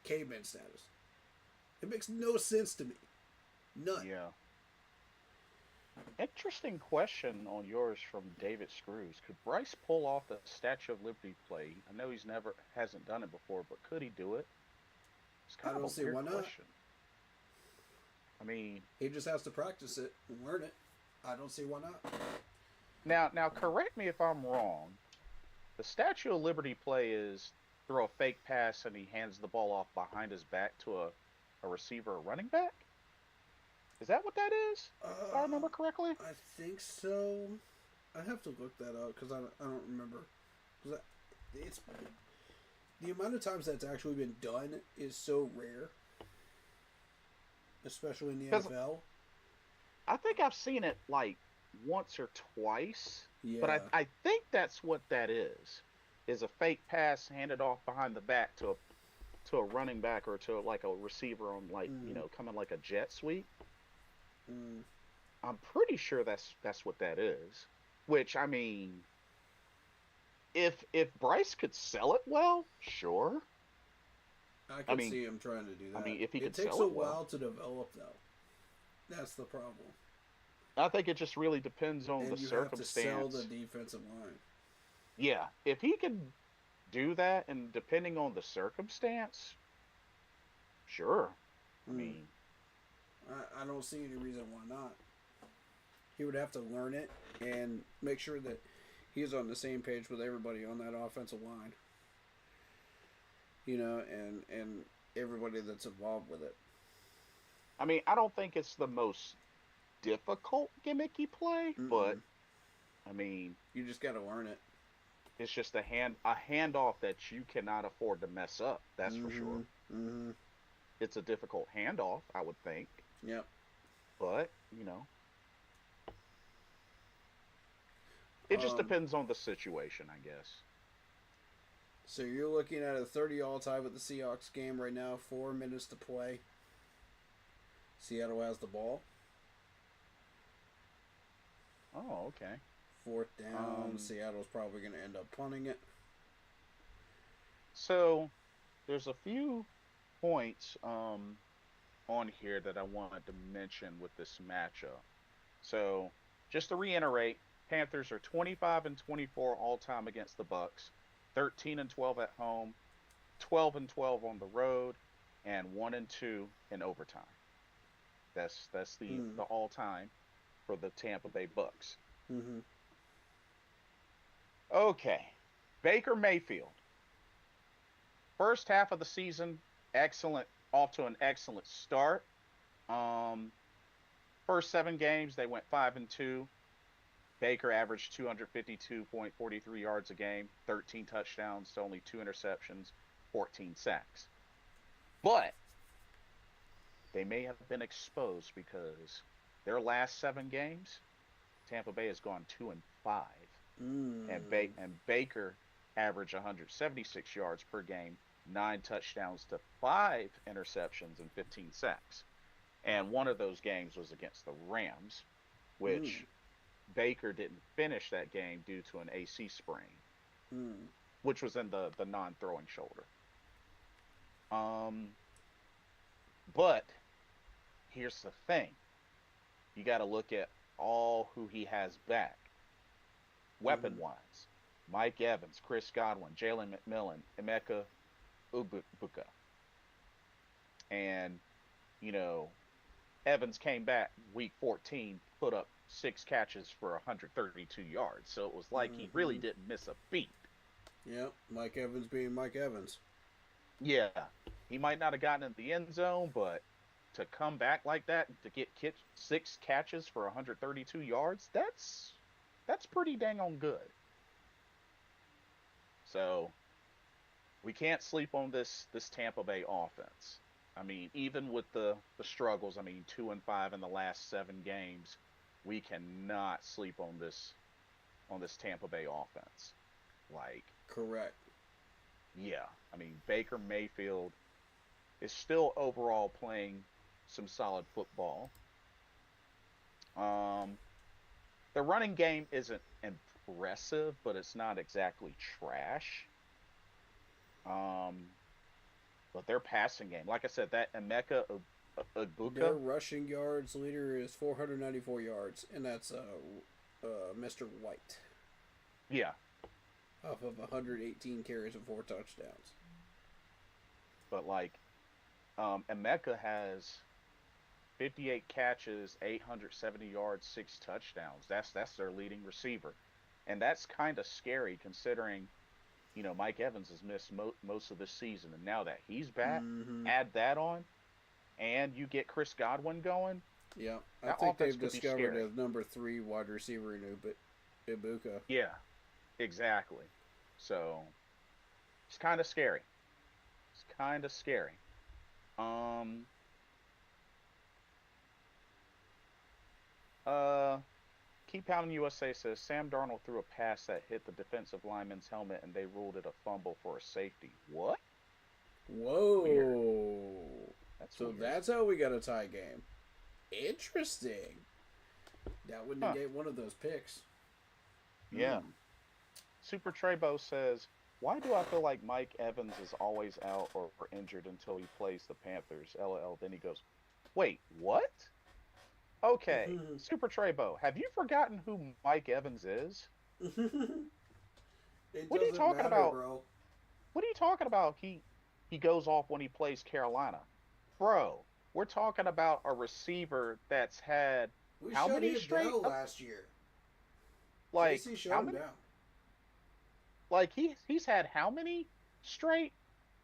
caveman status. It makes no sense to me. None. Yeah. Interesting question on yours from David Screws. Could Bryce pull off the Statue of Liberty play? I know he's hasn't done it before, but could he do it? It's kind I of don't a see weird why not. question. I mean, He just has to practice it and learn it. I don't see why not. now correct me if I'm wrong. The Statue of Liberty play is throw a fake pass and he hands the ball off behind his back to a receiver or running back? Is that what that is? If I remember correctly? I think so. I have to look that up because I don't remember. It's the amount of times that's actually been done is so rare, especially in the 'Cause NFL. I think I've seen it like once or twice. Yeah. But I think that's what that is a fake pass handed off behind the back to a running back or to like a receiver on like coming like a jet sweep. I'm pretty sure that's what that is. Which I mean, if Bryce could sell it well, sure. I could see him trying to do that. I mean, if he it could takes sell a it well. while to develop, though. That's the problem. I think it just really depends on And the you circumstance. have to sell the defensive line. Yeah, if he can do that, and depending on the circumstance, sure. I mean, I don't see any reason why not. He would have to learn it and make sure that he's on the same page with everybody on that offensive line. And everybody that's involved with it. I mean, I don't think it's the most difficult gimmicky play, but I mean, you just got to learn it. It's just a handoff that you cannot afford to mess up. That's for sure. Mm-hmm. It's a difficult handoff, I would think. Yep. But it just depends on the situation, I guess. So you're looking at a 30-all tie with the Seahawks game right now. 4 minutes to play. Seattle has the ball. Oh, okay. 4th down. Seattle's probably going to end up punting it. So there's a few points on here that I wanted to mention with this matchup. So just to reiterate, Panthers are 25-24 all time against the Bucks, 13-12 at home, 12-12 on the road, and 1-2 in overtime. That's the all time for the Tampa Bay Bucks. Mm-hmm. Okay, Baker Mayfield. First half of the season, excellent, off to an excellent start. First 7 games, they went 5-2. Baker averaged 252.43 yards a game, 13 touchdowns to only 2 interceptions, 14 sacks. But they may have been exposed because their last 7 games, Tampa Bay has gone 2-5. And Baker averaged 176 yards per game, 9 touchdowns to 5 interceptions and 15 sacks. And one of those games was against the Rams, which Baker didn't finish that game due to an AC sprain, which was in the non-throwing shoulder. But here's the thing. You got to look at all who he has back, weapon-wise. Mike Evans, Chris Godwin, Jalen McMillan, Emeka Ubuka. And, you know, Evans came back week 14, put up 6 catches for 132 yards. So it was like he really didn't miss a beat. Yep, Mike Evans being Mike Evans. Yeah, he might not have gotten in the end zone, but to come back like that, to get 6 catches for 132 yards, that's pretty dang on good. So we can't sleep on this Tampa Bay offense. I mean, even with the struggles, I mean, 2-5 in the last 7 games, we cannot sleep on this Tampa Bay offense. Like, correct. Yeah, I mean, Baker Mayfield is still overall playing some solid football. The running game isn't impressive, but it's not exactly trash. But their passing game, like I said, that Emeka Egbuka. Their rushing yards leader is 494 yards, and that's Mr. White. Yeah. Off of 118 carries and 4 touchdowns. But like, Emeka has 58 catches, 870 yards, 6 touchdowns. That's their leading receiver, and that's kind of scary considering, you know, Mike Evans has missed most of this season, and now that he's back, add that on, and you get Chris Godwin going. Yeah, I think they've discovered a number 3 wide receiver in Ibuka. Yeah, exactly. So it's kind of scary. Keep Pounding USA says Sam Darnold threw a pass that hit the defensive lineman's helmet and they ruled it a fumble for a safety. What? Whoa. Weird. That's how we got a tie game. Interesting. That would negate one of those picks. Yeah. Super Trebo says, why do I feel like Mike Evans is always out or injured until he plays the Panthers? LOL. Then he goes, wait, what? Okay, Super Trebo, have you forgotten who Mike Evans is? What are you talking about? Bro. What are you talking about? He goes off when he plays Carolina. Bro, we're talking about a receiver that's had how many straight last year? Like how many? Like he's had how many straight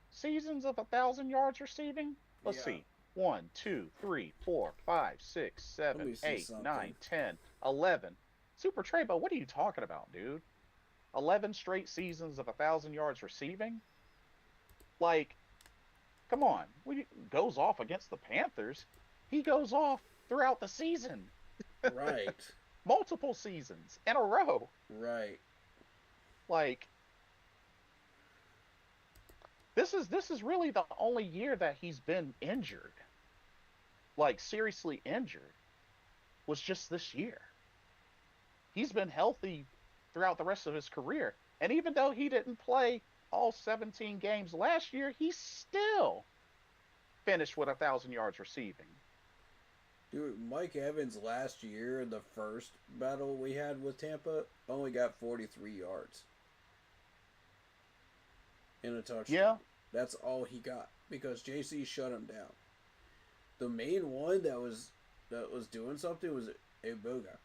seasons of 1,000 yards receiving? Let's see. 1, 2, 3, 4, 5, 6, 7, 8, 9, 10, 11. Super Trebo, what are you talking about, dude? 11 straight seasons of 1,000 yards receiving? Like, come on. When he goes off against the Panthers, he goes off throughout the season. Right. Multiple seasons in a row. Right. Like, this is really the only year that he's been injured. Like, seriously injured. Was just this year. He's been healthy throughout the rest of his career. And even though he didn't play all 17 games last year, he still finished with 1,000 yards receiving. Dude, Mike Evans last year in the first battle we had with Tampa only got 43 yards. In a touchdown. Yeah. That's all he got because JC shut him down. The main one that was doing something was Ibuka.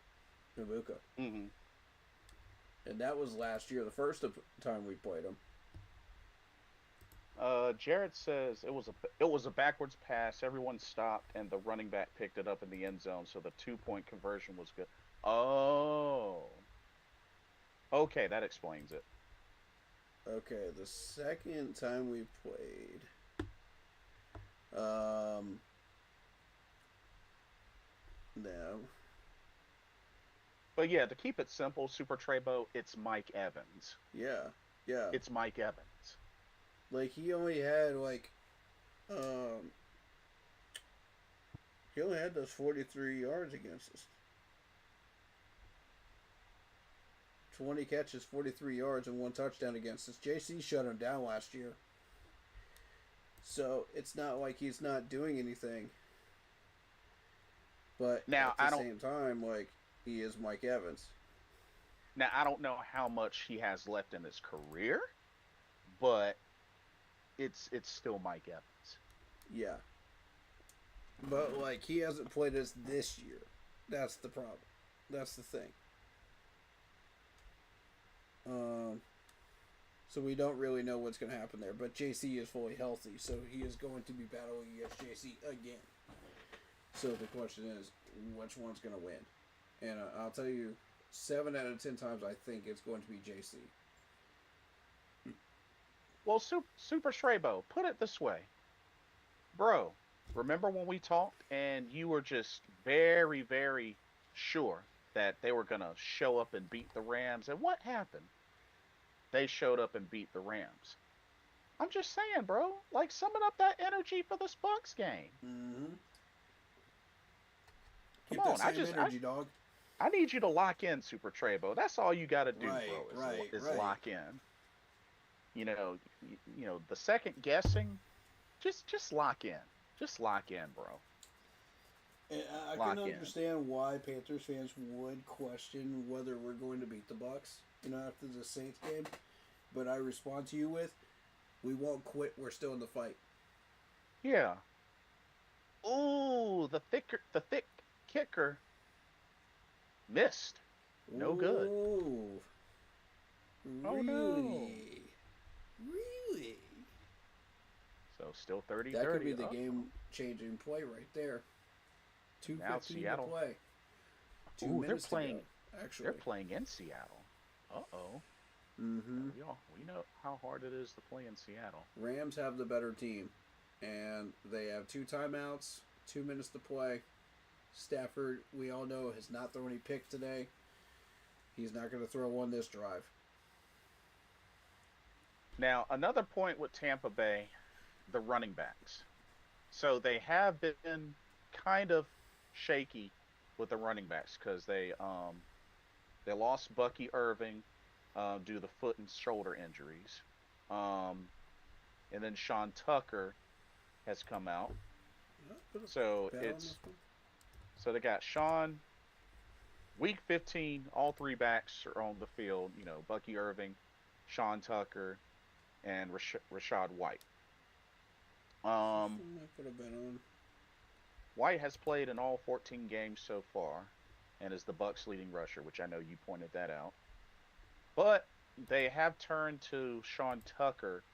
Mm-hmm. And that was last year, the first time we played him. Jared says it was a backwards pass. Everyone stopped, and the running back picked it up in the end zone, so the 2-point conversion was good. Oh. Okay, that explains it. Okay, the second time we played, no. But yeah, to keep it simple, Super Trebo, it's Mike Evans. Yeah. It's Mike Evans. Like he only had like, um, he only had those 43 yards against us. 20 catches, 43 yards, and 1 touchdown against us. JC shut him down last year. So it's not like he's not doing anything. But Now at I the don't same time, like, he is Mike Evans. now I don't know how much he has left in his career, but it's still Mike Evans. Yeah. But, like, he hasn't played us this year. That's the problem. That's the thing. So we don't really know what's going to happen there. But JC is fully healthy, so he is going to be battling against JC again. So the question is, which one's going to win? And I'll tell you, 7 out of 10 times I think it's going to be JC. Well, Super Strabo, put it this way, bro. Remember when we talked and you were just very, very sure that they were gonna show up and beat the Rams, and what happened? They showed up and beat the Rams. I'm just saying, bro. Like, summon up that energy for this Bucks game. Mm-hmm. Come Keep on, that same energy, dog. I need you to lock in, Super Trebo. That's all you got to do, Right, bro. Is right. lock in. The second guessing, just lock in. Just lock in, bro. And I Lock can in. understand why Panthers fans would question whether we're going to beat the Bucks, after the Saints game. But I respond to you with, we won't quit. We're still in the fight. Yeah. Ooh, the thick kicker missed. No good. Ooh. Oh, Really? no. Really? So still 30-30. That could be the game-changing play right there. 2:15 to Seattle. play. Ooh, they're minutes playing. to go, actually. They're playing in Seattle. Uh-oh. Mm-hmm. We know how hard it is to play in Seattle. Rams have the better team, and they have 2 timeouts, 2 minutes to play. Stafford, we all know, has not thrown any picks today. He's not going to throw one this drive. Now, another point with Tampa Bay, the running backs. So they have been kind of shaky with the running backs because they lost Bucky Irving due to the foot and shoulder injuries. And then Sean Tucker has come out. So they got Sean. Week 15, all 3 backs are on the field. Bucky Irving, Sean Tucker, and Rashad White. White has played in all 14 games so far and is the Bucks' leading rusher, which I know you pointed that out. But they have turned to Sean Tucker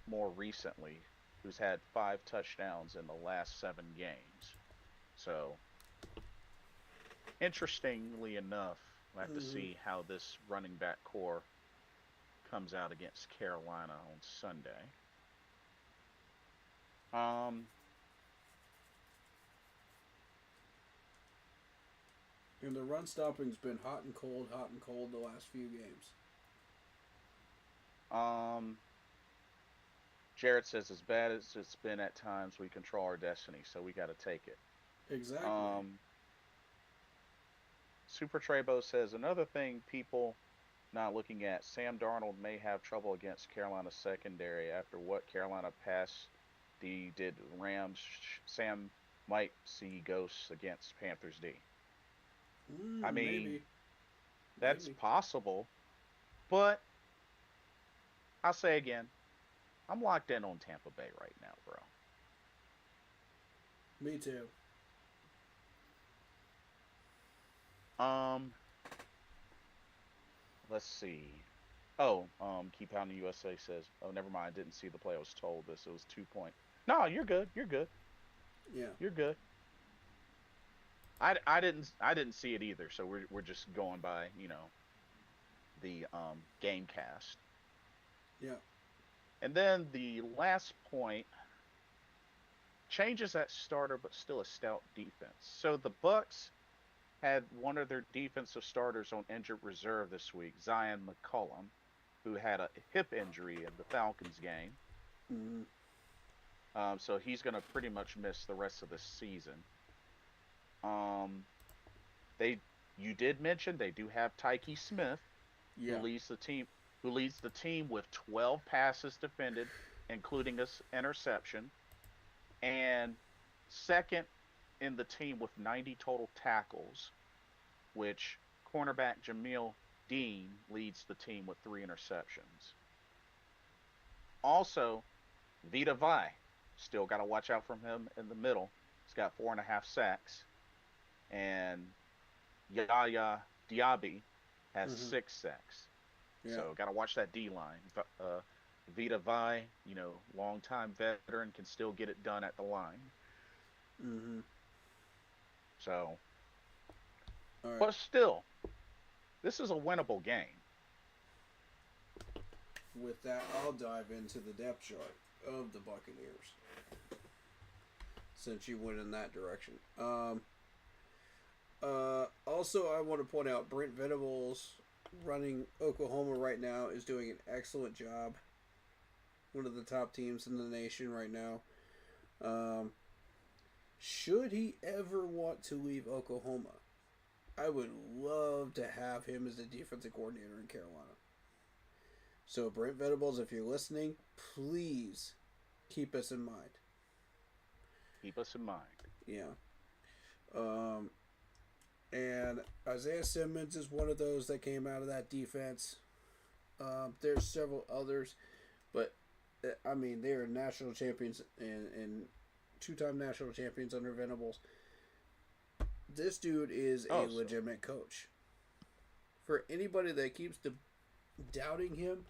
more recently, who's had 5 touchdowns in the last 7 games. So, interestingly enough, we'll have to see how this running back core comes out against Carolina on Sunday. And the run stopping's been hot and cold the last few games. Jared says, as bad as it's been at times, we control our destiny, so we got to take it. Exactly. Super Trebo says, another thing people not looking at, Sam Darnold may have trouble against Carolina's secondary after what Carolina pass D did Rams. Sam might see ghosts against Panthers D. I mean, Maybe. that's possible, but I'll say again, I'm locked in on Tampa Bay right now, bro. Me too. Let's see. Oh, Keep Pounding USA says, oh, never mind. I didn't see the play. I was told this. It was 2 point. No, you're good. You're good. Yeah. You're good. I didn't see it either. So we're just going by, the game cast. Yeah. And then the last point, changes at starter, but still a stout defense. So the Bucks had one of their defensive starters on injured reserve this week, Zion McCollum, who had a hip injury in the Falcons game. Mhm. So he's going to pretty much miss the rest of the season. Um, they you did mention they do have Tyke Smith, who Yeah. leads the team with 12 passes defended, including a interception, and second in the team with 90 total tackles, which cornerback Jamil Dean leads the team with 3 interceptions. Also, Vita Vi, still got to watch out from him in the middle. He's got 4.5 sacks, and Yaya Diaby has Mhm. 6 sacks. Yeah. So got to watch that D line. Vita Vi, longtime veteran, can still get it done at the line. Mhm. So, All right. but still, this is a winnable game. With that, I'll dive into the depth chart of the Buccaneers. Since you went in that direction. Also, I want to point out Brent Venables running Oklahoma right now is doing an excellent job. One of the top teams in the nation right now. Um, should he ever want to leave Oklahoma, I would love to have him as the defensive coordinator in Carolina. So, Brent Venables, if you're listening, please keep us in mind. Keep us in mind. Yeah. Um, and Isaiah Simmons is one of those that came out of that defense. There's several others, but I mean they are national champions and two-time national champions under Venables. This dude is a legitimate coach. For anybody that keeps doubting him,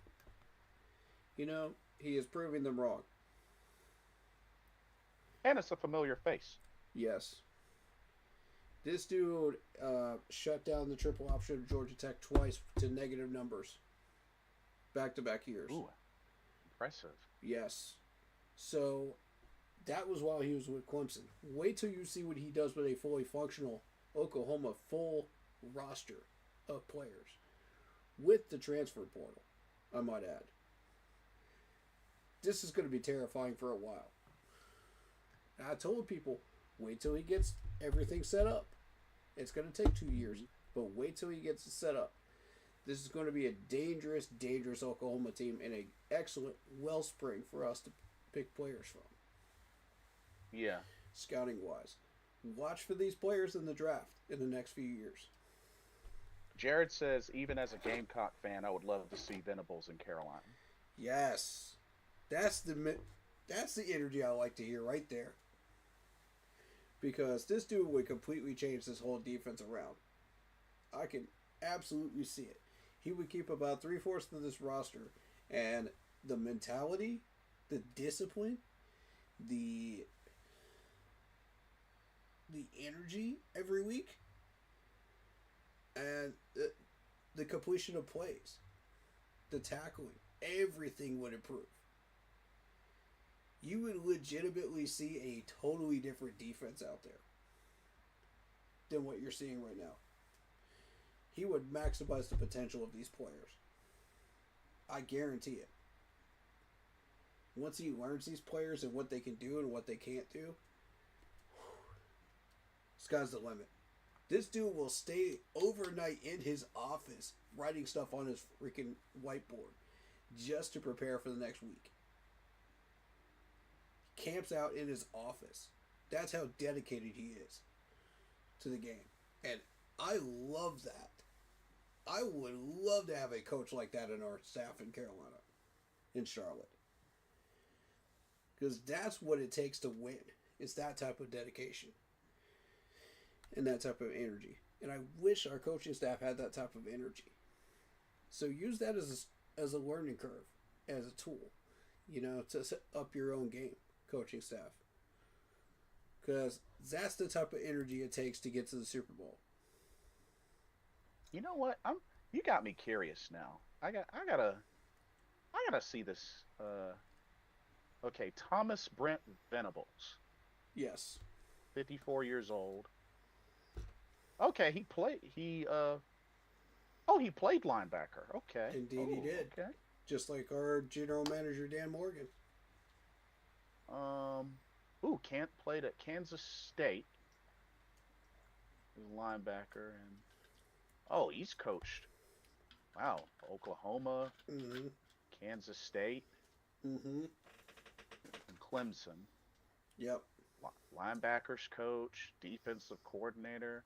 he is proving them wrong. And it's a familiar face. Yes. This dude shut down the triple option of Georgia Tech twice to negative numbers. Back-to-back years. Ooh, impressive. Yes. So, that was while he was with Clemson. Wait till you see what he does with a fully functional Oklahoma full roster of players. With the transfer portal, I might add. This is going to be terrifying for a while. And I told people, wait till he gets everything set up. It's going to take 2 years, but wait till he gets it set up. This is going to be a dangerous, dangerous Oklahoma team and an excellent wellspring for us to pick players from. Yeah. Scouting wise. Watch for these players in the draft in the next few years. Jared says, even as a Gamecock fan, I would love to see Venables in Carolina. Yes. That's the energy I like to hear right there. Because this dude would completely change this whole defense around. I can absolutely see it. He would keep about 3/4 of this roster, and the mentality, the discipline, the energy every week, and the completion of plays, the tackling, everything would improve. You would legitimately see a totally different defense out there than what you're seeing right now. He would maximize the potential of these players. I guarantee it. Once he learns these players and what they can do and what they can't do, sky's the limit. This dude will stay overnight in his office writing stuff on his freaking whiteboard just to prepare for the next week. Camps out in his office. That's how dedicated he is to the game. And I love that. I would love to have a coach like that in our staff in Carolina, in Charlotte. Because that's what it takes to win. It's that type of dedication. And that type of energy. And I wish our coaching staff had that type of energy. So use that as a learning curve, as a tool, to set up your own game, coaching staff. Because that's the type of energy it takes to get to the Super Bowl. You know what? You got me curious now. I gotta see this. Okay, Thomas Brent Venables, Yes. 54 years old. Okay, he played linebacker. Okay. Indeed he did. Okay. Just like our general manager, Dan Morgan. Kent played at Kansas State. He's a linebacker, and he's coached. Wow, Oklahoma, Mm-hmm. Kansas State, Mm-hmm. and Clemson. Yep. Linebackers coach, defensive coordinator.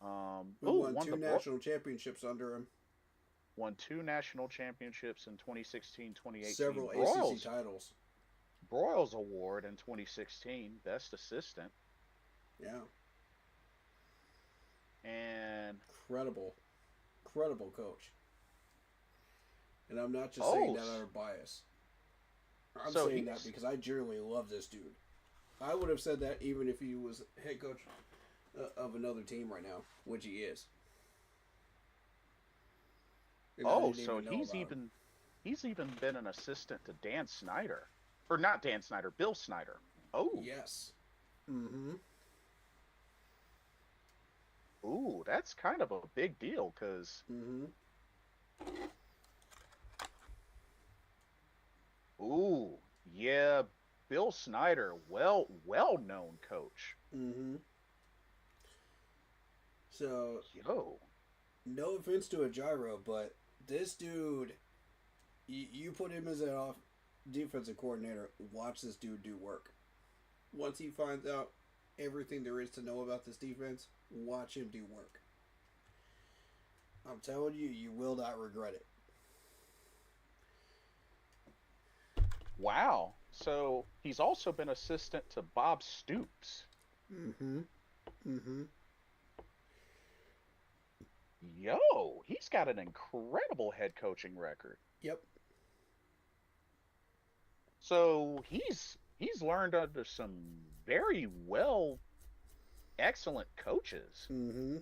We won Won two the national championships under him. won 2 national championships in 2016, 2018. Several ACC titles. Broyles Award in 2016, best assistant, Yeah. and Incredible coach. And I'm not just saying that out of bias. I'm So saying that he's- because I genuinely love this dude. I would have said that even if he was head coach of another team right now, which he is. And I didn't so even know he's about him. even been an assistant to Dan Snyder, or not Dan Snyder, Bill Snyder. Yes. Mm-hmm. That's kind of a big deal, because Mm-hmm. yeah, Bill Snyder, well known coach. Mm-hmm. So, Yo, no offense to a gyro, but this dude, you put him as an defensive coordinator, watch this dude do work. Once he finds out everything there is to know about this defense, watch him do work. I'm telling you, you will not regret it. wow. So he's also been assistant to Bob Stoops. Mm-hmm. Mm-hmm. Yo, he's got an incredible head coaching record. Yep. So he's learned under some very excellent coaches. Mm-hmm.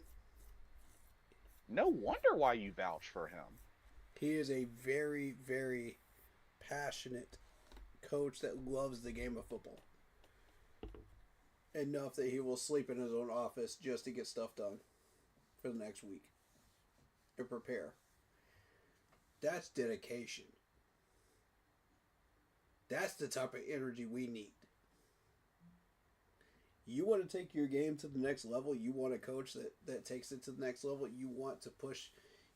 No wonder why you vouch for him. He is a very, very passionate coach that loves the game of football. Enough that he will sleep in his own office just to get stuff done for the next week and prepare. That's dedication. That's the type of energy we need. You want to take your game to the next level. You want a coach that takes it to the next level. You want to push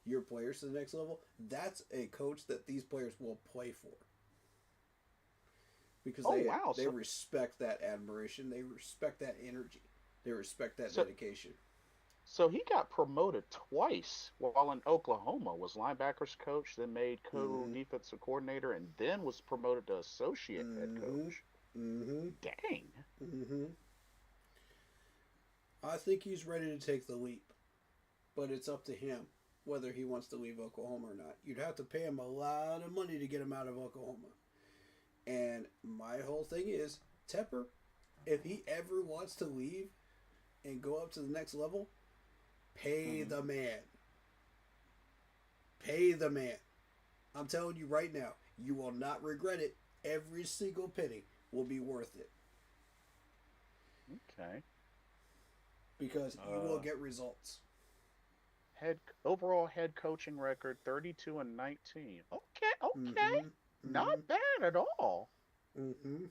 your players to the next level. That's a coach that these players will play for. Because they respect that admiration. They respect that energy. They respect that dedication. So he got promoted twice while in Oklahoma. Was linebackers coach, then made co-defensive coordinator, and then was promoted to associate head coach. Mm-hmm. Dang. Mm-hmm. I think he's ready to take the leap. But it's up to him whether he wants to leave Oklahoma or not. You'd have to pay him a lot of money to get him out of Oklahoma. And my whole thing is, Tepper, if he ever wants to leave and go up to the next level, pay the man. Pay the man. I'm telling you right now, you will not regret it. Every single penny will be worth it. Okay. Because you will get results. Overall head coaching record 32-19. Okay. Mm-hmm. Not bad at all. Mm-hmm.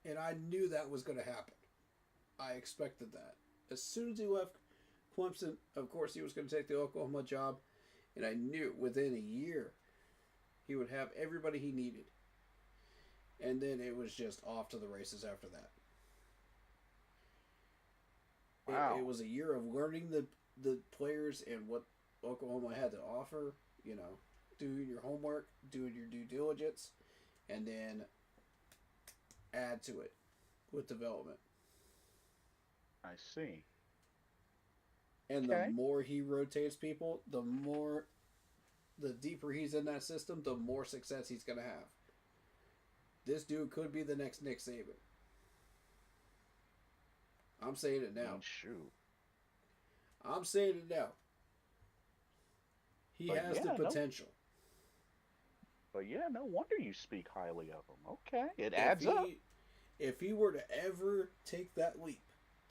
And I knew that was going to happen. I expected that. As soon as he left Clemson, of course, he was going to take the Oklahoma job. And I knew within a year he would have everybody he needed. And then it was just off to the races after that. Wow. It was a year of learning the players and what Oklahoma had to offer, doing your homework, doing your due diligence, and then add to it with development. I see. And the more he rotates people, the deeper he's in that system, the more success he's going to have. This dude could be the next Nick Saban. I'm saying it now. Shoot. I'm saying it now. He has the potential. But yeah, no wonder you speak highly of him. Okay, it adds up. If he were to ever take that leap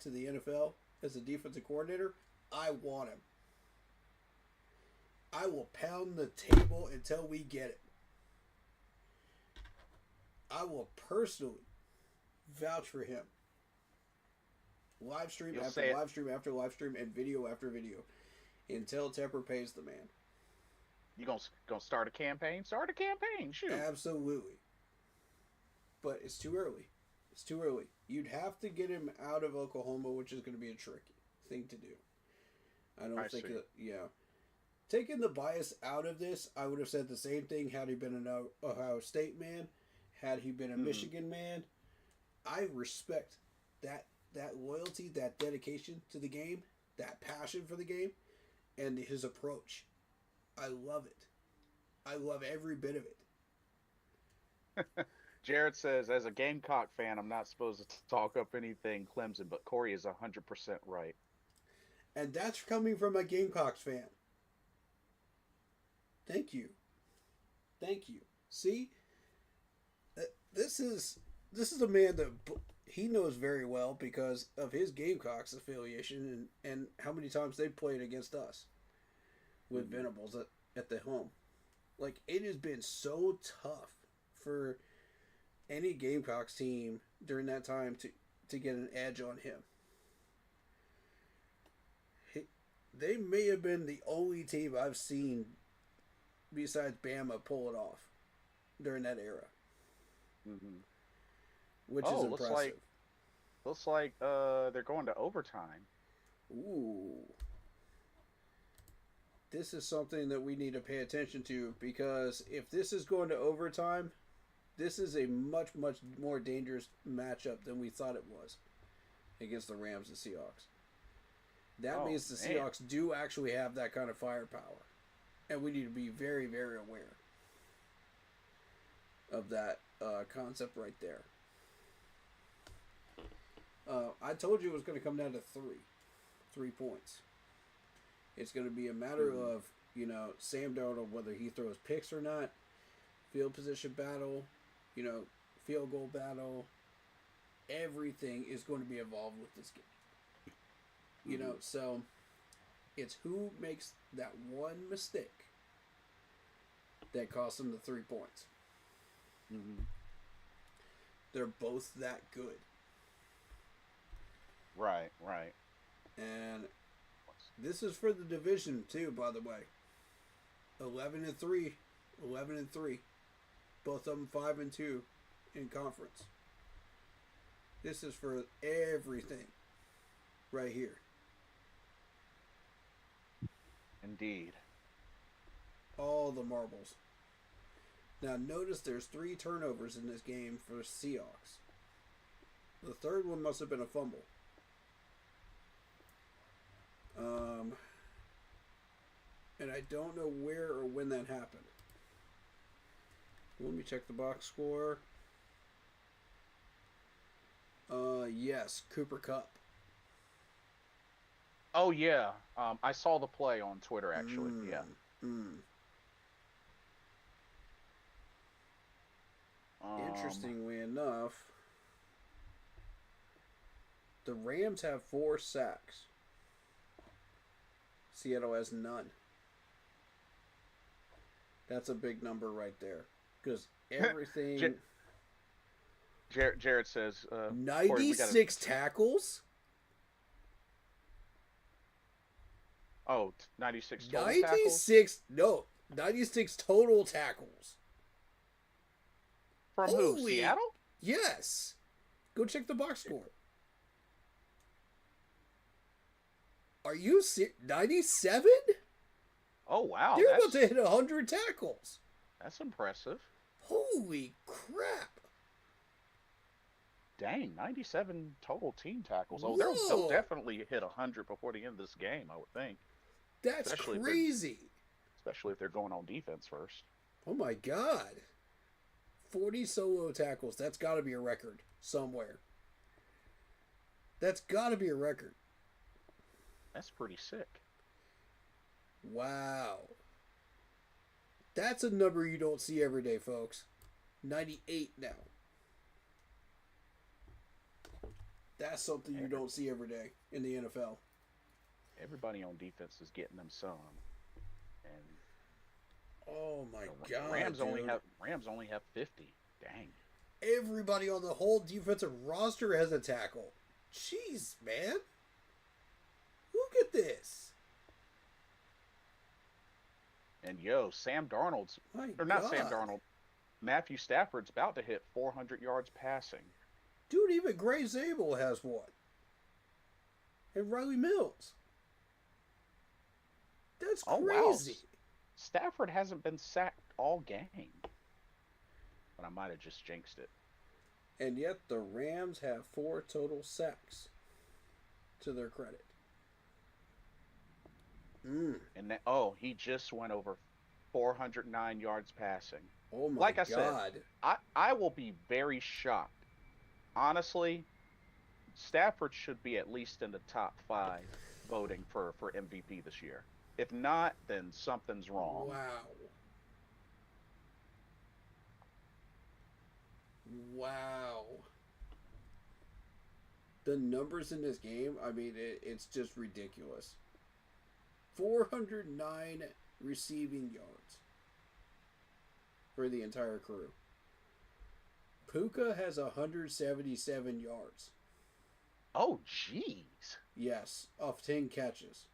to the NFL as a defensive coordinator, I want him. I will pound the table until we get it. I will personally vouch for him. Live stream You'll after say it. live stream after live stream and video after video until Tepper pays the man. You gonna start a campaign? Start a campaign. Shoot. Absolutely. But it's too early. It's too early. You'd have to get him out of Oklahoma, which is going to be a tricky thing to do. I think see. that, yeah. Taking the bias out of this, I would have said the same thing had he been an Ohio State man, had he been a Michigan man. I respect that loyalty, that dedication to the game, that passion for the game, and his approach. I love it. I love every bit of it. Jared says, as a Gamecock fan, I'm not supposed to talk up anything Clemson, but Corey is 100% right. And that's coming from a Gamecocks fan. Thank you. Thank you. See, this is a man that he knows very well because of his Gamecocks affiliation and how many times they played against us with Venables at the home. Like, it has been so tough for any Gamecocks team during that time to get an edge on him. They may have been the only team I've seen besides Bama pull it off during that era. Mm-hmm. Which is impressive. Looks like they're going to overtime. Ooh. This is something that we need to pay attention to because if this is going to overtime, this is a much, much more dangerous matchup than we thought it was against the Rams and Seahawks. That means the Seahawks do actually have that kind of firepower. And we need to be very, very aware of that concept right there. I told you it was going to come down to 3 points. It's going to be a matter of, Sam Darnold, whether he throws picks or not, field position battle, field goal battle. Everything is going to be involved with this game. So it's who makes that one mistake that costs them the 3 points. Mm-hmm. They're both that good. Right. And this is for the division too, by the way. 11-3. Both of them 5-2 in conference. This is for everything right here. Indeed. All the marbles. Now notice there's 3 turnovers in this game for Seahawks. The third one must have been a fumble. And I don't know where or when that happened. Let me check the box score. Yes, Cooper Kupp. Oh, yeah. I saw the play on Twitter, actually. Yeah. Interestingly enough, the Rams have 4 sacks. Seattle has none. That's a big number right there. Because everything... Jared says... 96 tackles? Oh, 96 total 96... tackles? No. 96 total tackles. From who? Seattle? Yes. Go check the box score. Are you 97? Oh, wow. They're about to hit 100 tackles. That's impressive. Holy crap. Dang, 97 total team tackles. Oh, Whoa. they'll definitely hit 100 before the end of this game, I would think. That's crazy. Especially if they're going on defense first. Oh, my God. 40 solo tackles. That's got to be a record somewhere. That's got to be a record. That's pretty sick. Wow. That's a number you don't see every day, folks. 98 now. That's something you don't see every day in the NFL. Everybody on defense is getting them some. And oh my God. Rams only have 50. Dang. Everybody on the whole defensive roster has a tackle. Jeez, man. Look at this. And yo, Sam Darnold's, My or not Sam God. Darnold, Matthew Stafford's about to hit 400 yards passing. Dude, even Gray Zabel has one. And Riley Mills. That's Oh, crazy. wow. Stafford hasn't been sacked all game. But I might have just jinxed it. And yet the Rams have 4 total sacks. To their credit. And he just went over 409 yards passing. Oh my Like I God. said, I will be very shocked. Honestly, Stafford should be at least in the top 5 voting for MVP this year. If not, then something's wrong. Wow. Wow. The numbers in this game, I mean, it's just ridiculous. 409 receiving yards for the entire crew. Puka has 177 yards. Oh, jeez. Yes, off 10 catches.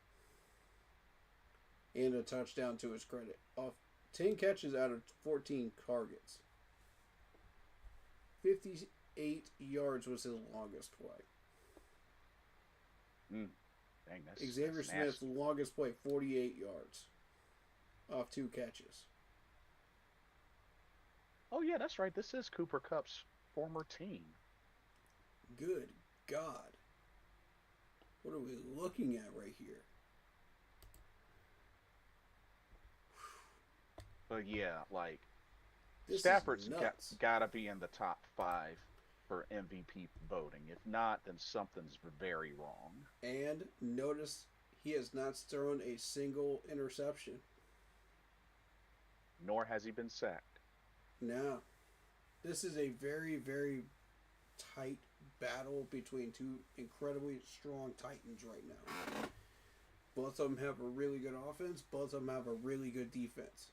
And a touchdown to his credit. Off 10 catches out of 14 targets. 58 yards was his longest play. Dang, Xavier that's Smith's nasty. longest play, 48 yards. Off 2 catches. Oh, yeah, that's right. This is Cooper Kupp's former team. Good God. What are we looking at right here? But yeah, like, This Stafford's is nuts. got to be in the top 5 for MVP voting. If not, then something's very wrong. And notice he has not thrown a single interception. Nor has he been sacked. No. This is a very, very tight battle between 2 incredibly strong Titans right now. Both of them have a really good offense. Both of them have a really good defense.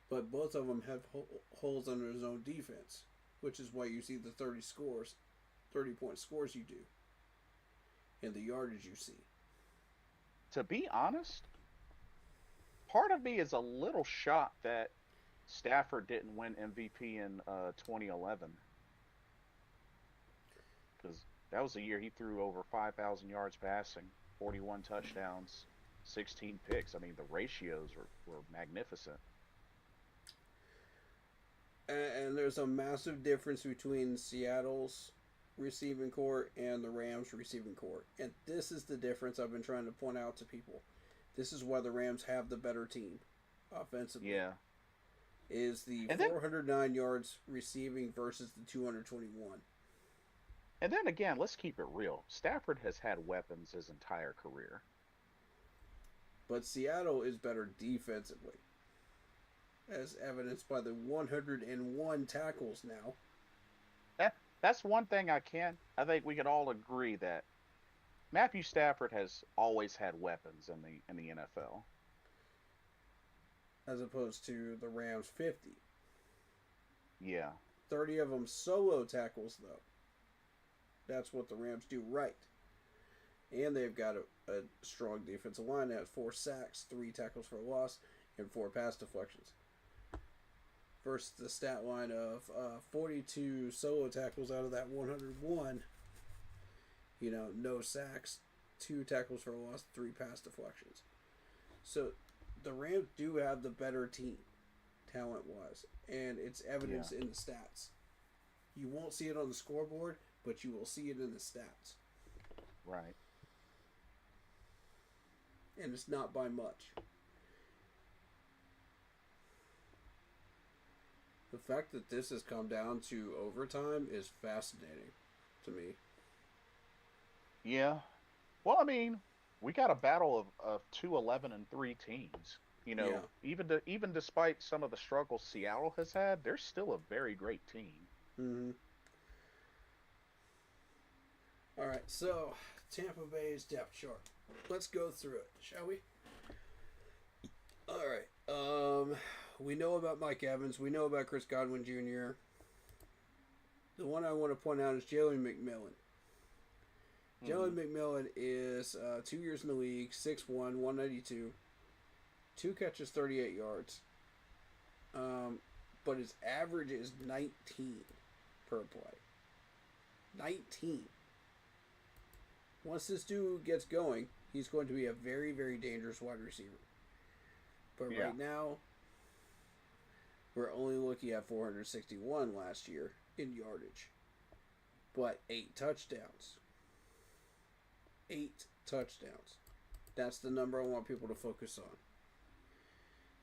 But both of them have holes under his own defense, which is why you see the 30-point scores you do, and the yardage you see. To be honest, part of me is a little shocked that Stafford didn't win MVP in 2011. Because that was the year he threw over 5,000 yards passing, 41 touchdowns, 16 picks. I mean, the ratios were magnificent. And there's a massive difference between Seattle's receiving corps and the Rams' receiving corps. And this is the difference I've been trying to point out to people. This is why the Rams have the better team offensively. Yeah. Is the And then- 409 yards receiving versus the 221. And then again, let's keep it real. Stafford has had weapons his entire career. But Seattle is better defensively, as evidenced by the 101 tackles now. That's one thing I think we can all agree that Matthew Stafford has always had weapons in the NFL. As opposed to the Rams' 50. Yeah. 30 of them solo tackles, though. That's what the Rams do right. And they've got a strong defensive line that has 4 sacks, 3 tackles for loss, and 4 pass deflections. Versus the stat line of 42 solo tackles out of that 101. You know, no sacks, 2 tackles for loss, 3 pass deflections. So the Rams do have the better team, talent-wise. And it's evidenced in the stats. You won't see it on the scoreboard, but you will see it in the stats. Right. And it's not by much. The fact that this has come down to overtime is fascinating to me. Yeah. Well, I mean, we got a battle of 2-11-3 teams. You know, even despite some of the struggles Seattle has had, they're still a very great team. Mm-hmm. All right, so Tampa Bay's depth chart. Let's go through it, shall we? All right. We know about Mike Evans. We know about Chris Godwin Jr. The one I want to point out is Jalen McMillan. Jalen McMillan is 2 years in the league, 6'1", 192, 2 catches, 38 yards. But his average is 19 per play. 19. Once this dude gets going, he's going to be a very, very dangerous wide receiver. But Yeah. right now, we're only looking at 461 last year in yardage. But 8 touchdowns. 8 touchdowns. That's the number I want people to focus on.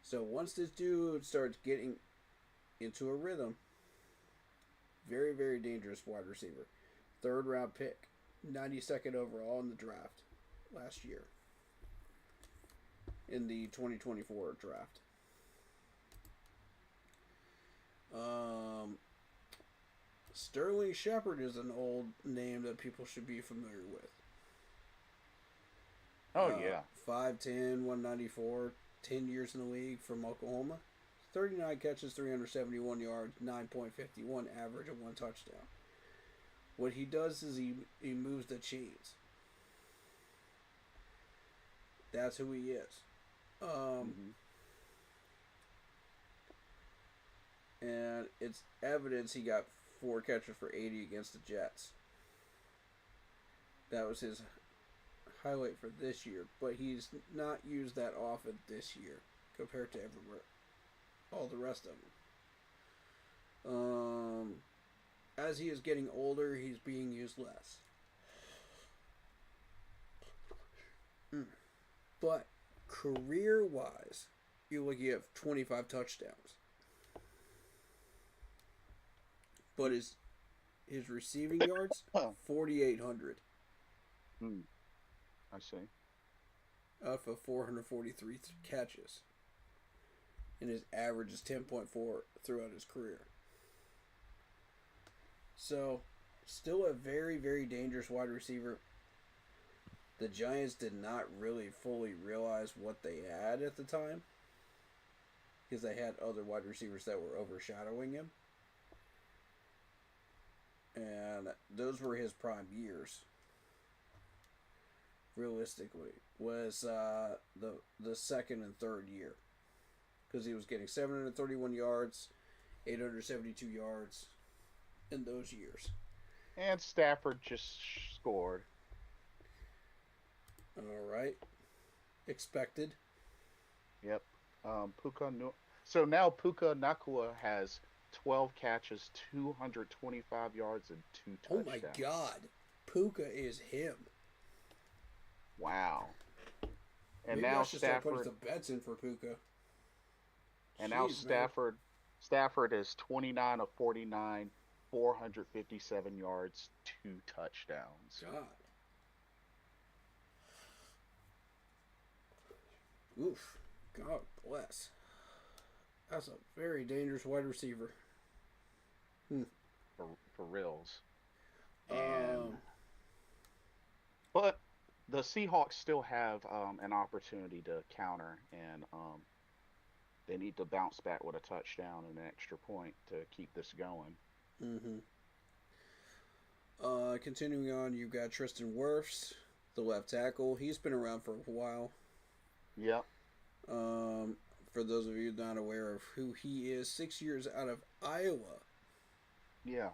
So once this dude starts getting into a rhythm, very, very dangerous wide receiver. 3rd round pick. 92nd overall in the draft last year. In the 2024 draft. Sterling Shepard is an old name that people should be familiar with. Oh, yeah. 5'10", 194, 10 years in the league from Oklahoma. 39 catches, 371 yards, 9.51 average, and 1 touchdown. What he does is he moves the chains. That's who he is. And it's evidence he got 4 catches for 80 against the Jets. That was his highlight for this year, but he's not used that often this year compared to all the rest of them. As he is getting older, he's being used less. But career-wise, you're looking at 25 touchdowns. But his receiving yards, 4,800. I see. Off of 443 catches. And his average is 10.4 throughout his career. So, still a very, very dangerous wide receiver. The Giants did not really fully realize what they had at the time. Because they had other wide receivers that were overshadowing him. And those were his prime years. Realistically, was the second and third year. Because he was getting 731 yards, 872 yards in those years. And Stafford just scored. All right. Expected. Yep. So now Puka Nakua has 12 catches, 225 yards, and 2 touchdowns. Oh my God. Puka is him. Wow. And Maybe now I should start Stafford. putting some bets in for Puka. And now Jeez, man. Stafford is 29 of 49, 457 yards, 2 touchdowns. God. Oof. God bless. That's a very dangerous wide receiver. For reals. And but the Seahawks still have an opportunity to counter, and they need to bounce back with a touchdown and an extra point to keep this going. Continuing on, you've got Tristan Wirfs, the left tackle. He's been around for a while. Yep. For those of you not aware of who he is, 6 years out of Iowa. Yeah.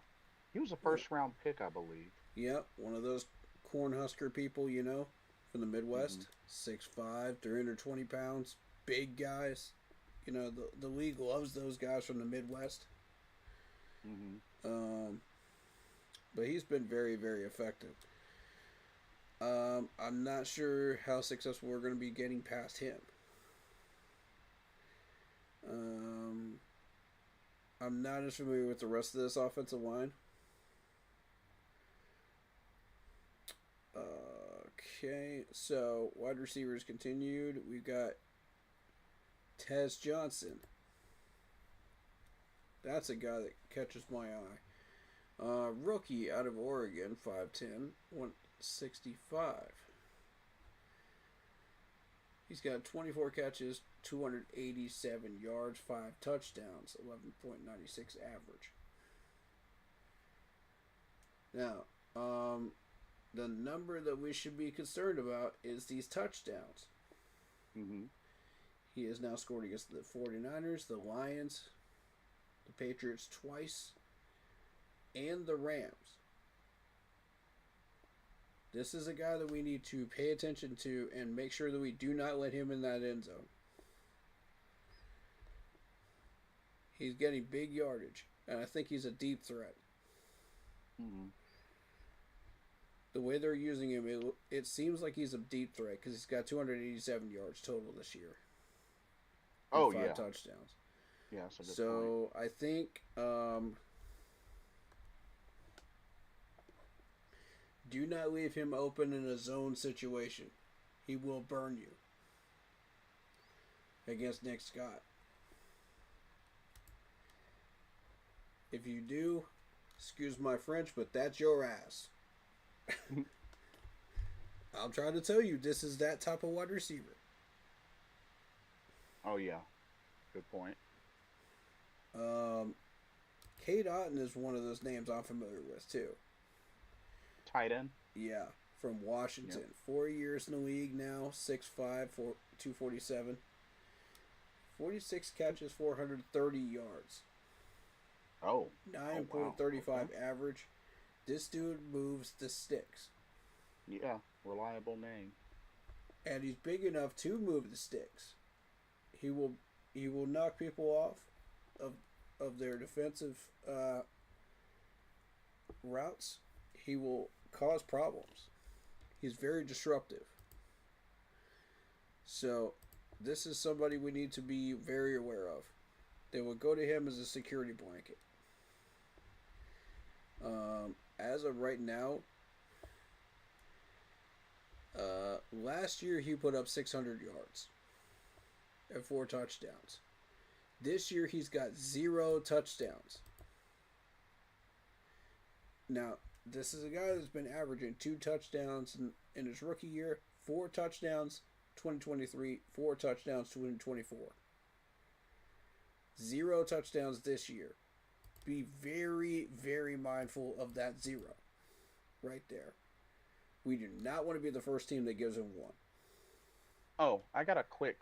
He was a first-round pick, I believe. Yep, one of those Cornhusker people, you know, from the Midwest. 6'5", 320 pounds, big guys. You know, the league loves those guys from the Midwest. But he's been very, very effective. I'm not sure how successful we're going to be getting past him. I'm not as familiar with the rest of this offensive line. Okay, so wide receivers continued. We've got Tez Johnson. That's a guy that catches my eye. Rookie out of Oregon, 5'10", 165. He's got 24 catches, 287 yards, 5 touchdowns, 11.96 average. Now, the number that we should be concerned about is these touchdowns. Mm-hmm. He has now scored against the 49ers, the Lions, the Patriots twice, and the Rams. This is a guy that we need to pay attention to and make sure that we do not let him in that end zone. He's getting big yardage, and I think he's a deep threat. Mm-hmm. The way they're using him, it seems like he's a deep threat because he's got 287 yards total this year. Oh, five yeah. touchdowns. Yeah, that's a good point. So I think do not leave him open in a zone situation. He will burn you against Nick Scott. If you do, excuse my French, but that's your ass. I'm trying to tell you, this is that type of wide receiver. Oh, yeah. Good point. Kate Otten is one of those names I'm familiar with, too. Tight end? Yeah, from Washington. Yep. 4 years in the league now, 6'5", 247. 46 catches, 430 yards. Oh. 9.35 Okay. average. This dude moves the sticks. Yeah, reliable name. And he's big enough to move the sticks. He will knock people off of their defensive routes. He will cause problems. He's very disruptive. So this is somebody we need to be very aware of. They will go to him as a security blanket. As of right now, last year he put up 600 yards and 4 touchdowns. This year he's got 0 touchdowns. Now, this is a guy that's been averaging 2 touchdowns in his rookie year, 4 touchdowns 2023, 4 touchdowns 2024. 0 touchdowns this year. Be very, very mindful of that 0 right there. We do not want to be the first team that gives him 1. Oh, I got a quick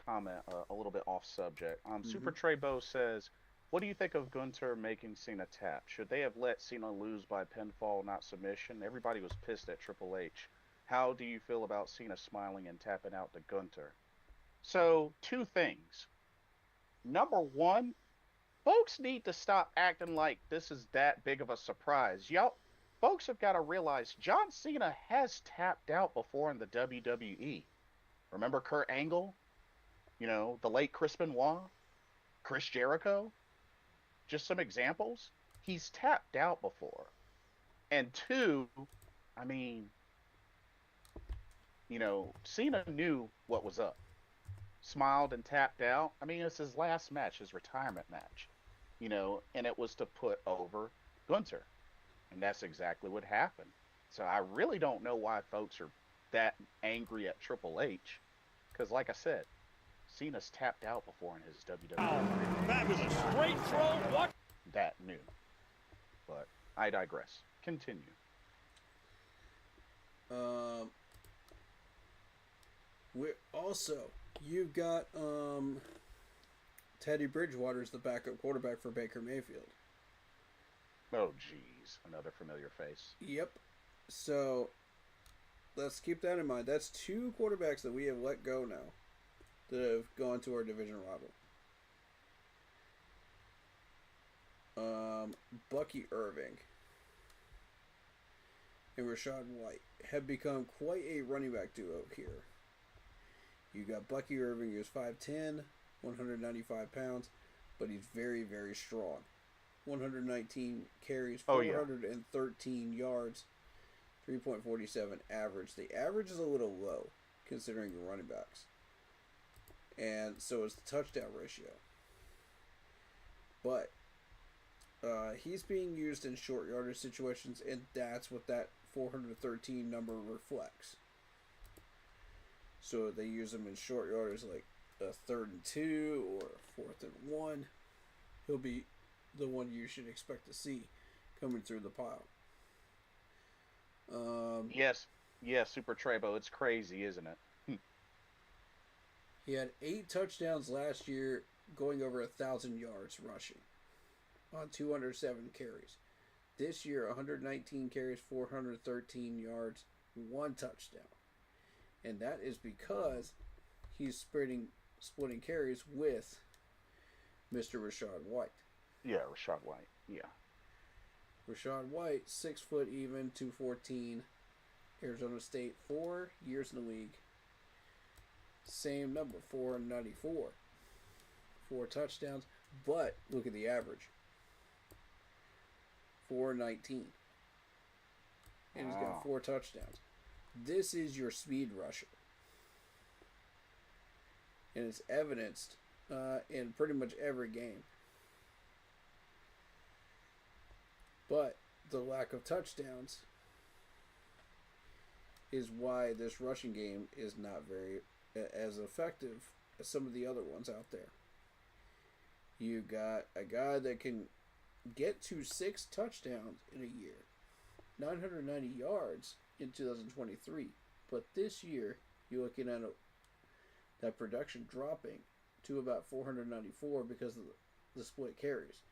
comment, a little bit off subject. Super Treybo says, what do you think of Gunter making Cena tap? Should they have let Cena lose by pinfall, not submission? Everybody was pissed at Triple H. How do you feel about Cena smiling and tapping out to Gunter? So, 2 things. Number 1, folks need to stop acting like this is that big of a surprise. Y'all, folks have got to realize John Cena has tapped out before in the WWE. Remember Kurt Angle? You know, the late Chris Benoit? Chris Jericho? Just some examples. He's tapped out before. And 2, I mean, you know, Cena knew what was up. Smiled and tapped out. I mean, it's his last match, his retirement match. You know, and it was to put over Gunter. And that's exactly what happened. So I really don't know why folks are that angry at Triple H. Because like I said, Cena's tapped out before in his WWE. Fabulous. Straight throw. What? That new. But I digress. Continue. We're also, you've got Teddy Bridgewater's the backup quarterback for Baker Mayfield. Oh, geez. Another familiar face. Yep. So let's keep that in mind. That's 2 quarterbacks that we have let go now that have gone to our division rival. Bucky Irving and Rashad White have become quite a running back duo here. You got Bucky Irving, who's 5'10", 195 pounds, but he's very, very strong. 119 carries, 413 yards, 3.47 average. The average is a little low considering the running backs. And so is the touchdown ratio. But he's being used in short yardage situations, and that's what that 413 number reflects. So they use him in short yardage like a 3rd and 2 or a 4th and 1. He'll be the one you should expect to see coming through the pile. Yes, yes, Super Trebo. It's crazy, isn't it? He had 8 touchdowns last year, going over 1,000 yards rushing on 207 carries. This year, 119 carries, 413 yards, 1 touchdown, and that is because he's splitting carries with Mr. Rashad White. Yeah, Rashad White. Yeah. Rashad White, 6 foot even, 214. Arizona State, 4 years in the league. Same number, 494. 4 touchdowns, but look at the average. 419. And he's got 4 touchdowns. This is your speed rusher. And it's evidenced in pretty much every game. But the lack of touchdowns is why this rushing game is not very as effective as some of the other ones out there. You got a guy that can get to 6 touchdowns in a year, 990 yards in 2023. But this year, you're looking at that production dropping to about 494 because of the split carries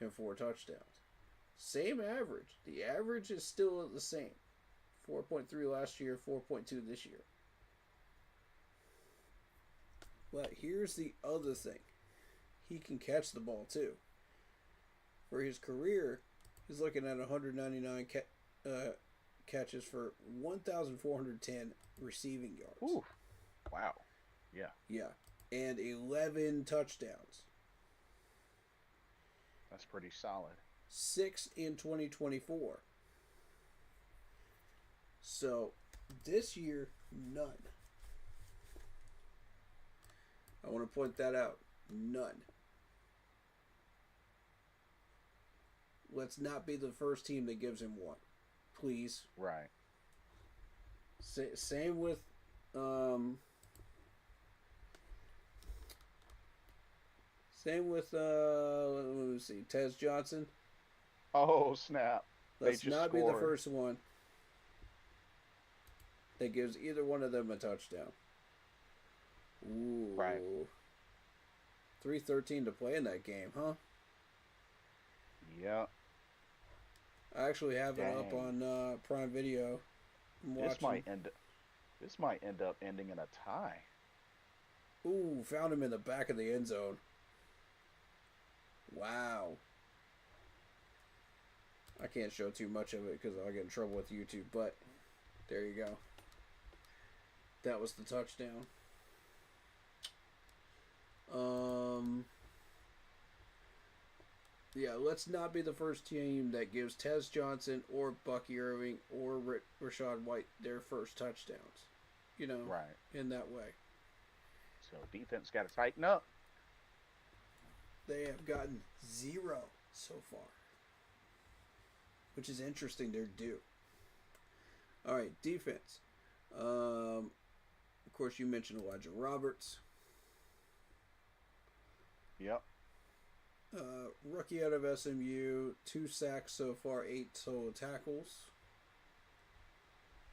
and 4 touchdowns. Same average. The average is still the same. 4.3 last year, 4.2 this year. But here's the other thing. He can catch the ball too. For his career, he's looking at 199 catches for 1,410 receiving yards. Ooh. Wow. Yeah. Yeah. And 11 touchdowns. That's pretty solid. 6 in 2024. So, this year, none. I want to point that out. None. Let's not be the first team that gives him one. Please. Right. Same with let me see, Tez Johnson. Oh, snap. Let's not be the first one that gives either one of them a touchdown. Ooh. Right. 3:13 to play in that game, huh? Yeah. I actually have it up on Prime Video. This might end up ending in a tie. Ooh, found him in the back of the end zone. Wow. I can't show too much of it because I'll get in trouble with YouTube, but there you go. That was the touchdown. Yeah, let's not be the first team that gives Tez Johnson or Bucky Irving or Rashad White their first touchdowns. You know, right. In that way. So defense got to tighten up. They have gotten 0 so far, which is interesting. They're due. All right, defense. Of course, you mentioned Elijah Roberts. Yep. Rookie out of SMU, 2 sacks so far, 8 total tackles.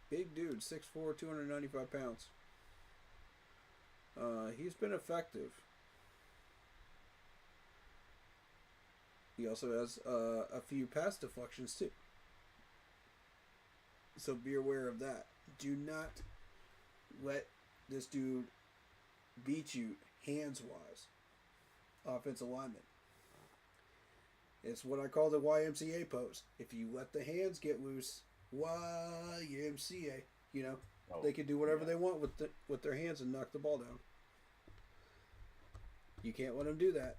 Big dude, 6'4", 295 pounds. He's been effective. He also has a few pass deflections too. So be aware of that. Do not let this dude beat you hands-wise. Offensive lineman. It's what I call the YMCA pose. If you let the hands get loose, YMCA, you know, they can do whatever they want with their hands and knock the ball down. You can't let them do that.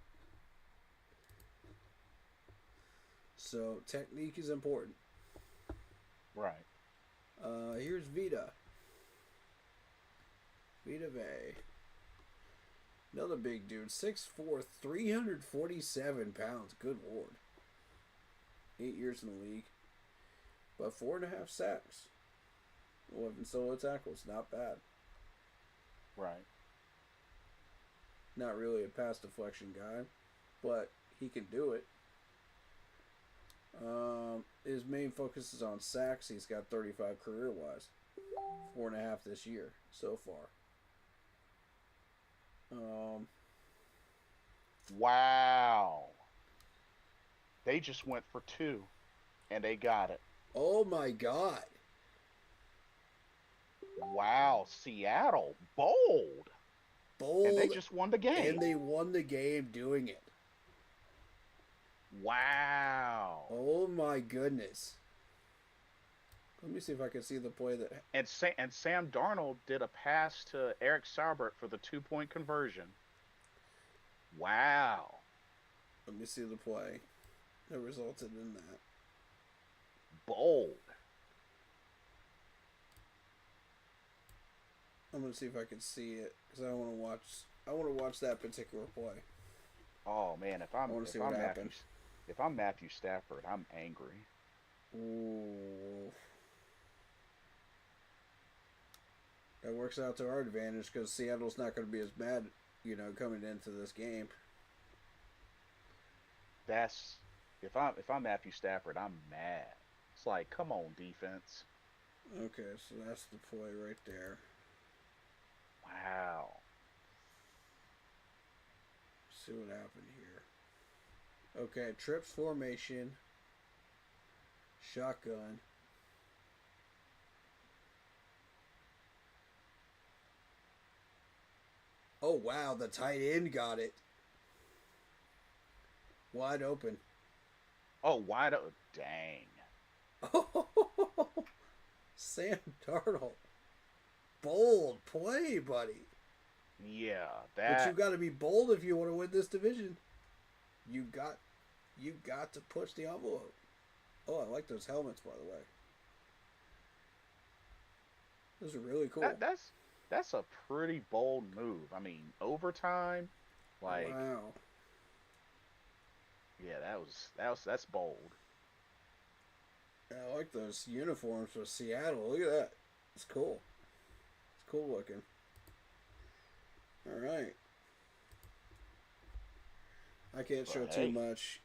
So technique is important. Right. Here's Vita. Vita Vey. Another big dude. 6'4", 347 pounds. Good lord. 8 years in the league. But 4.5 sacks. 11 solo tackles. Not bad. Right. Not really a pass deflection guy. But he can do it. His main focus is on sacks. He's got 35 career-wise. 4.5 this year so far. Wow. They just went for 2, and they got it. Oh my God. Wow, Seattle, bold. Bold. And they just won the game. And they won the game doing it. Wow. Oh my goodness. Let me see if I can see the play that. And Sam Darnold did a pass to Eric Saubert for the 2-point conversion. Wow. Let me see the play that resulted in that. Bold. I'm gonna see if I can see it because I want to watch. I want to watch that particular play. Oh man, if I'm Matthew Stafford, I'm angry. Ooh. That works out to our advantage because Seattle's not going to be as bad, coming into this game. That's if I'm Matthew Stafford, I'm mad. It's like, come on, defense. Okay, so that's the play right there. Wow. See what happened here. Okay, trips formation. Shotgun. Oh, wow, the tight end got it. Wide open. Oh, wide open. Dang. Sam Darnold. Bold play, buddy. Yeah, But you got to be bold if you want to win this division. You got to push the envelope. Oh, I like those helmets, by the way. Those are really cool. That's a pretty bold move. I mean, overtime, like, wow. Yeah, that's bold. Yeah, I like those uniforms for Seattle. Look at that. It's cool. It's cool looking. All right. I can't show too much,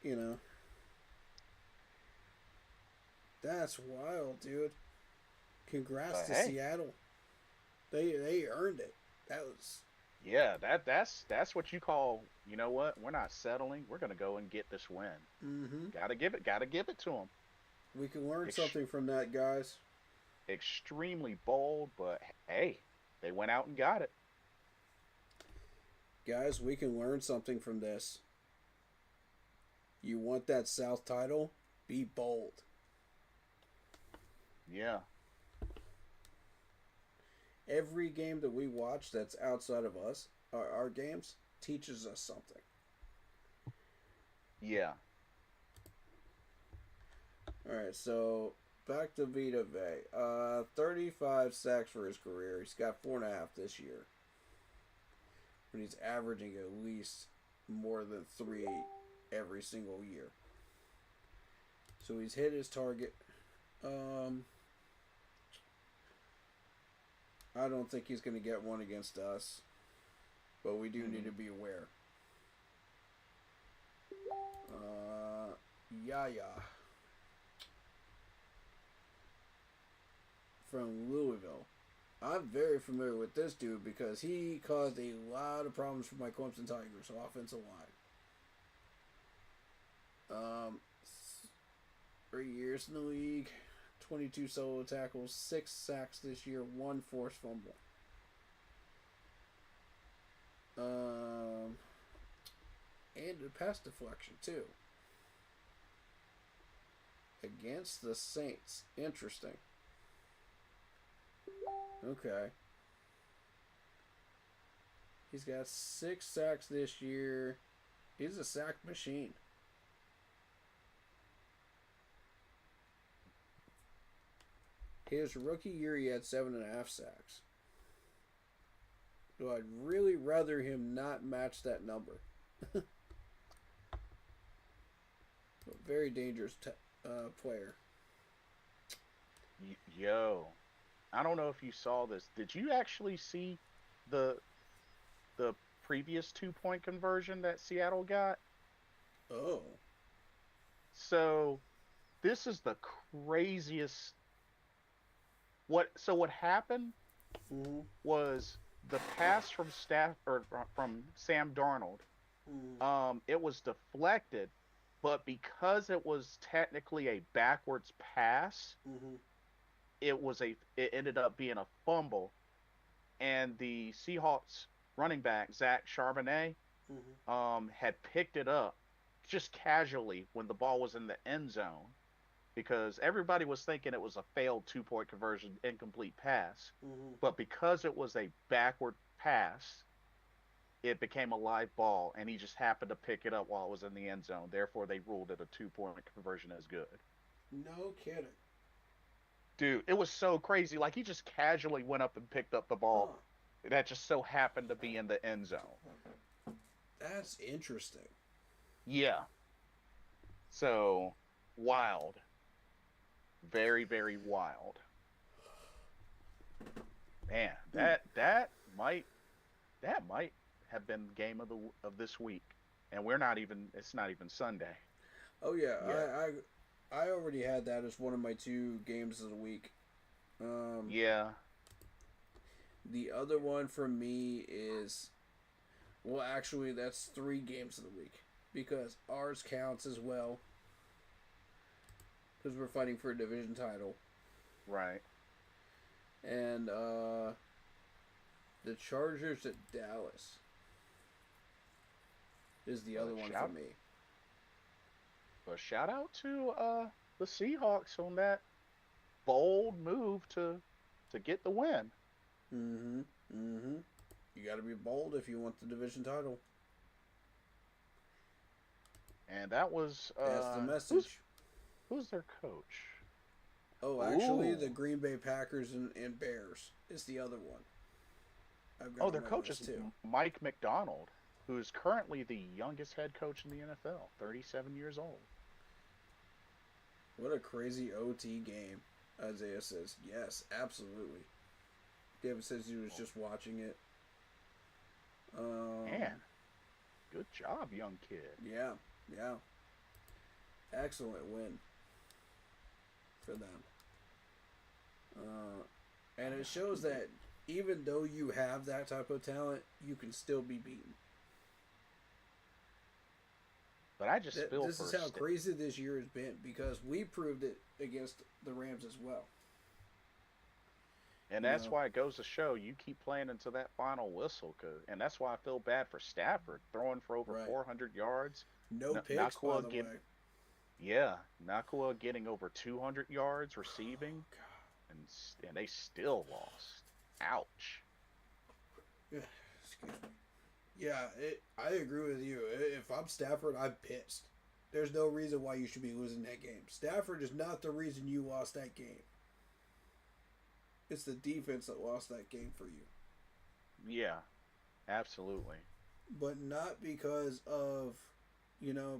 That's wild, dude. Congrats to Seattle. They earned it. That was. Yeah, that's what you call. You know what? We're not settling. We're gonna go and get this win. Mm-hmm. Gotta give it to them. We can learn something from that, guys. Extremely bold, but hey, they went out and got it. Guys, we can learn something from this. You want that South title? Be bold. Yeah. Every game that we watch that's outside of us, our games, teaches us something. Yeah. All right, so back to Vita Vea. 35 sacks for his career. He's got 4.5 this year. But he's averaging at least more than 3 every single year. So he's hit his target. I don't think he's going to get one against us. But we do need to be aware. Yaya. From Louisville. I'm very familiar with this dude because he caused a lot of problems for my Clemson Tigers offensive line. 3 years in the league, 22 solo tackles, 6 sacks this year, 1 forced fumble. And a pass deflection too. Against the Saints. Interesting. Okay. He's got 6 sacks this year. He's a sack machine. His rookie year, he had 7.5 sacks. So I'd really rather him not match that number. Very dangerous player. Yo, I don't know if you saw this. Did you actually see the previous 2-point conversion that Seattle got? Oh. So this is the craziest. What happened Mm-hmm. was the pass from from Sam Darnold. Mm-hmm. It was deflected, but because it was technically a backwards pass, Mm-hmm. it ended up being a fumble, and the Seahawks running back Zach Charbonnet Mm-hmm. had picked it up just casually when the ball was in the end zone because everybody was thinking it was a failed 2 point conversion incomplete pass. Mm-hmm. But because it was a backward pass, it became a live ball, and he just happened to pick it up while it was in the end zone. Therefore, they ruled it a 2 point conversion as good. No kidding. Dude, it was so crazy. Like, he just casually went up and picked up the ball Huh. that just so happened to be in the end zone. That's interesting. Yeah. So, wild. Very, very wild. Man, that might have been the game of this week, and we're not even. It's not even Sunday. Oh yeah, Yeah. I already had that as one of my 2 games of the week. Yeah. The other one for me is, well, actually, that's 3 games of the week because ours counts as well because we're fighting for a division title, Right. and the Chargers at Dallas is the other one for me. But shout out to the Seahawks on that bold move to get the win. Mm-hmm. Mm-hmm. You got to be bold if you want the division title. And that was That's the message. who's their coach? Oh, actually, Ooh. the Green Bay Packers and Bears is the other one. I've got Oh, on their my coach list is too. Mike McDonald, who's currently the youngest head coach in the NFL, 37 years old. What a crazy OT game, Isaiah says. Yes, absolutely. David says he was just watching it. Man, good job, young kid. Yeah, yeah. Excellent win for them. And it shows that even though you have that type of talent, you can still be beaten. But I just feel This is how crazy this year has been because we proved it against the Rams as well. And that's why it goes to show you keep playing until that final whistle. And that's why I feel bad for Stafford throwing for over 400 yards. No picks, by the way. Yeah, Nakua getting over 200 yards receiving, and they still lost. Ouch. Yeah, excuse me. Yeah, I agree with you. If I'm Stafford, I'm pissed. There's no reason why you should be losing that game. Stafford is not the reason you lost that game. It's the defense that lost that game for you. Yeah, absolutely. But not because of,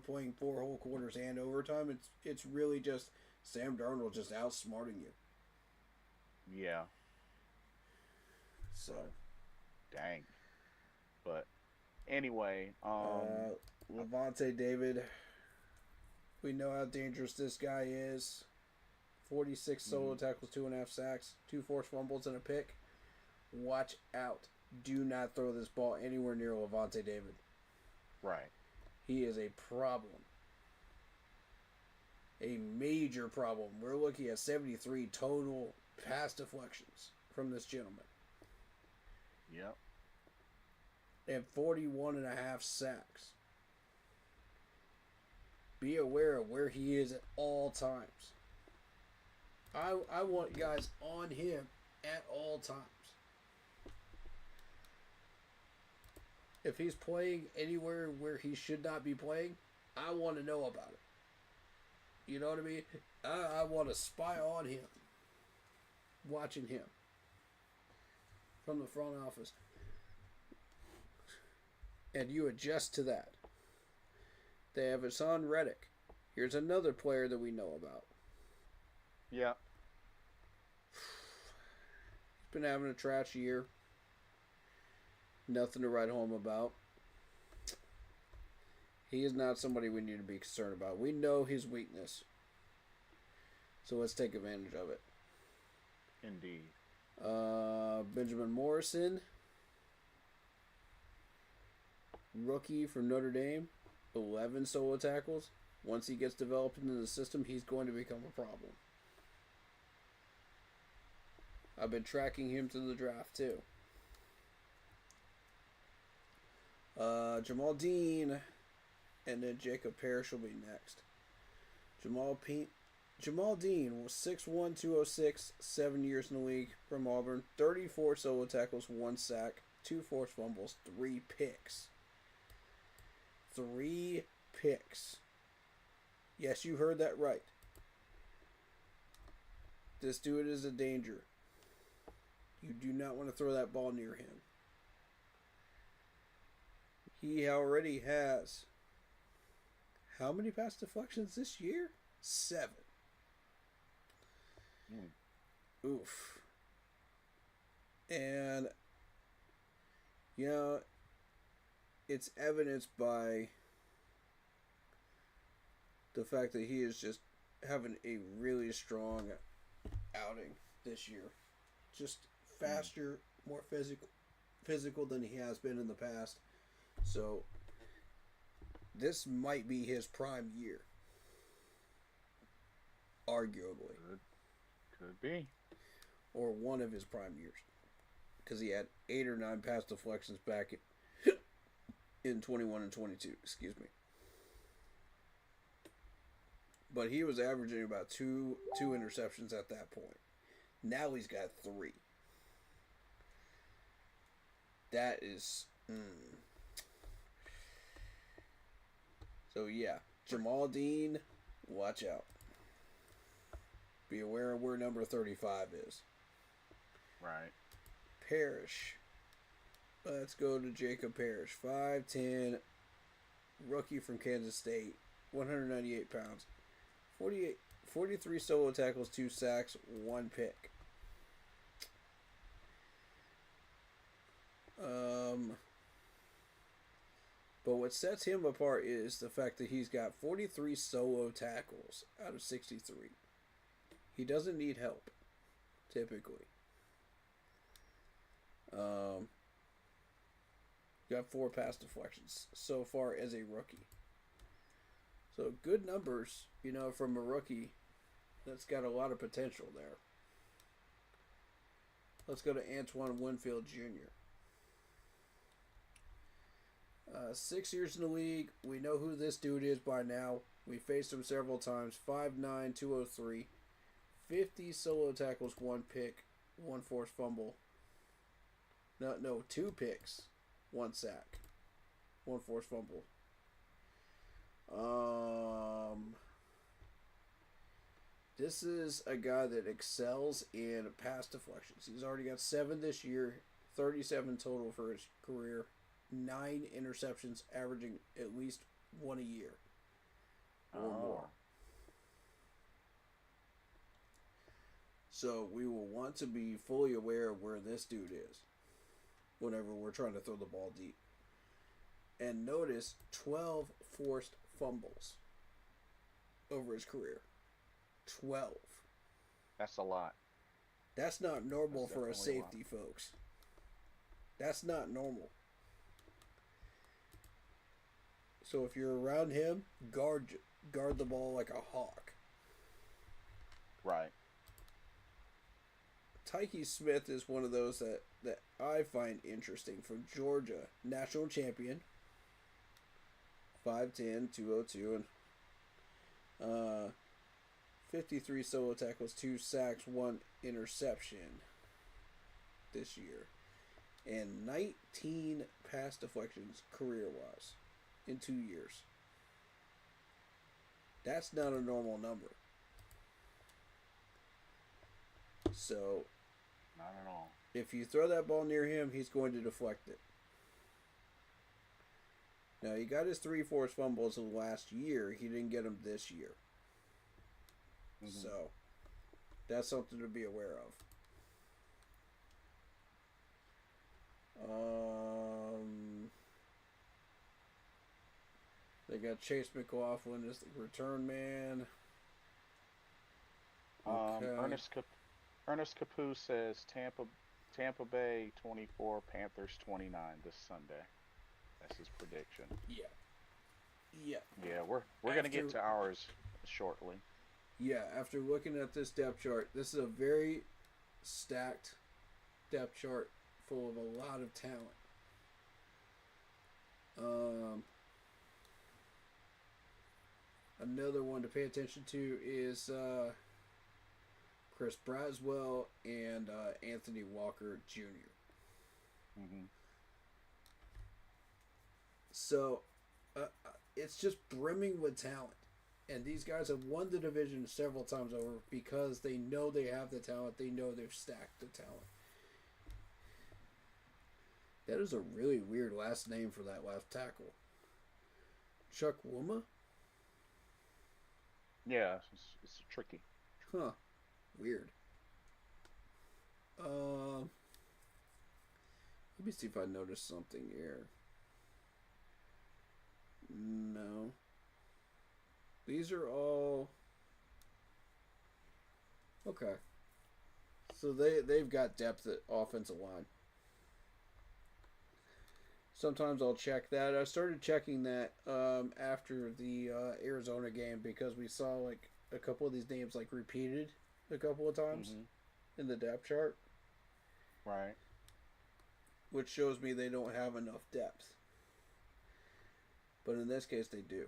playing 4 whole quarters and overtime. It's really just Sam Darnold just outsmarting you. Yeah. So. Dang. But anyway, Levante David. We know how dangerous this guy is. 46 solo tackles, 2.5 sacks, 2 forced fumbles, and a pick. Watch out. Do not throw this ball anywhere near Levante David. Right. He is a problem. A major problem. We're looking at 73 total pass deflections from this gentleman. Yep. And 41.5 sacks. Be aware of where he is at all times. I want guys on him at all times. If he's playing anywhere where he should not be playing, I want to know about it. You know what I mean? I want to spy on him. Watching him. From the front office. And you adjust to that. They have Hassan Reddick. Here's another player that we know about. Yeah. He's been having a trash year. Nothing to write home about. He is not somebody we need to be concerned about. We know his weakness. So let's take advantage of it. Indeed. Benjamin Morrison, rookie from Notre Dame, 11 solo tackles. Once he gets developed into the system, he's going to become a problem. I've been tracking him through the draft too. Jamal Dean, and then Jacob Parrish will be next. Jamal Dean was 6'1", 206, 7 years in the league from Auburn. 34 solo tackles, 1 sack, 2 forced fumbles, 3 picks. 3 picks. Yes, you heard that right. This dude is a danger. You do not want to throw that ball near him. He already has how many pass deflections this year? 7. Oof. And, you know, it's evidenced by the fact that he is just having a really strong outing this year. Just faster, more physical than he has been in the past. So, this might be his prime year. Arguably. Could be. Or one of his prime years. Because he had 8 or 9 pass deflections back in 21 and 22. Excuse me. But he was averaging about two interceptions at that point. Now he's got 3. That is... So, yeah. Jamal Dean, watch out. Be aware of where number 35 is. Right. Parrish. Let's go to Jacob Parrish. 5'10", rookie from Kansas State, 198 pounds. 43 solo tackles, 2 sacks, 1 pick. But what sets him apart is the fact that he's got 43 solo tackles out of 63. He doesn't need help, typically. Got 4 pass deflections so far as a rookie. So good numbers, you know, from a rookie that's got a lot of potential there. Let's go to Antoine Winfield Jr. 6 years in the league. We know who this dude is by now. We faced him several times. 5'9", 203. 50 solo tackles, 1 pick, 1 forced fumble. No, 2 picks, 1 sack, 1 forced fumble. This is a guy that excels in pass deflections. He's already got 7 this year, 37 total for his career, 9 interceptions, averaging at least 1 a year or more. So we will want to be fully aware of where this dude is whenever we're trying to throw the ball deep. And notice 12 forced fumbles over his career. 12. That's a lot. That's not normal That's for a definitely a safety, folks. That's not normal. So if you're around him, guard the ball like a hawk. Right. Tyke Smith is one of those that I find interesting, from Georgia, national champion, 5'10", 202, and 53 solo tackles, 2 sacks, 1 interception this year, and 19 pass deflections career-wise in 2 years. That's not a normal number. So, not at all. If you throw that ball near him, he's going to deflect it. Now, he got his 3 forced fumbles last year. He didn't get them this year. Mm-hmm. So, that's something to be aware of. They got Chase McLaughlin as the return man. Okay. Ernest Capu says Tampa Bay 24, Panthers 29 this Sunday. That's his prediction. Yeah. Yeah. Yeah, we're gonna get After to ours shortly. after looking at this depth chart, this is a very stacked depth chart full of a lot of talent. Um, Another one to pay attention to is Chris Braswell and Anthony Walker Jr. Hmm. So it's just brimming with talent. And these guys have won the division several times over because they know they have the talent. They know they've stacked the talent. That is a really weird last name for that left tackle. Chuck Wuma? Yeah, it's tricky. Huh. Weird. Let me see if I noticed something here. No. These are all okay. So they've got depth at offensive line. Sometimes I'll check that. I started checking that after the Arizona game because we saw like a couple of these names like repeated a couple of times in the depth chart, Right. which shows me they don't have enough depth. But in this case, they do.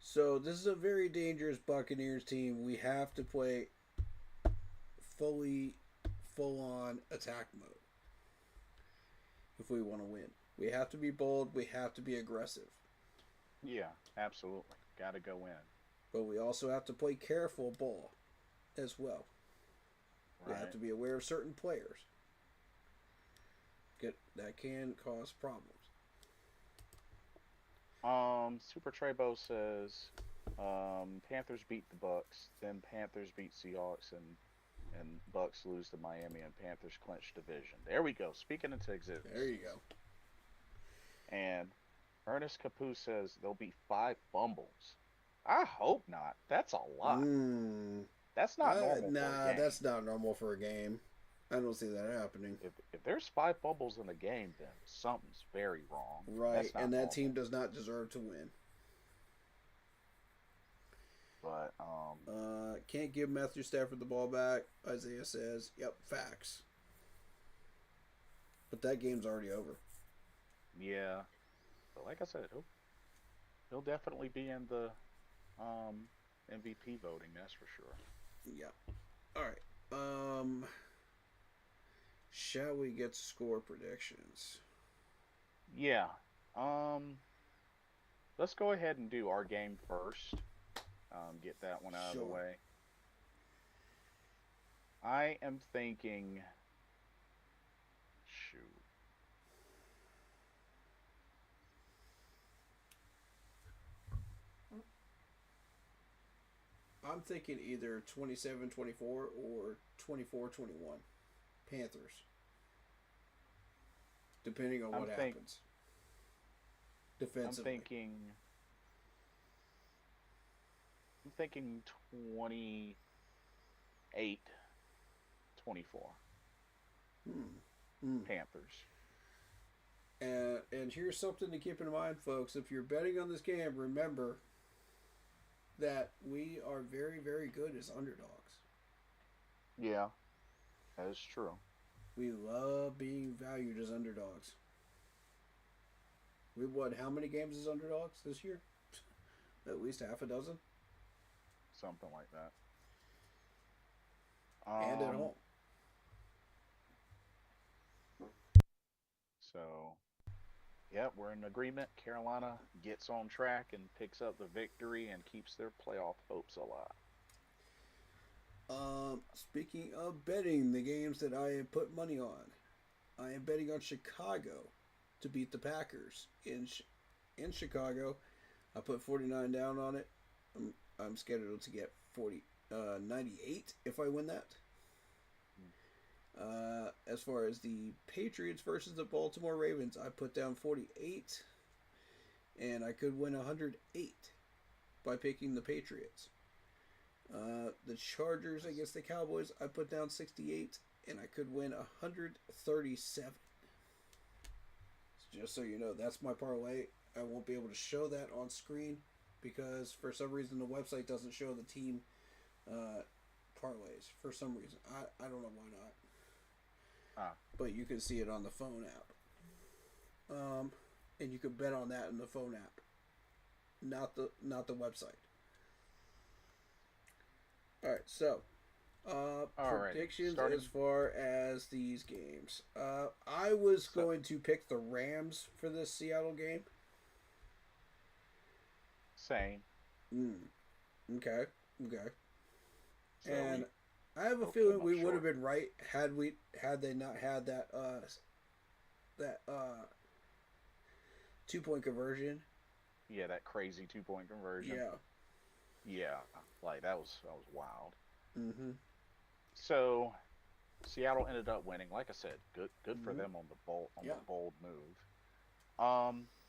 So this is a very dangerous Buccaneers team. We have to play full-on attack mode if we want to win. We have to be bold. We have to be aggressive. Yeah, absolutely. Got to go in. But we also have to play careful ball as well. We have Right. to be aware of certain players. That can cause problems. Super Trebo says Panthers beat the Bucks, then Panthers beat Seahawks, and Bucks lose to Miami, and Panthers clinch division. There we go. Speaking into existence. There you go. And Ernest Capu says there'll be 5 fumbles. I hope not. That's a lot. That's not normal for a game. That's not normal for a game. I don't see that happening. If there's 5 fumbles in a game, then something's very wrong. Right, That's not and that normal. team does not deserve to win. But Can't give Matthew Stafford the ball back. Isaiah says, "Yep, facts." But that game's already over. yeah. But like I said, he'll definitely be in the MVP voting. That's for sure. Yeah. All right. Shall we get score predictions? Yeah. Let's go ahead and do our game first. Get that one out of the Sure. way. I am thinking. Shoot. I'm thinking either 27-24 or 24-21. Panthers. Depending on what happens. I'm Defensively. thinking 28-24. Panthers. And here's something to keep in mind, folks. If you're betting on this game, remember that we are very, very good as underdogs. Yeah, that is true. We love being valued as underdogs. We won how many games as underdogs this year? At least half a dozen. Something like that. And at home. So, yeah, we're in agreement. Carolina gets on track and picks up the victory and keeps their playoff hopes alive. Speaking of betting, the games that I have put money on, I am betting on Chicago to beat the Packers in Chicago. I put 49 down on it. I'm scheduled to get 98 if I win that. As far as the Patriots versus the Baltimore Ravens, I put down 48, and I could win 108. by picking the Patriots. The Chargers against the Cowboys, I put down 68, and I could win 137. Just so you know, that's my parlay. I won't be able to show that on screen because for some reason the website doesn't show the team parlays. For some reason, I don't know why not. But you can see it on the phone app. And you can bet on that in the phone app, not the website. All right, so predictions as far as these games. I was going to pick the Rams for this Seattle game. Same. Okay. So and I have a feeling we would have been right had they not had that 2-point conversion. Yeah, that crazy 2-point conversion. Yeah, like that was wild. Mm-hmm. So Seattle ended up winning. Like I said, good for them on the bold move.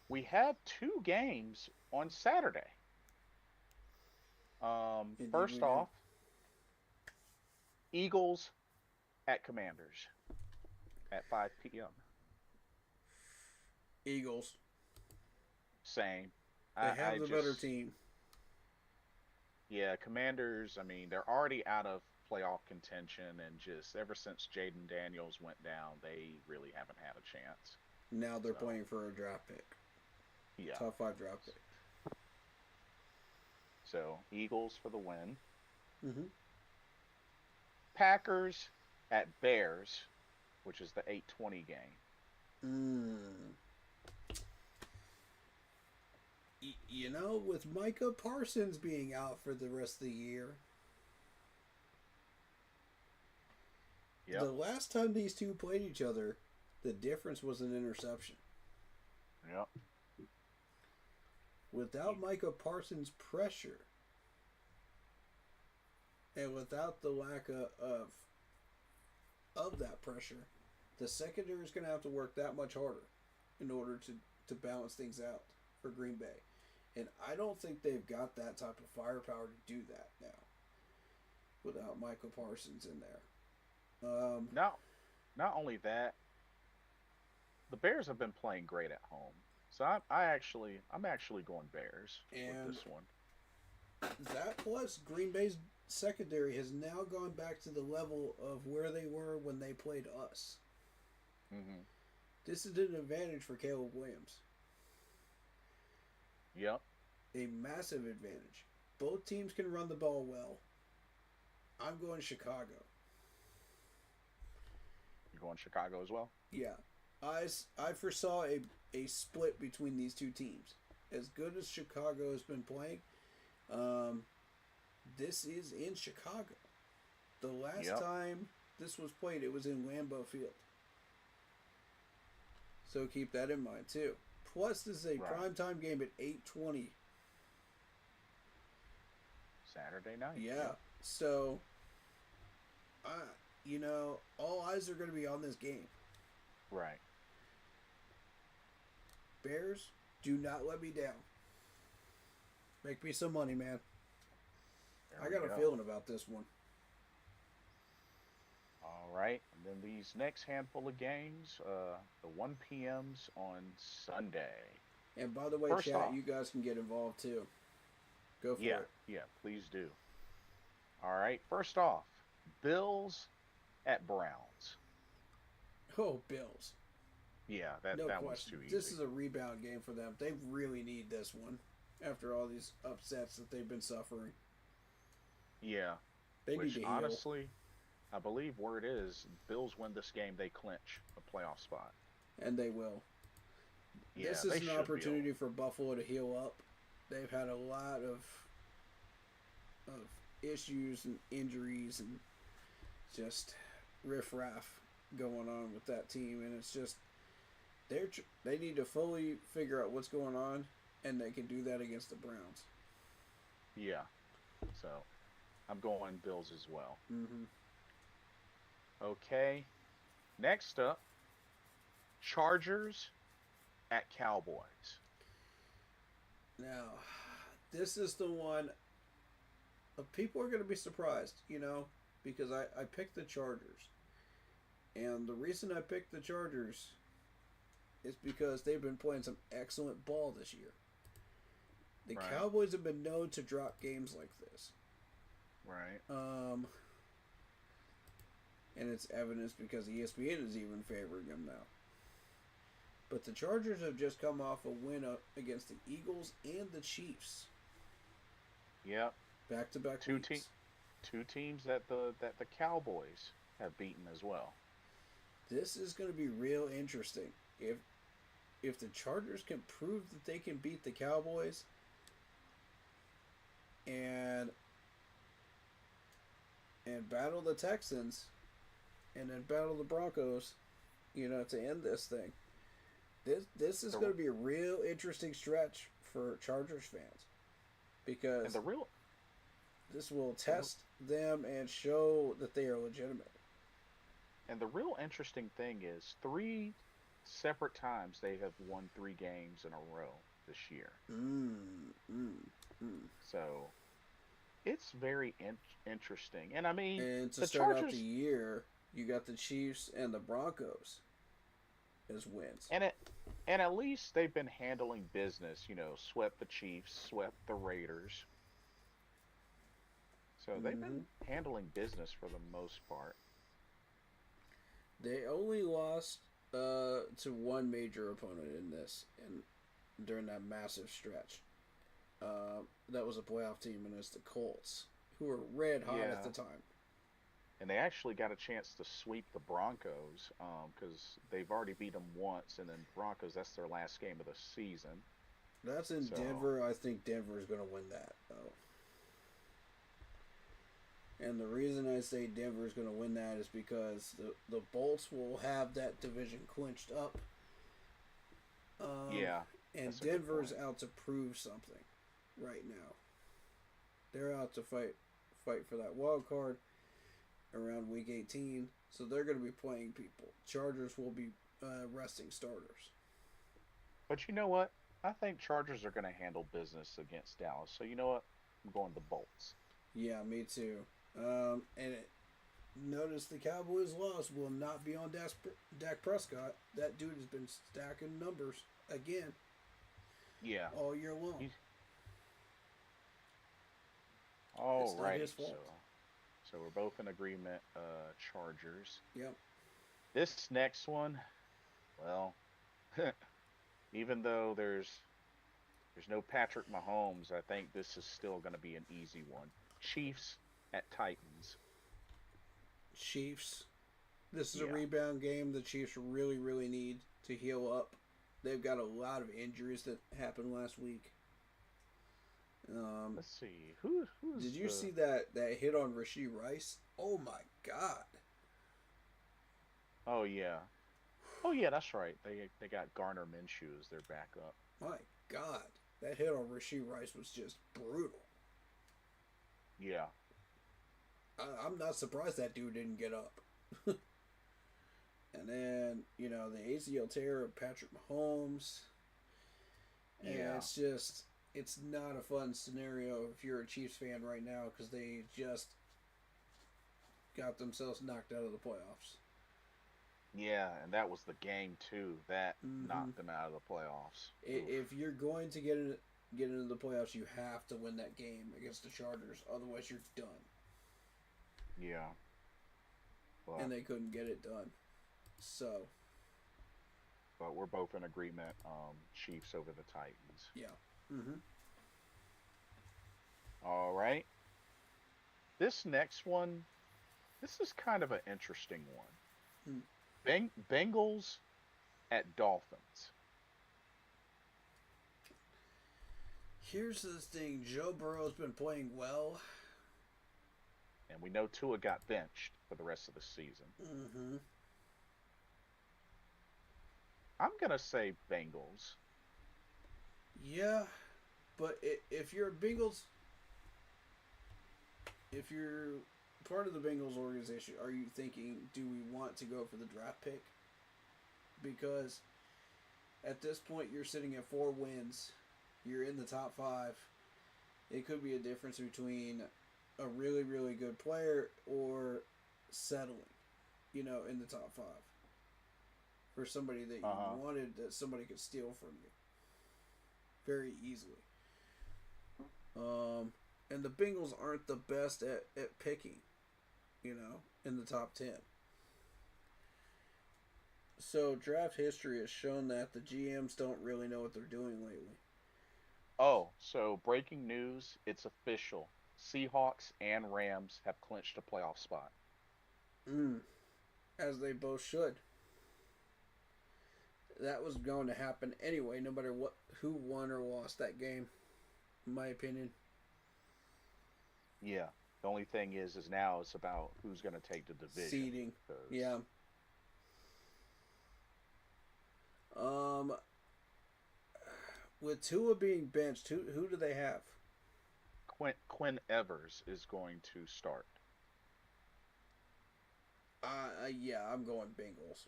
We had 2 games on Saturday. First off, Eagles at Commanders at 5 p.m. Eagles. Same. They have the better team. Yeah, Commanders, I mean, they're already out of playoff contention, and just ever since Jaden Daniels went down, they really haven't had a chance. Now they're playing for a draft pick. Yeah. Top 5 draft pick. So, Eagles for the win. Mm-hmm. Packers at Bears, which is the 8:20 game. You know, with Micah Parsons being out for the rest of the year, the last time these two played each other, the difference was an interception. Yep. Without Micah Parsons' pressure, and without the lack of that pressure, the secondary is going to have to work that much harder in order to balance things out for Green Bay. And I don't think they've got that type of firepower to do that now without Michael Parsons in there. Not only that, the Bears have been playing great at home. So I'm actually going Bears with this one. That plus Green Bay's secondary has now gone back to the level of where they were when they played us. Mm-hmm. This is an advantage for Caleb Williams. Yep. A massive advantage. Both teams can run the ball well. I'm going Chicago. You're going Chicago as well? Yeah. I foresaw a split between these two teams. As good as Chicago has been playing, this is in Chicago. The last time this was played, it was in Lambeau Field. So keep that in mind too. Plus, this is a primetime game at 8:20. Saturday night. Yeah. So, all eyes are going to be on this game. Right. Bears, do not let me down. Make me some money, man. I got a feeling about this one. All right. And then these next handful of games, the 1 p.m.s on Sunday. And by the way, First chat, off, you guys can get involved too. Go for it. Yeah, please do. All right. First off, Bills at Browns. Oh, Bills. Yeah, that one's too easy. This is a rebound game for them. They really need this one after all these upsets that they've been suffering. Yeah. They need to heal. Honestly, I believe word is Bills win this game, they clinch a playoff spot. And they will. Yeah, this is an opportunity for Buffalo to heal up. They've had a lot of issues and injuries and just riffraff going on with that team, and it's just they need to fully figure out what's going on, and they can do that against the Browns. Yeah. So, I'm going Bills as well. Mm-hmm. Okay. Next up, Chargers at Cowboys. Now, this is the one. People are going to be surprised, because I picked the Chargers. And the reason I picked the Chargers is because they've been playing some excellent ball this year. The Right. Cowboys have been known to drop games like this. Right. And it's evidenced because ESPN is even favoring them now. But the Chargers have just come off a win against the Eagles and the Chiefs. Yep. Back-to-back Two weeks. two teams that the Cowboys have beaten as well. This is going to be real interesting. If the Chargers can prove that they can beat the Cowboys and battle the Texans and then battle the Broncos, to end this thing. This is going to be a real interesting stretch for Chargers fans because this will test them and show that they are legitimate. And the real interesting thing is 3 separate times they have won 3 games in a row this year. So it's very interesting. And I mean, and to the start Chargers, out the year, you got the Chiefs and the Broncos as wins. and at least they've been handling business. Swept the Chiefs, swept the Raiders. So they've been handling business for the most part. They only lost to one major opponent in this, and during that massive stretch. That was a playoff team, and it's the Colts, who were red hot at the time. And they actually got a chance to sweep the Broncos because they've already beat them once, and then Broncos, that's their last game of the season. That's in Denver. I think Denver is going to win that, though. And the reason I say Denver is going to win that is because the Bolts will have that division clinched up. And Denver's out to prove something right now. They're out to fight for that wild card around week 18. So they're going to be playing people. Chargers will be resting starters. But you know what? I think Chargers are going to handle business against Dallas. So you know what? I'm going the Bolts. Yeah, me too. Notice the Cowboys' loss will not be on Dak Prescott. That dude has been stacking numbers again. Yeah. All year long. All right. His fault. So we're both in agreement. Chargers. Yep. This next one, well, even though there's no Patrick Mahomes, I think this is still going to be an easy one. Chiefs at Titans. Chiefs. This is a rebound game the Chiefs really, really need to heal up. They've got a lot of injuries that happened last week. Let's see. Who's did you see that hit on Rashee Rice? Oh my God. Oh yeah. Oh yeah, that's right. They got Garner Minshew as their backup. My God. That hit on Rashee Rice was just brutal. Yeah. I'm not surprised that dude didn't get up. And then, the ACL tear of Patrick Mahomes. And it's not a fun scenario if you're a Chiefs fan right now because they just got themselves knocked out of the playoffs. Yeah, and that was the game too that knocked them out of the playoffs. If you're going to get into the playoffs, you have to win that game against the Chargers. Otherwise, you're done. Yeah. But, and they couldn't get it done. So. But we're both in agreement. Chiefs over the Titans. Yeah. All right. This next one, this is kind of an interesting one. Bengals at Dolphins. Here's the thing. Joe Burrow's been playing well. And we know Tua got benched for the rest of the season. I'm going to say Bengals. Yeah, but if you're part of the Bengals organization, are you thinking, do we want to go for the draft pick? Because at this point, you're sitting at 4 wins. You're in the top 5. It could be a difference between a really, really good player or settling, in the top 5. For somebody that you wanted that somebody could steal from you very easily. And the Bengals aren't the best at picking, in the top 10. So draft history has shown that the GMs don't really know what they're doing lately. Oh, so breaking news, it's official. Seahawks and Rams have clinched a playoff spot. As they both should. That was going to happen anyway, no matter who won or lost that game, in my opinion. Yeah. The only thing is now it's about who's going to take the division. Seeding. Yeah. With Tua being benched, who do they have? Quinn Evers is going to start. Yeah, I'm going Bengals.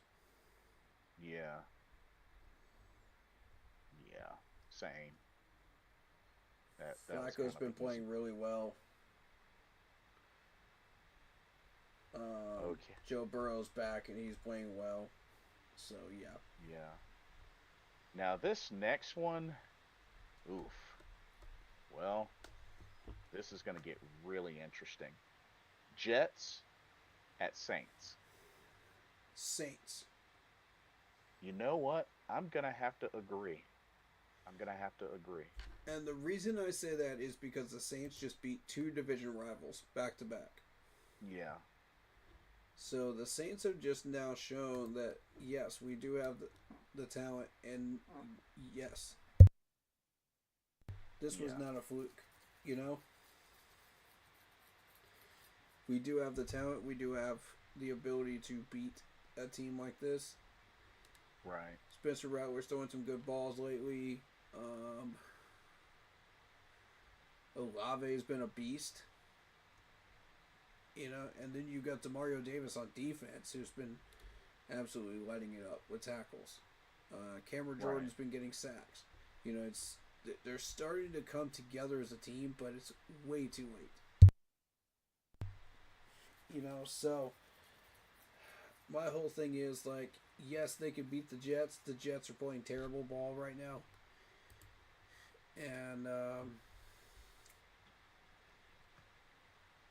Yeah. Yeah. Same. Flacco's been playing really well. Okay. Joe Burrow's back and he's playing well. So, yeah. Yeah. Now, this next one, oof. Well, this is going to get really interesting. Jets at Saints. Saints. You know what? I'm going to have to agree. And the reason I say that is because the Saints just beat 2 division rivals back to back. Yeah. So the Saints have just now shown that, yes, we do have the talent, and yes, this was not a fluke, We do have the talent, we do have the ability to beat a team like this. Right. Spencer Rattler's throwing some good balls lately. Olave's been a beast. And then you got Demario Davis on defense, who's been absolutely lighting it up with tackles. Cameron Jordan's been getting sacks. They're starting to come together as a team, but it's way too late. So my whole thing is yes, they could beat the Jets. The Jets are playing terrible ball right now, and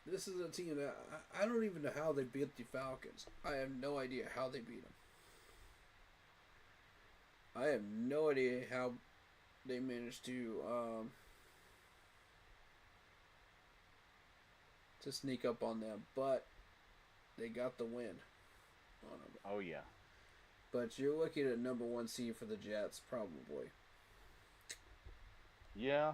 this is a team that I don't even know how they beat the Falcons. I have no idea how they beat them. I have no idea how they managed to sneak up on them, but they got the win on them. Oh, yeah. But you're looking at number 1 seed for the Jets, probably. Yeah.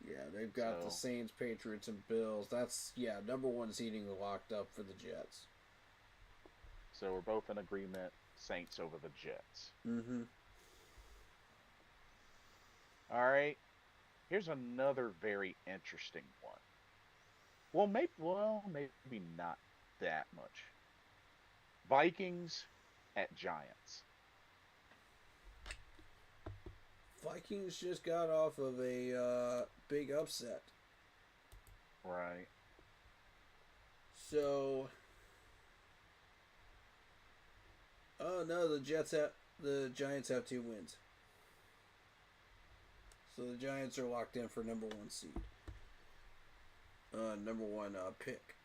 Yeah, they've got the Saints, Patriots, and Bills. That's, number 1 seeding locked up for the Jets. So we're both in agreement, Saints over the Jets. Mm-hmm. All right. Here's another very interesting one. Well, maybe not that much. Vikings at Giants. Vikings just got off of a big upset. Right. So, no, the Giants have 2 wins. So the Giants are locked in for number 1 seed. Number 1 pick.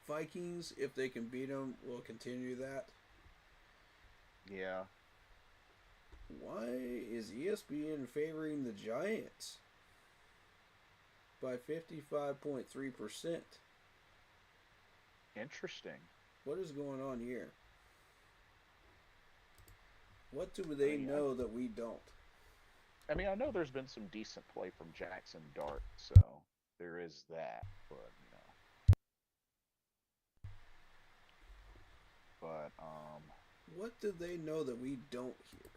Vikings, if they can beat them, will continue that. Yeah. Why is ESPN favoring the Giants by 55.3%? Interesting. What is going on here? What do they know that we don't? I mean, I know there's been some decent play from Jackson Dart, so there is that, but what do they know that we don't hear?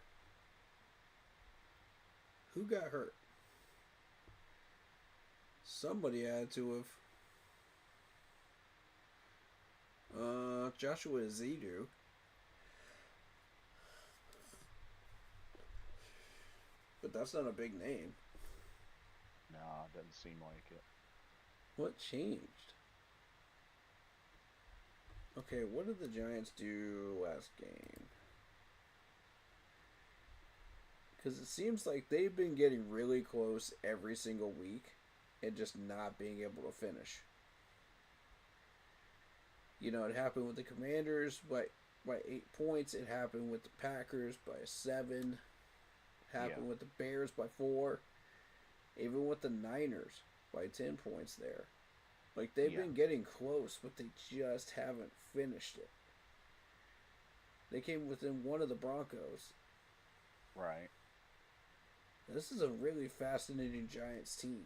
Who got hurt? Somebody had to have. Joshua Zidu. but that's not a big name. Nah, it doesn't seem like it. What changed? Okay, what did the Giants do last game? Because it seems like they've been getting really close every single week and just not being able to finish. You know, it happened with the Commanders by 8 points. It happened with the Packers by 7. It happened with the Bears by 4. Even with the Niners by 10 points there. Like, they've been getting close, but they just haven't finished it. They came within 1 of the Broncos. Right. This is a really fascinating Giants team.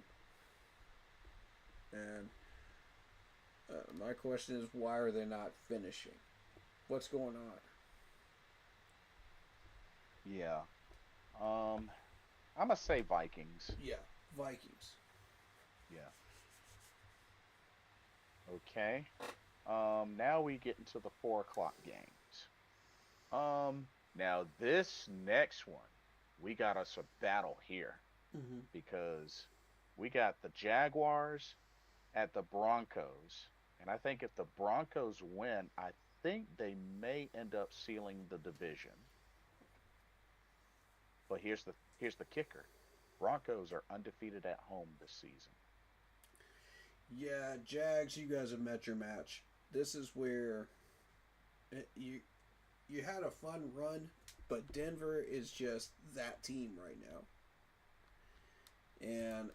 And my question is, why are they not finishing? What's going on? Yeah. I'm going to say Vikings. Yeah, Vikings. Yeah. Okay. Now we get into the 4 o'clock games. Now this next one, we got us a battle here because we got the Jaguars at the Broncos, and I think if the Broncos win, I think they may end up sealing the division. But here's the kicker: Broncos are undefeated at home this season. Yeah, Jags, you guys have met your match. This is where you had a fun run, but Denver is just that team right now. And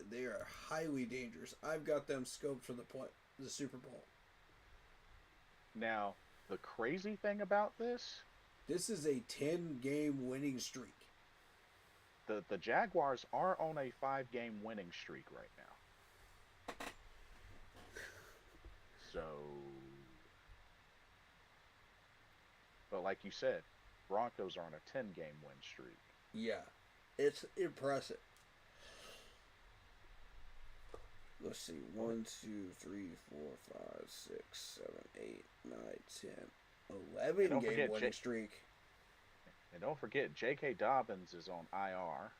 they are highly dangerous. I've got them scoped for the Super Bowl. Now, the crazy thing about this is a 10-game winning streak. The Jaguars are on a 5-game winning streak right now. So, but like you said, Broncos are on a 10-game win streak. Yeah, it's impressive. Let's see, 1, 2, 3, 4, 5, 6, 7, 8, 9, 10, 11-game winning streak. And don't forget, J.K. Dobbins is on IR.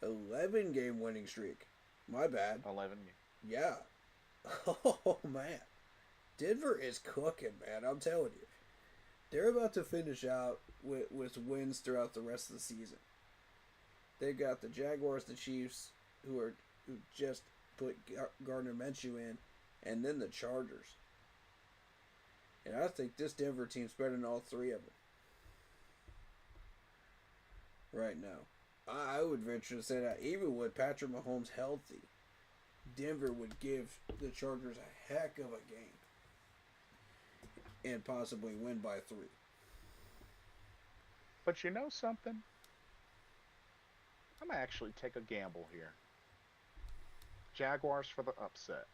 11-game winning streak. My bad. 11. Yeah. Oh, man. Denver is cooking, man. I'm telling you. They're about to finish out with wins throughout the rest of the season. They got the Jaguars, the Chiefs, who just put Gardner Minshew in, and then the Chargers. And I think this Denver team's better than all 3 of them. Right now. I would venture to say that even with Patrick Mahomes healthy, Denver would give the Chargers a heck of a game. And possibly win by 3. But you know something? I'm going to actually take a gamble here. Jaguars for the upset.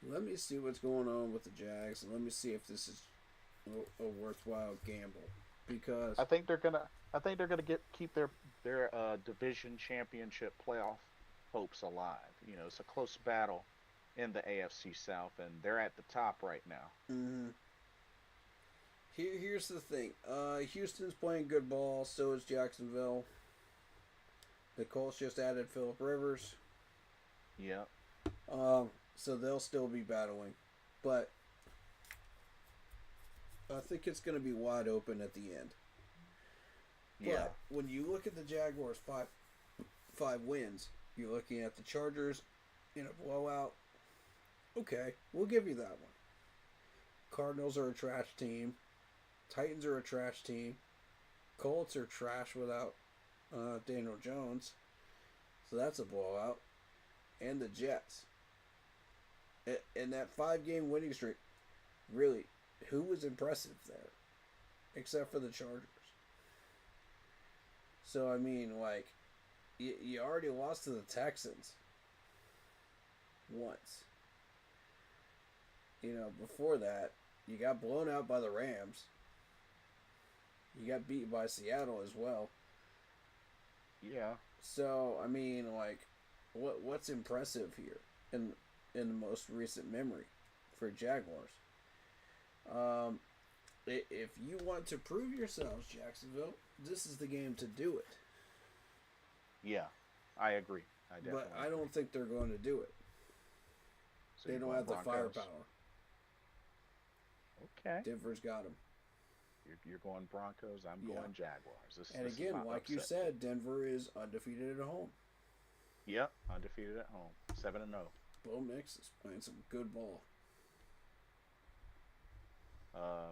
Let me see what's going on with the Jags, and let me see if this is a worthwhile gamble. Because I think they're gonna keep their division championship playoff hopes alive. You know, it's a close battle in the AFC South, and they're at the top right now. Mm-hmm. Here's the thing. Houston's playing good ball. So is Jacksonville. The Colts just added Phillip Rivers. Yep. So they'll still be battling, but I think it's going to be wide open at the end. Yeah. But when you look at the Jaguars' five wins, you're looking at the Chargers in a blowout. Okay, we'll give you that one. Cardinals are a trash team. Titans are a trash team. Colts are trash without Daniel Jones. So that's a blowout. And the Jets. And that 5-game winning streak, really, who was impressive there? Except for the Chargers. So, I mean, like, you already lost to the Texans once. You know, before that, you got blown out by the Rams. You got beat by Seattle as well. Yeah. So, I mean, like, what's impressive here in the most recent memory for Jaguars? If you want to prove yourselves, Jacksonville, this is the game to do it. Yeah, I agree. I definitely. But I don't think they're going to do it. So They you're don't going have the Broncos. firepower. Okay. Denver's got them. You're going Broncos. I'm Yeah. going Jaguars. This And is again, my like you upset said, pick. Denver is undefeated at home. Yep, undefeated at home, 7-0. Bo Nix is playing some good ball.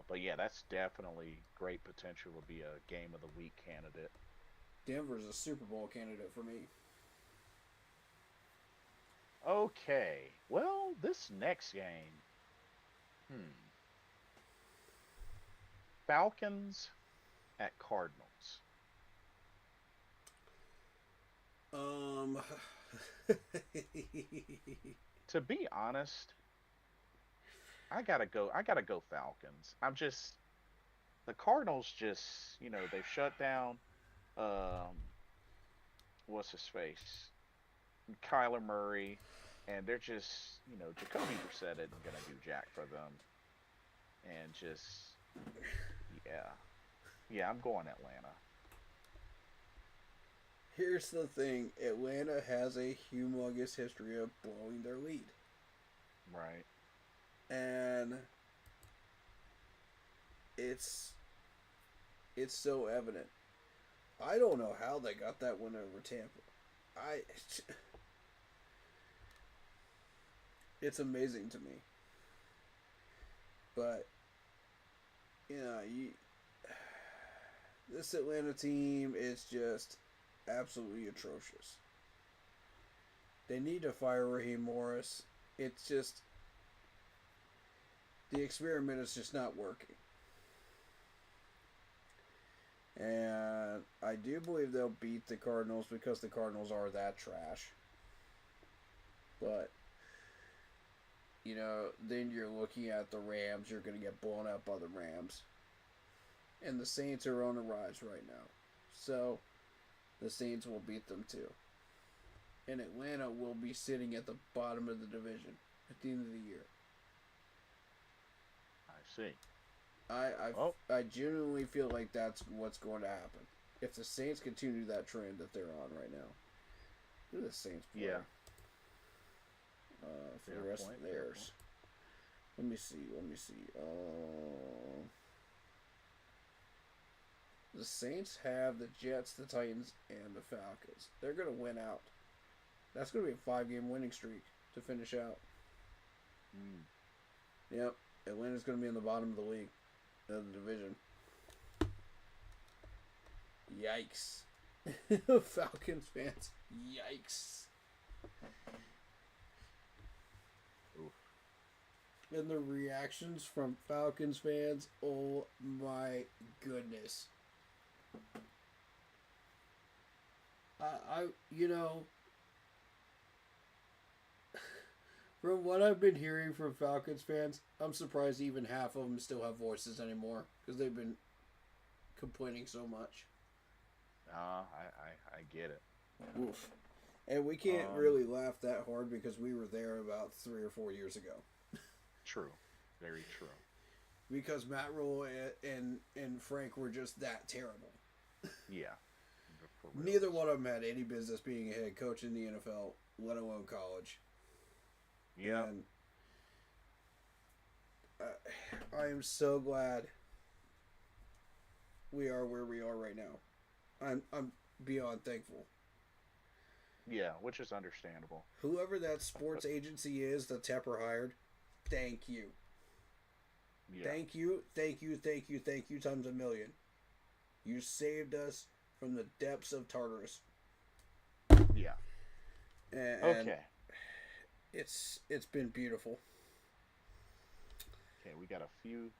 But yeah, that's definitely great potential to be a game of the week candidate. Denver's a Super Bowl candidate for me. Okay, well, this next game, Falcons at Cardinals. To be honest, I gotta go. I gotta go Falcons. The Cardinals. They've shut down. Um, what's his face? Kyler Murray, and they're just, Jacoby Brissett isn't gonna do jack for them, and yeah, I'm going Atlanta. Here's the thing: Atlanta has a humongous history of blowing their lead, Right. and it's so evident. I don't know how they got that win over Tampa. It's amazing to me. But this Atlanta team is just absolutely atrocious. They need to fire Raheem Morris. It's just the experiment is just not working. And I do believe they'll beat the Cardinals because the Cardinals are that trash. But then you're looking at the Rams. You're going to get blown out by the Rams. And the Saints are on a rise right now. So, the Saints will beat them too. And Atlanta will be sitting at the bottom of the division at the end of the year. I see. I genuinely feel like that's what's going to happen. If the Saints continue that trend that they're on right now. Who are the Saints play? Yeah. For Fair the rest point, of fair theirs. Let me see. The Saints have the Jets, the Titans, and the Falcons. They're going to win out. That's going to be a 5-game winning streak to finish out. Yep. Atlanta's going to be in the bottom of the league, of the division. Yikes. Falcons fans, yikes. Oof. And the reactions from Falcons fans, oh my goodness. From what I've been hearing from Falcons fans, I'm surprised even half of them still have voices anymore because they've been complaining so much. I get it. Oof. And we can't really laugh that hard because we were there about 3 or 4 years ago. True. Very true. Because Matt Rule and Frank were just that terrible. Yeah. For real. Neither one of them had any business being a head coach in the NFL, let alone college. Yeah. And I am so glad we are where we are right now. I'm beyond thankful. Yeah, which is understandable. Whoever that sports agency is that Tepper hired, thank you. Yeah. Thank you times a million. You saved us from the depths of Tartarus. Yeah. And Okay. It's been beautiful. Okay, we got a few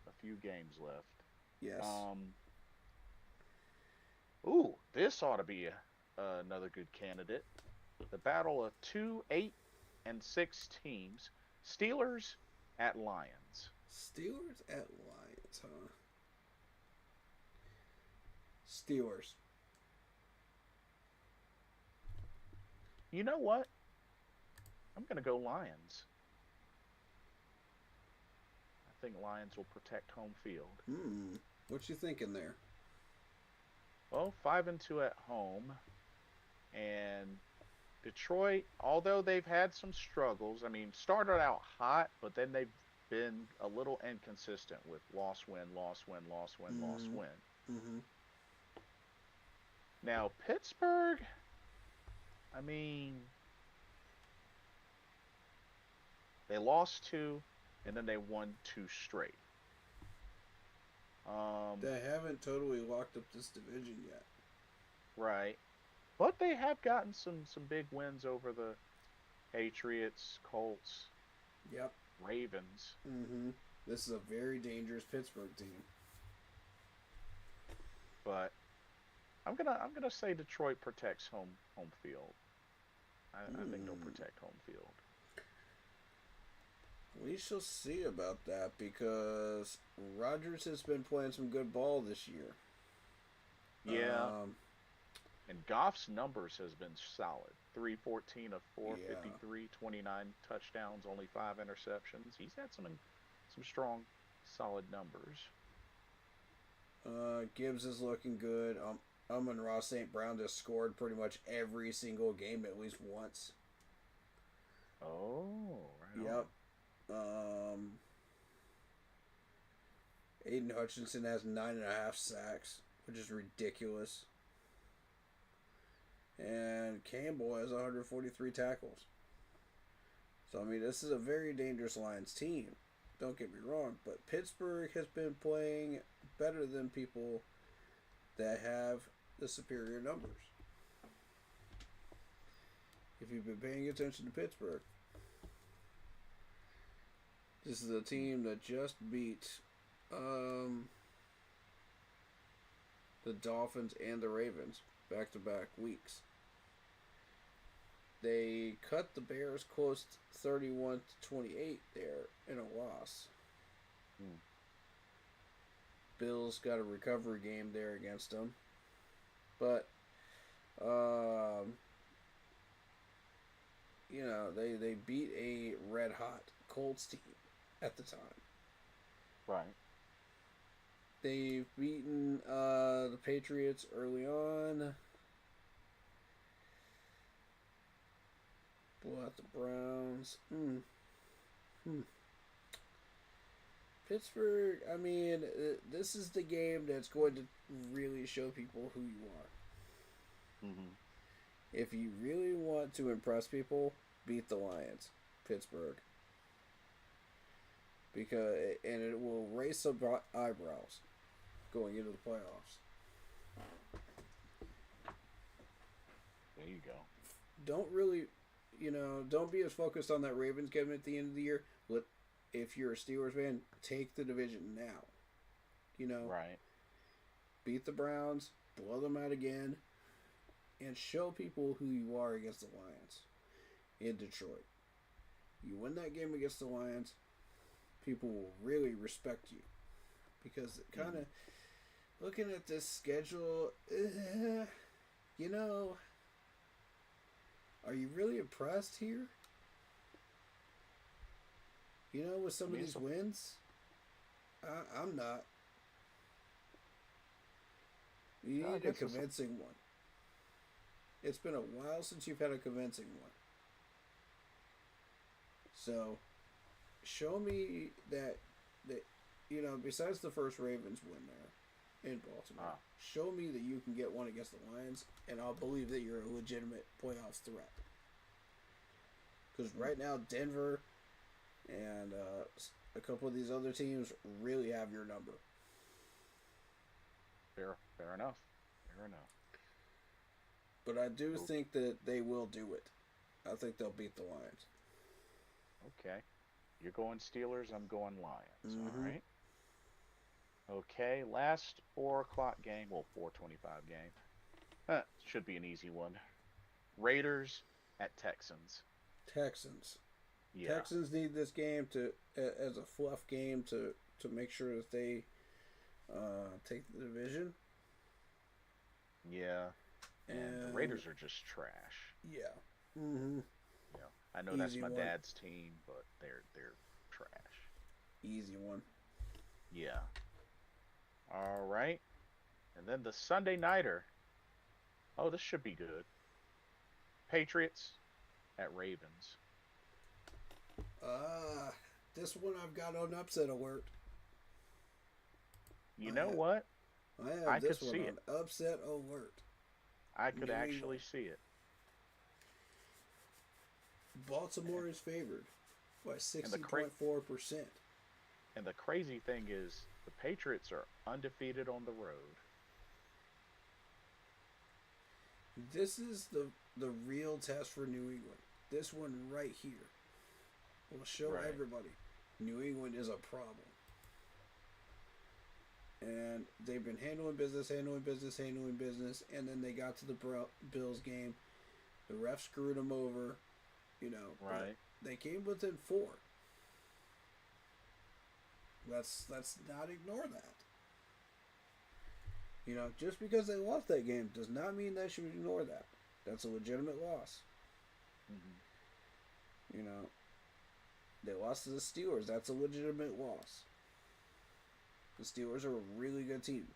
games left. Yes. Ooh, this ought to be another good candidate. The battle of 2 8-6 teams. Steelers at Lions. Steelers at Lions, huh? Steelers. You know what? I'm gonna go Lions. I think Lions will protect home field. What you thinking there? Well, 5-2 at home, and Detroit, although they've had some struggles, I mean, started out hot, but then they've been a little inconsistent with loss win, loss win, loss win, loss win. Mm-hmm. Now, Pittsburgh, I mean, they lost 2, and then they won 2 straight. They haven't totally locked up this division yet. Right. But they have gotten some big wins over the Patriots, Colts, Yep. Ravens. Mm-hmm. This is a very dangerous Pittsburgh team. But I'm gonna say Detroit protects home field. I think they'll protect home field. We shall see about that because Rodgers has been playing some good ball this year. Yeah. And Goff's numbers has been solid. 314 of 453, 29 touchdowns, only 5 interceptions. He's had some strong, solid numbers. Gibbs is looking good. Amon-Ra St. Brown has scored pretty much every single game at least once. Oh, right. Yep. Aiden Hutchinson has 9.5 sacks, which is ridiculous. And Campbell has 143 tackles. So, I mean, this is a very dangerous Lions team. Don't get me wrong. But Pittsburgh has been playing better than people that have the superior numbers. If you've been paying attention to Pittsburgh, this is a team that just beat the Dolphins and the Ravens back-to-back weeks. They cut the Bears close to 31-28 there in a loss. Bills got a recovery game there against them. But, you know, they beat a red-hot Colts team at the time. Right. They've beaten the Patriots early on. Blow out the Browns. Pittsburgh, I mean, this is the game that's going to really show people who you are. Mm-hmm. If you really want to impress people, beat the Lions, Pittsburgh. Because it will raise some eyebrows going into the playoffs. There you go. Don't really, don't be as focused on that Ravens game at the end of the year. If you're a Steelers fan, take the division now. Right. Beat the Browns, blow them out again, and show people who you are against the Lions in Detroit. You win that game against the Lions, people will really respect you. Because kind of looking at this schedule, are you really impressed here? With some of these wins? I'm not. You need a convincing one. It's been a while since you've had a convincing one. So, show me that besides the first Ravens win there in Baltimore, show me that you can get one against the Lions, and I'll believe that you're a legitimate playoff threat. Because right now, Denver and a couple of these other teams really have your number. Fair enough. But I do think that they will do it. I think they'll beat the Lions. Okay. You're going Steelers, I'm going Lions. Mm-hmm. All right. Okay, last 4 o'clock game. Well, 4:25 game. Should be an easy one. Raiders at Texans. Texans. Yeah. Texans need this game as a fluff game to make sure that they take the division. Yeah. And the Raiders are just trash. Yeah. Mm-hmm. Yeah. I know that's Easy my one. dad's team, but they're trash. Easy one. Yeah. All right. And then the Sunday nighter. Oh, this should be good. Patriots at Ravens. This one I've got on upset alert. You I know have, what? I I have could this one see on it. upset alert. I could New actually England. see it. Baltimore is favored by And the 60.4%. and the crazy thing is the Patriots are undefeated on the road. This is the real test for New England. This one right here will show Right. everybody New England is a problem. And they've been handling business, and then they got to the Bills game. The ref screwed them over, but Right. they came within 4. Let's not ignore that. Just because they lost that game does not mean they should ignore that. That's a legitimate loss. Hmm. They lost to the Steelers. That's a legitimate loss. The Steelers are a really good team.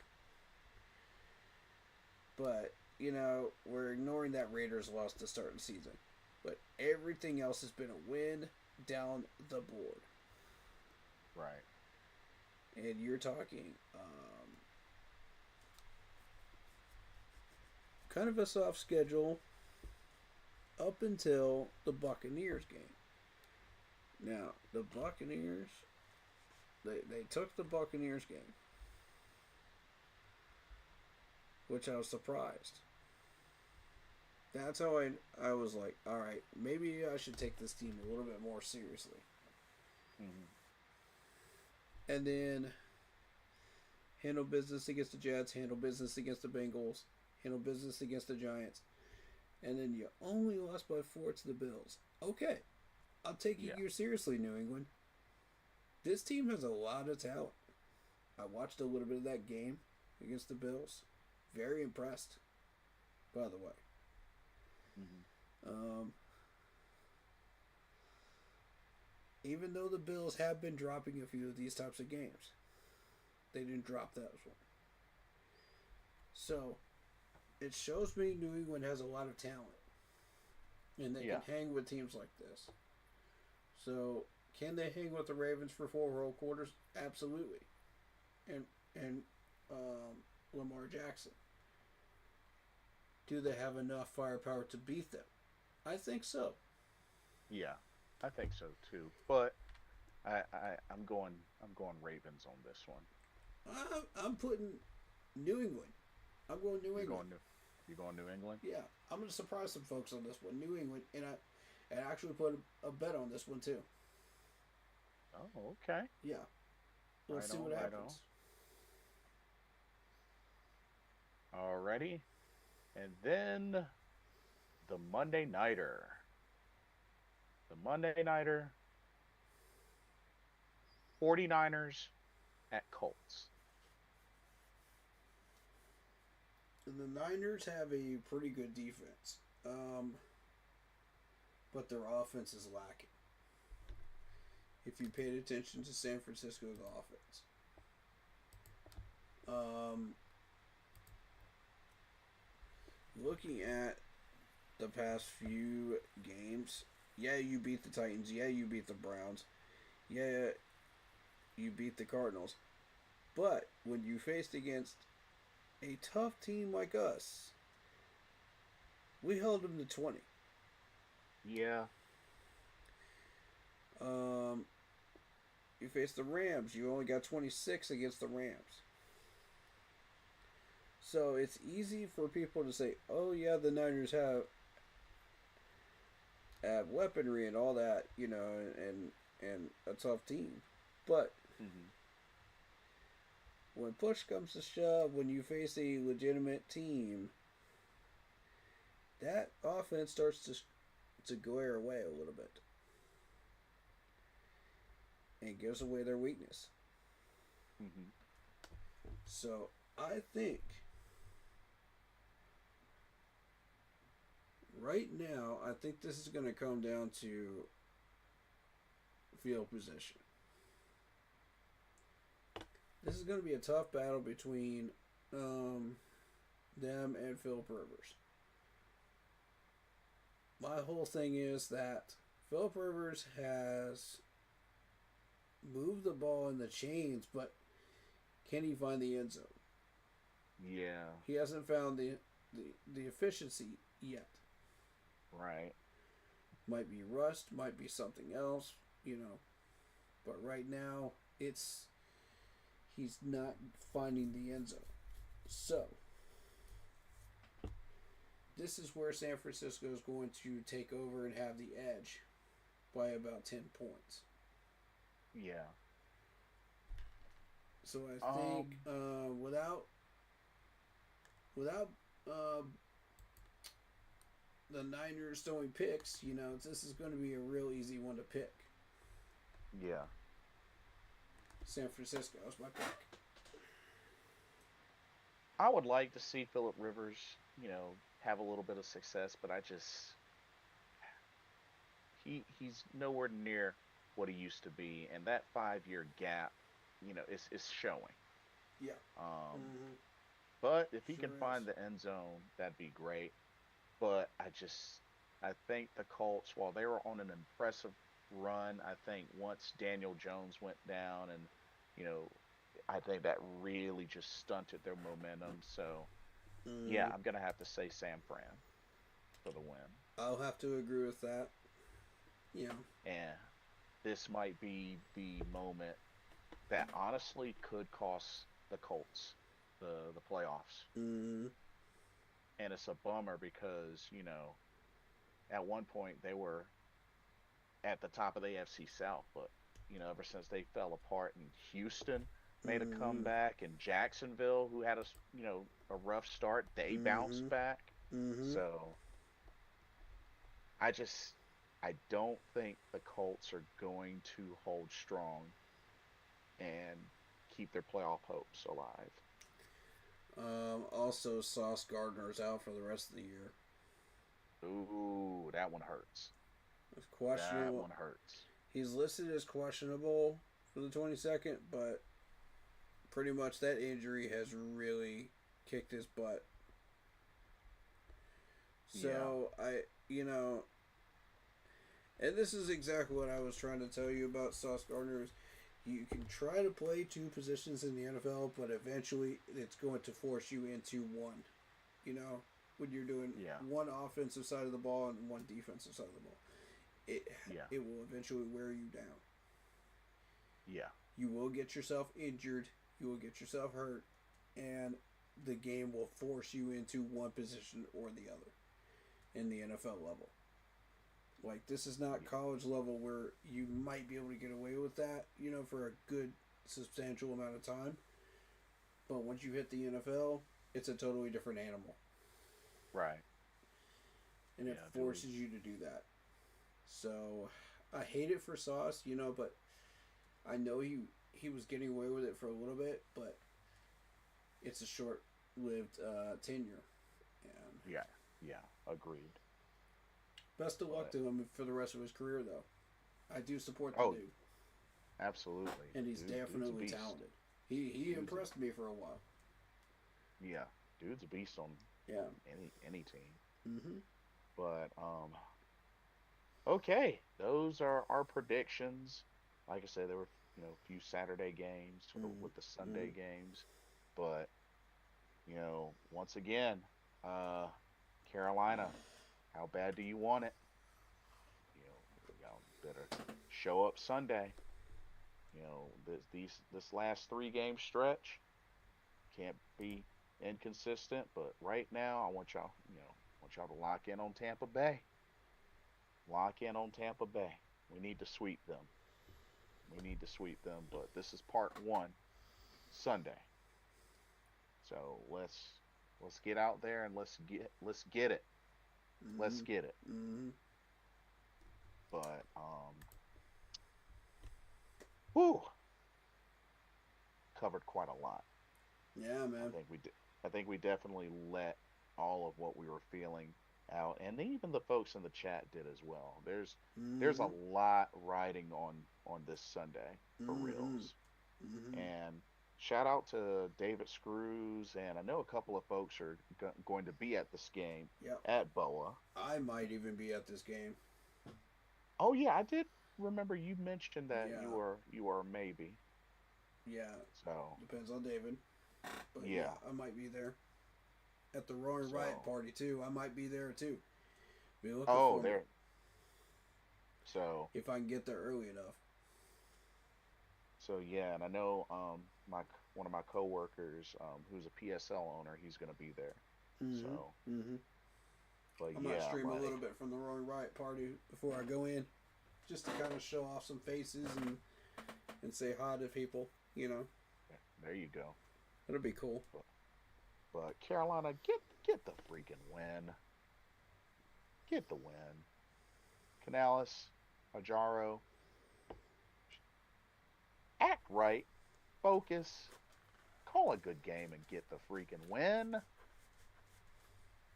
But, we're ignoring that Raiders loss to start the season. But everything else has been a win down the board. Right. And you're talking kind of a soft schedule up until the Buccaneers game. Now, the Buccaneers, they took the Buccaneers game, which I was surprised. That's how I was like, all right, maybe I should take this team a little bit more seriously. Hmm. And then handle business against the Jets, handle business against the Bengals, handle business against the Giants. And then you only lost by 4 to the Bills. Okay, I'll take you seriously, New England. This team has a lot of talent. I watched a little bit of that game against the Bills. Very impressed, by the way. Hmm. Even though the Bills have been dropping a few of these types of games, they didn't drop that one. So, it shows me New England has a lot of talent. And they can hang with teams like this. So, can they hang with the Ravens for 4 whole quarters? Absolutely. And Lamar Jackson. Do they have enough firepower to beat them? I think so. Yeah, I think so too. But I'm going Ravens on this one. I'm putting New England. I'm going New England. You going New England? Yeah, I'm going to surprise some folks on this one. New England, and I actually put a bet on this one too. Oh, okay. Yeah. Let's see what happens. Alrighty. And then the Monday Nighter. The Monday Nighter. 49ers at Colts. And the Niners have a pretty good defense. But their offense is lacking. If you paid attention to San Francisco's offense. Looking at the past few games, yeah, you beat the Titans. Yeah, you beat the Browns. Yeah, you beat the Cardinals. But when you faced against a tough team like us, we held them to 20. Yeah. You faced the Rams. You only got 26 against the Rams. So it's easy for people to say, "Oh yeah, the Niners have weaponry and all that, and a tough team." But when push comes to shove, when you face a legitimate team, that offense starts to glare away a little bit. And gives away their weakness. So I think right now, I think this is going to come down to field position. This is going to be a tough battle between them and Philip Rivers. My whole thing is that Philip Rivers has moved the ball in the chains, but can he find the end zone? Yeah. He hasn't found the efficiency yet. Right. Might be rust, might be something else, you know. But right now, he's not finding the end zone. So, this is where San Francisco is going to take over and have the edge by about 10 points. Yeah. So I think without the Niners throwing picks, you know, this is going to be a real easy one to pick. Yeah. San Francisco is my pick. I would like to see Philip Rivers, have a little bit of success, but he's nowhere near what he used to be, and that 5 year gap, is showing. Yeah. Um, but if he Sure can find is. the end zone, that'd be great. But I think the Colts, while they were on an impressive run, I think once Daniel Jones went down, and you know, I think that really just stunted their momentum. So yeah, Mm, I'm gonna have to say San Fran for the win. I'll have to agree with that. You know. And this might be the moment that honestly could cost the Colts the playoffs. Mm, And it's a bummer because, at one point they were at the top of the AFC South, but ever since they fell apart and Houston made a mm, comeback and Jacksonville, who had a rough start, they bounced mm, back. mm, So I just I don't think the Colts are going to hold strong and keep their playoff hopes alive. Also, Sauce Gardner is out for the rest of the year. Ooh, that one hurts. It's That questionable. one hurts. He's listed as questionable for the 22nd, but pretty much that injury has really kicked his butt. Yeah. So and this is exactly what I was trying to tell you about Sauce Gardner. Is you can try to play two positions in the NFL, but eventually it's going to force you into one. You know, when you're doing Yeah. one offensive side of the ball and one defensive side of the ball, it Yeah. it will eventually wear you down. Yeah. You will get yourself injured. You will get yourself hurt, and the game will force you into one position or the other in the NFL level. Like, this is not Yeah. college level where you might be able to get away with that, for a good substantial amount of time. But once you hit the NFL, it's a totally different animal, Right. and it Yeah, forces dudes. you to do that. So I hate it for Sauce, but I know he was getting away with it for a little bit, but it's a short-lived tenure. And Yeah. Yeah. Agreed. best of luck But to him for the rest of his career, though. I do support the oh, dude, absolutely. and he's Dude's a definitely beast. talented. He Dude's a impressed me for a while. Yeah. Dude's a beast Yeah. on any team. Mm-hmm. But okay, those are our predictions. Like I said, there were a few Saturday games Mm-hmm. with the Mm-hmm. Sunday games, but once again, uh, Carolina, how bad do you want it? Y'all better show up Sunday. This last 3 game stretch can't be inconsistent, but right now I want y'all to lock in on Tampa Bay. Lock in on Tampa Bay. We need to sweep them. We need to sweep them, but this is part one, Sunday. So let's get out there and let's get it. Let's Mm-hmm. get it. Mm-hmm. But whew, covered quite a lot. Yeah, I man. think we did. I think we definitely let all of what we were feeling out, and even the folks in the chat did as well. There's a Mm-hmm. lot riding on this Sunday for Mm-hmm. reals, Mm-hmm. and shout out to David Screws, and I know a couple of folks are going to be at this game Yep. at Boa. I might even be at this game. Oh yeah, I did remember you mentioned that Yeah. you were maybe. Yeah, So depends on David. But yeah. I might be there. At the Roaring So Riot party, too. I might be there, too. Be looking oh for me. there. So If I can get there early enough. so yeah, and I know my one of my coworkers who's a PSL owner, he's gonna be there. Mm-hmm. So Mm-hmm. but I might yeah, stream a like little bit from the Roaring Riot party before I go in. Just to kind of show off some faces and say hi to people, you know. there you go. It'll be cool. But Carolina, get the freaking win. Get the win. Canales, Ajaro, act right, focus, call a good game, and get the freaking win.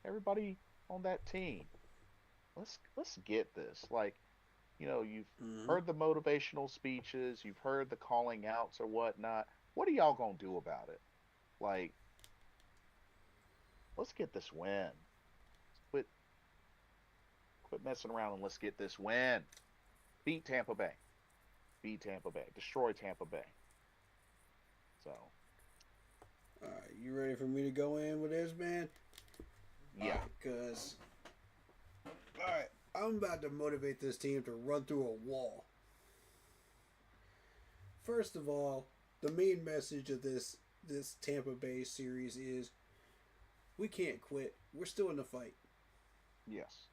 Everybody on that team, let's get this. Like, you've Mm-hmm. heard the motivational speeches, you've heard the calling outs or whatnot. What are y'all gonna do about it? Like, let's get this win. Quit quit messing around and let's get this win. Beat Tampa Bay. Beat Tampa Bay. Destroy Tampa Bay. So Alright, you ready for me to go in with this, man? yeah. Because, alright, I'm about to motivate this team to run through a wall. First of all, the main message of this Tampa Bay series is we can't quit. We're still in the fight. Yes.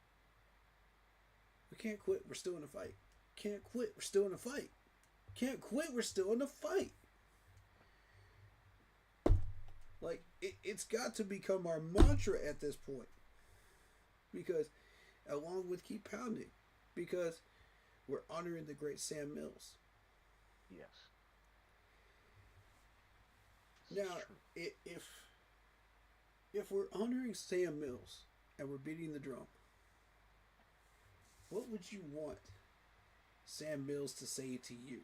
We can't quit. We're still in the fight. Can't quit. We're still in the fight. Can't quit. We're still in the fight. Like, it's got to become our mantra at this point. Because, along with keep pounding. Because we're honoring the great Sam Mills. Yes. Now, if we're honoring Sam Mills and we're beating the drum, what would you want Sam Mills to say to you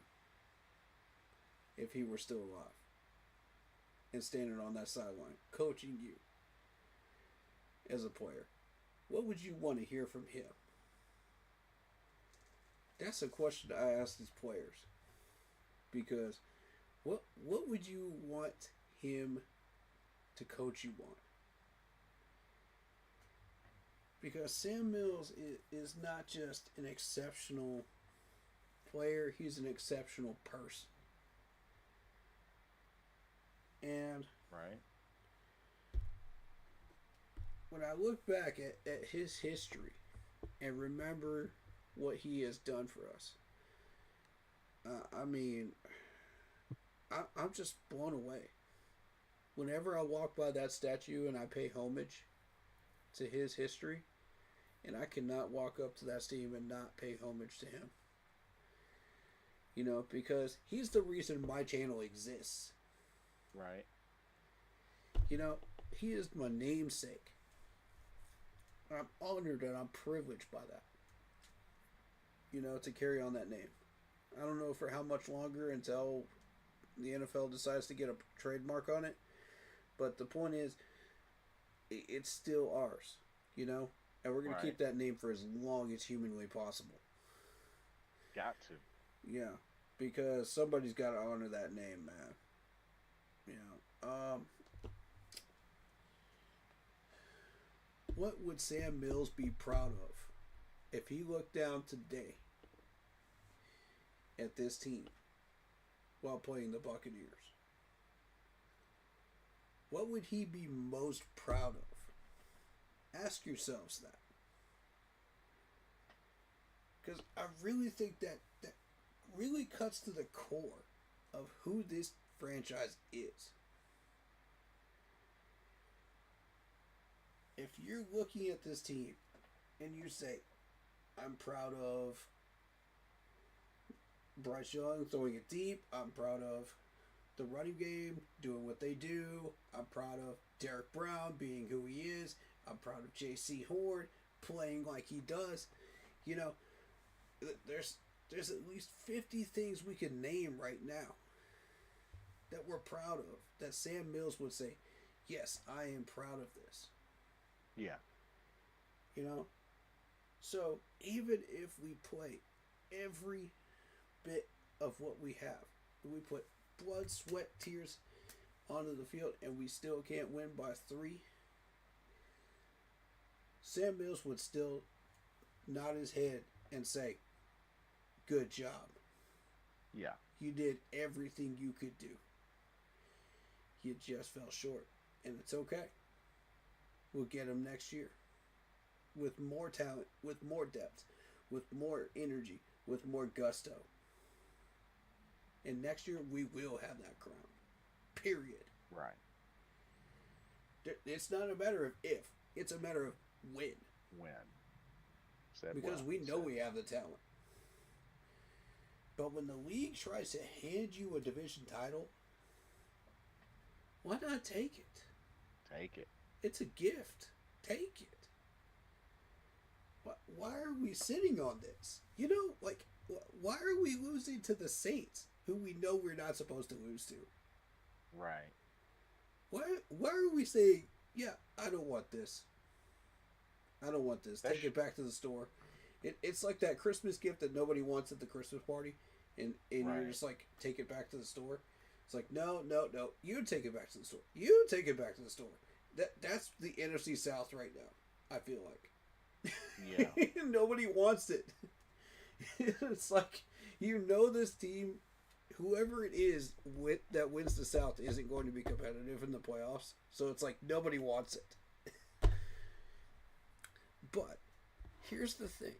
if he were still alive and standing on that sideline, coaching you as a player? What would you want to hear from him? That's a question I ask these players. Because what would you want him to coach you on? Because Sam Mills is not just an exceptional player, he's an exceptional person. And Right. when I look back at his history and remember what he has done for us, I mean, I'm just blown away. Whenever I walk by that statue and I pay homage to his history, and I cannot walk up to that stadium and not pay homage to him. You know, because he's the reason my channel exists. Right. You know, he is my namesake. I'm honored and I'm privileged by that. You know, to carry on that name. I don't know for how much longer until the NFL decides to get a trademark on it. But the point is, it's still ours. You know? And we're going to keep that name for as long as humanly possible. Got to. Yeah. Because somebody's got to honor that name, man. You know. What would Sam Mills be proud of if he looked down today at this team while playing the Buccaneers? What would he be most proud of? Ask yourselves that. Because I really think that really cuts to the core of who this franchise is. If you're looking at this team and you say, I'm proud of Bryce Young throwing it deep, I'm proud of the running game doing what they do, I'm proud of Derek Brown being who he is, I'm proud of J.C. Horn playing like he does. You know, there's at least 50 things we can name right now that we're proud of. That Sam Mills would say, yes, I am proud of this. Yeah. You know? So, even if we play every bit of what we have, we put blood, sweat, tears onto the field, and we still can't win by 3, Sam Mills would still nod his head and say, good job. Yeah. You did everything you could do. You just fell short. And it's okay. We'll get him next year. With more talent, with more depth, with more energy, with more gusto. And next year, we will have that crown. Period. Right. It's not a matter of if. It's a matter of when. When. Said Because well, we know said. we have the talent. But when the league tries to hand you a division title, why not take it? Take it. It's a gift. Take it. Why are we sitting on this? You know, like, why are we losing to the Saints, who we know we're not supposed to lose to? Right. Why are we saying, yeah, I don't want this. I don't want this. Take it back to the store. It's like that Christmas gift that nobody wants at the Christmas party, and Right. you're just like, take it back to the store. It's like, no. You take it back to the store. You take it back to the store. That's the NFC South right now, I feel like. Yeah. Nobody wants it. It's like, you know, this team, whoever it is that wins the South, isn't going to be competitive in the playoffs. So it's like, nobody wants it. But here's the thing.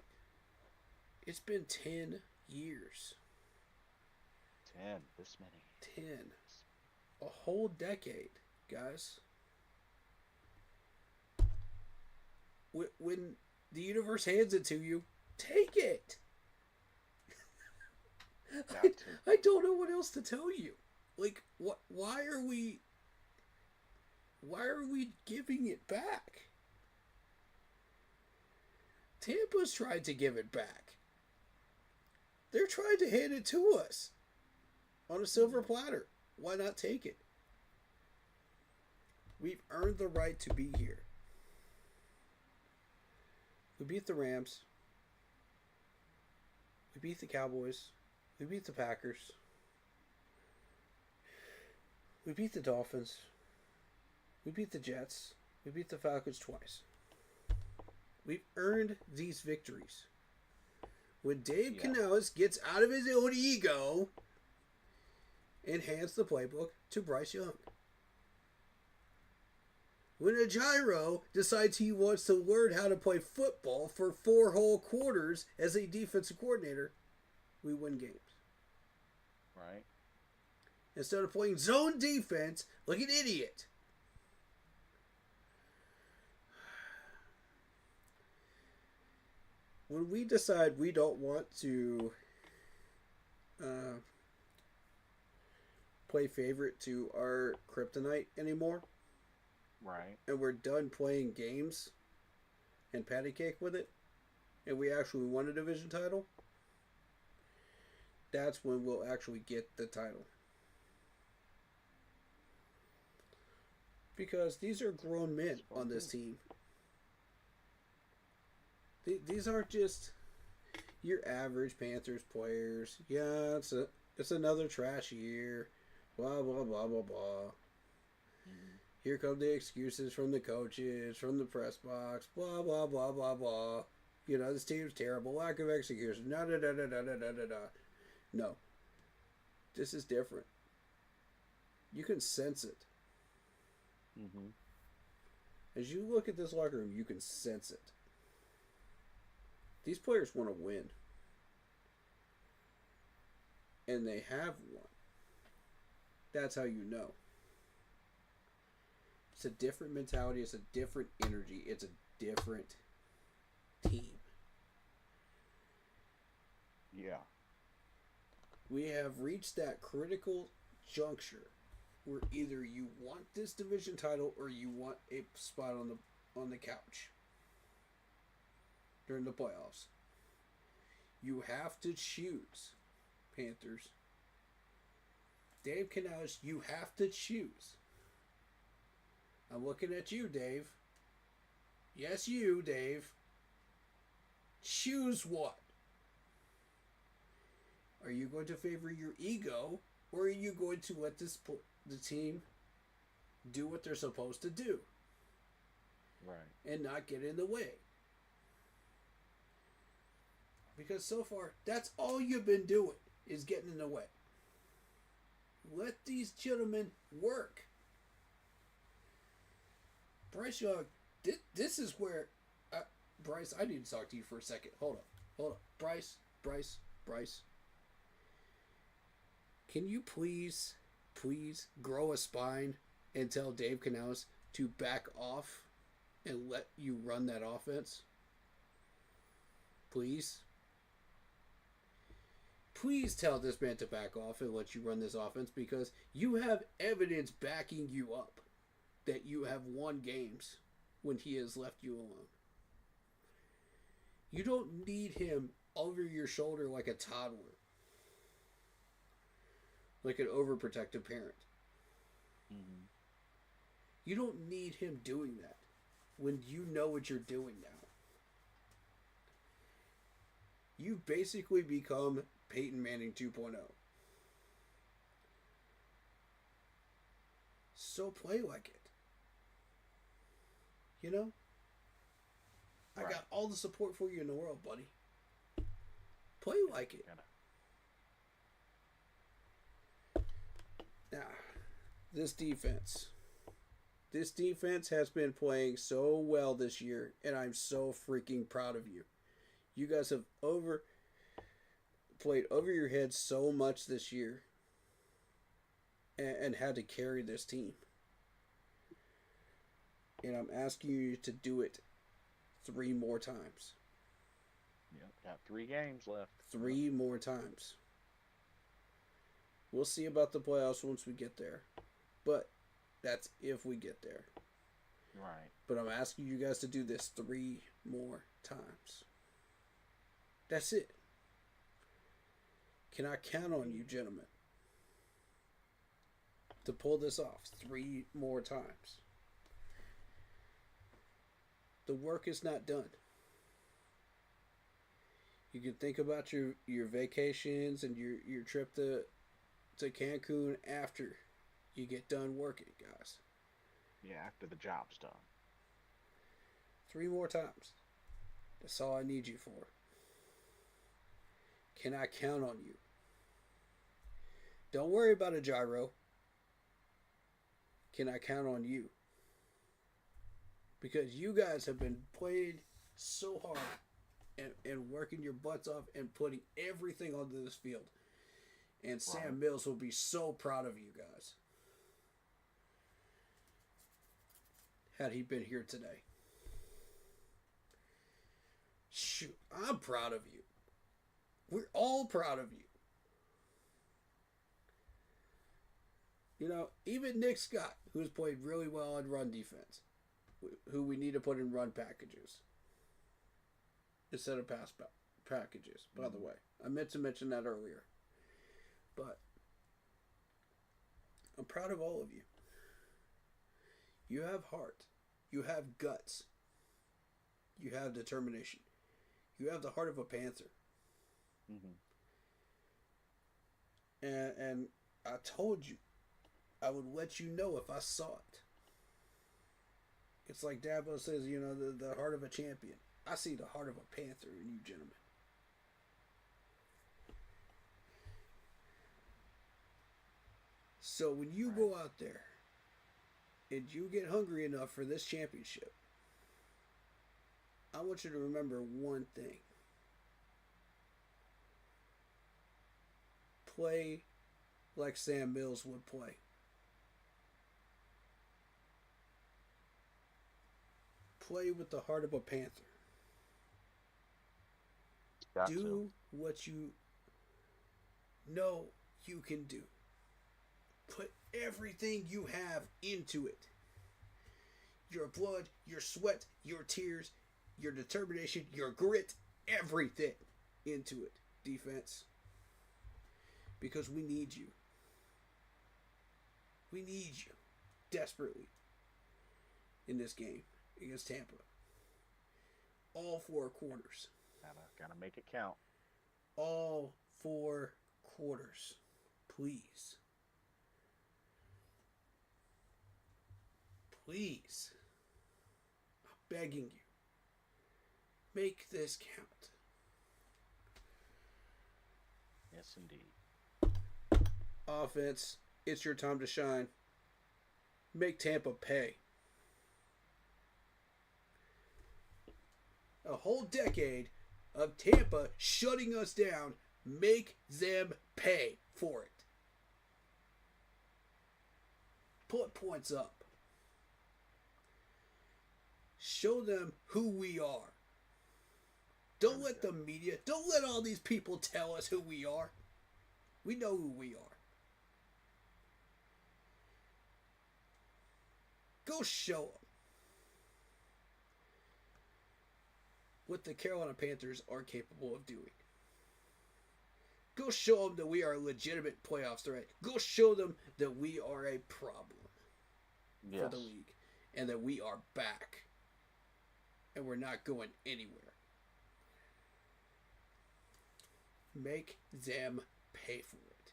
It's been 10 years. 10. This many. 10. A whole decade, guys. When the universe hands it to you, take it. I don't know what else to tell you. Like, why are we giving it back? Tampa's tried to give it back. They're trying to hand it to us on a silver platter. Why not take it? We've earned the right to be here. We beat the Rams. We beat the Cowboys. We beat the Packers. We beat the Dolphins. We beat the Jets. We beat the Falcons twice. We've earned these victories. When Dave Canales gets out of his own ego and hands the playbook to Bryce Young. When a gyro decides he wants to learn how to play football for 4 whole quarters as a defensive coordinator, we win games. Right. Instead of playing zone defense like an idiot. When we decide we don't want to play favorite to our kryptonite anymore, Right. and we're done playing games and patty cake with it, and we actually won a division title, that's when we'll actually get the title. Because these are grown men on this team. These aren't just your average Panthers players. Yeah, it's another trash year. Blah, blah, blah, blah, blah. Here come the excuses from the coaches, from the press box. Blah, blah, blah, blah, blah. You know, this team's terrible. Lack of execution. Da, da, da, da, da, da, da, da. No. This is different. You can sense it. Mm-hmm. As you look at this locker room, you can sense it. These players want to win. And they have won. That's how you know. It's a different mentality. It's a different energy. It's a different team. Yeah. We have reached that critical juncture where either you want this division title or you want a spot on the couch during the playoffs. You have to choose, Panthers. Dave Canales, you have to choose. I'm looking at you, Dave. Yes, you, Dave. Choose what? Are you going to favor your ego, or are you going to let the team do what they're supposed to do? Right. And not get in the way? Because so far, that's all you've been doing, is getting in the way. Let these gentlemen work. Bryce Young, this is where... Bryce, I need to talk to you for a second. Hold up. Bryce. Can you please grow a spine and tell Dave Canales to back off and let you run that offense? Please? Please tell this man to back off and let you run this offense, because you have evidence backing you up that you have won games when he has left you alone. You don't need him over your shoulder like a toddler, like an overprotective parent. Mm-hmm. You don't need him doing that when you know what you're doing now. You've basically become Peyton Manning 2.0. So play like it. You know? I got all the support for you in the world, buddy. Play like it. Now, this defense. This defense has been playing so well this year, and I'm so freaking proud of you. You guys have played over your head so much this year and had to carry this team. And I'm asking you to do it 3 more times. Yep, got 3 games left. 3 more times. We'll see about the playoffs once we get there. But that's if we get there. Right. But I'm asking you guys to do this 3 more times. That's it. Can I count on you, gentlemen, to pull this off 3 more times? The work is not done. You can think about your vacations and your trip to Cancun after you get done working, guys. Yeah, after the job's done. 3 more times. That's all I need you for. Can I count on you? Don't worry about a gyro. Can I count on you? Because you guys have been playing so hard and working your butts off and putting everything onto this field. And Sam Mills will be so proud of you guys. Had he been here today. Shoot, I'm proud of you. We're all proud of you. You know, even Nick Scott, who's played really well on run defense, who we need to put in run packages instead of pass packages, by the way. I meant to mention that earlier. But I'm proud of all of you. You have heart. You have guts. You have determination. You have the heart of a panther. Mm-hmm. And I told you I would let you know if I saw it. It's like Dabo says, you know, the heart of a champion. I see the heart of a panther in you gentlemen. So when you go out there and you get hungry enough for this championship, I want you to remember one thing. Play like Sam Mills would play. Play with the heart of a panther. Do what you know you can do. Put everything you have into it. Your blood, your sweat, your tears, your determination, your grit, everything into it, defense. Because we need you. We need you desperately in this game against Tampa. All 4 quarters. Gotta make it count. All 4 quarters. Please. Please. I'm begging you. Make this count. Yes, indeed. Offense, it's your time to shine. Make Tampa pay. A whole decade of Tampa shutting us down. Make them pay for it. Put points up. Show them who we are. Don't let the media, don't let all these people tell us who we are. We know who we are. Go show them what the Carolina Panthers are capable of doing. Go show them that we are a legitimate playoff threat. Go show them that we are a problem for the league. And that we are back. And we're not going anywhere. Make them pay for it.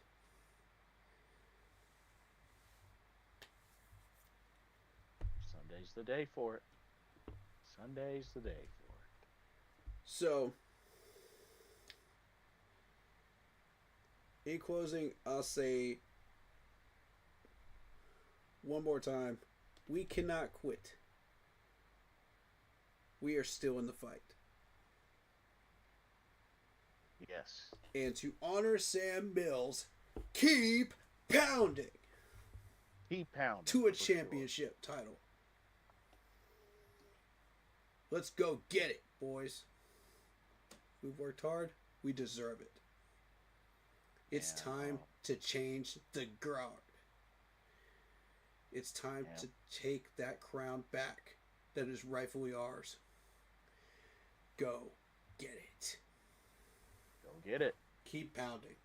Sunday's the day for it. Sunday's the day for it. So, in closing, I'll say one more time, we cannot quit. We are still in the fight. Yes. And to honor Sam Mills, keep pounding. Keep pounding. To a championship title. Let's go get it, boys. We've worked hard. We deserve it. It's time to change the guard. It's time to take that crown back that is rightfully ours. Go get it. Go get it. Keep pounding.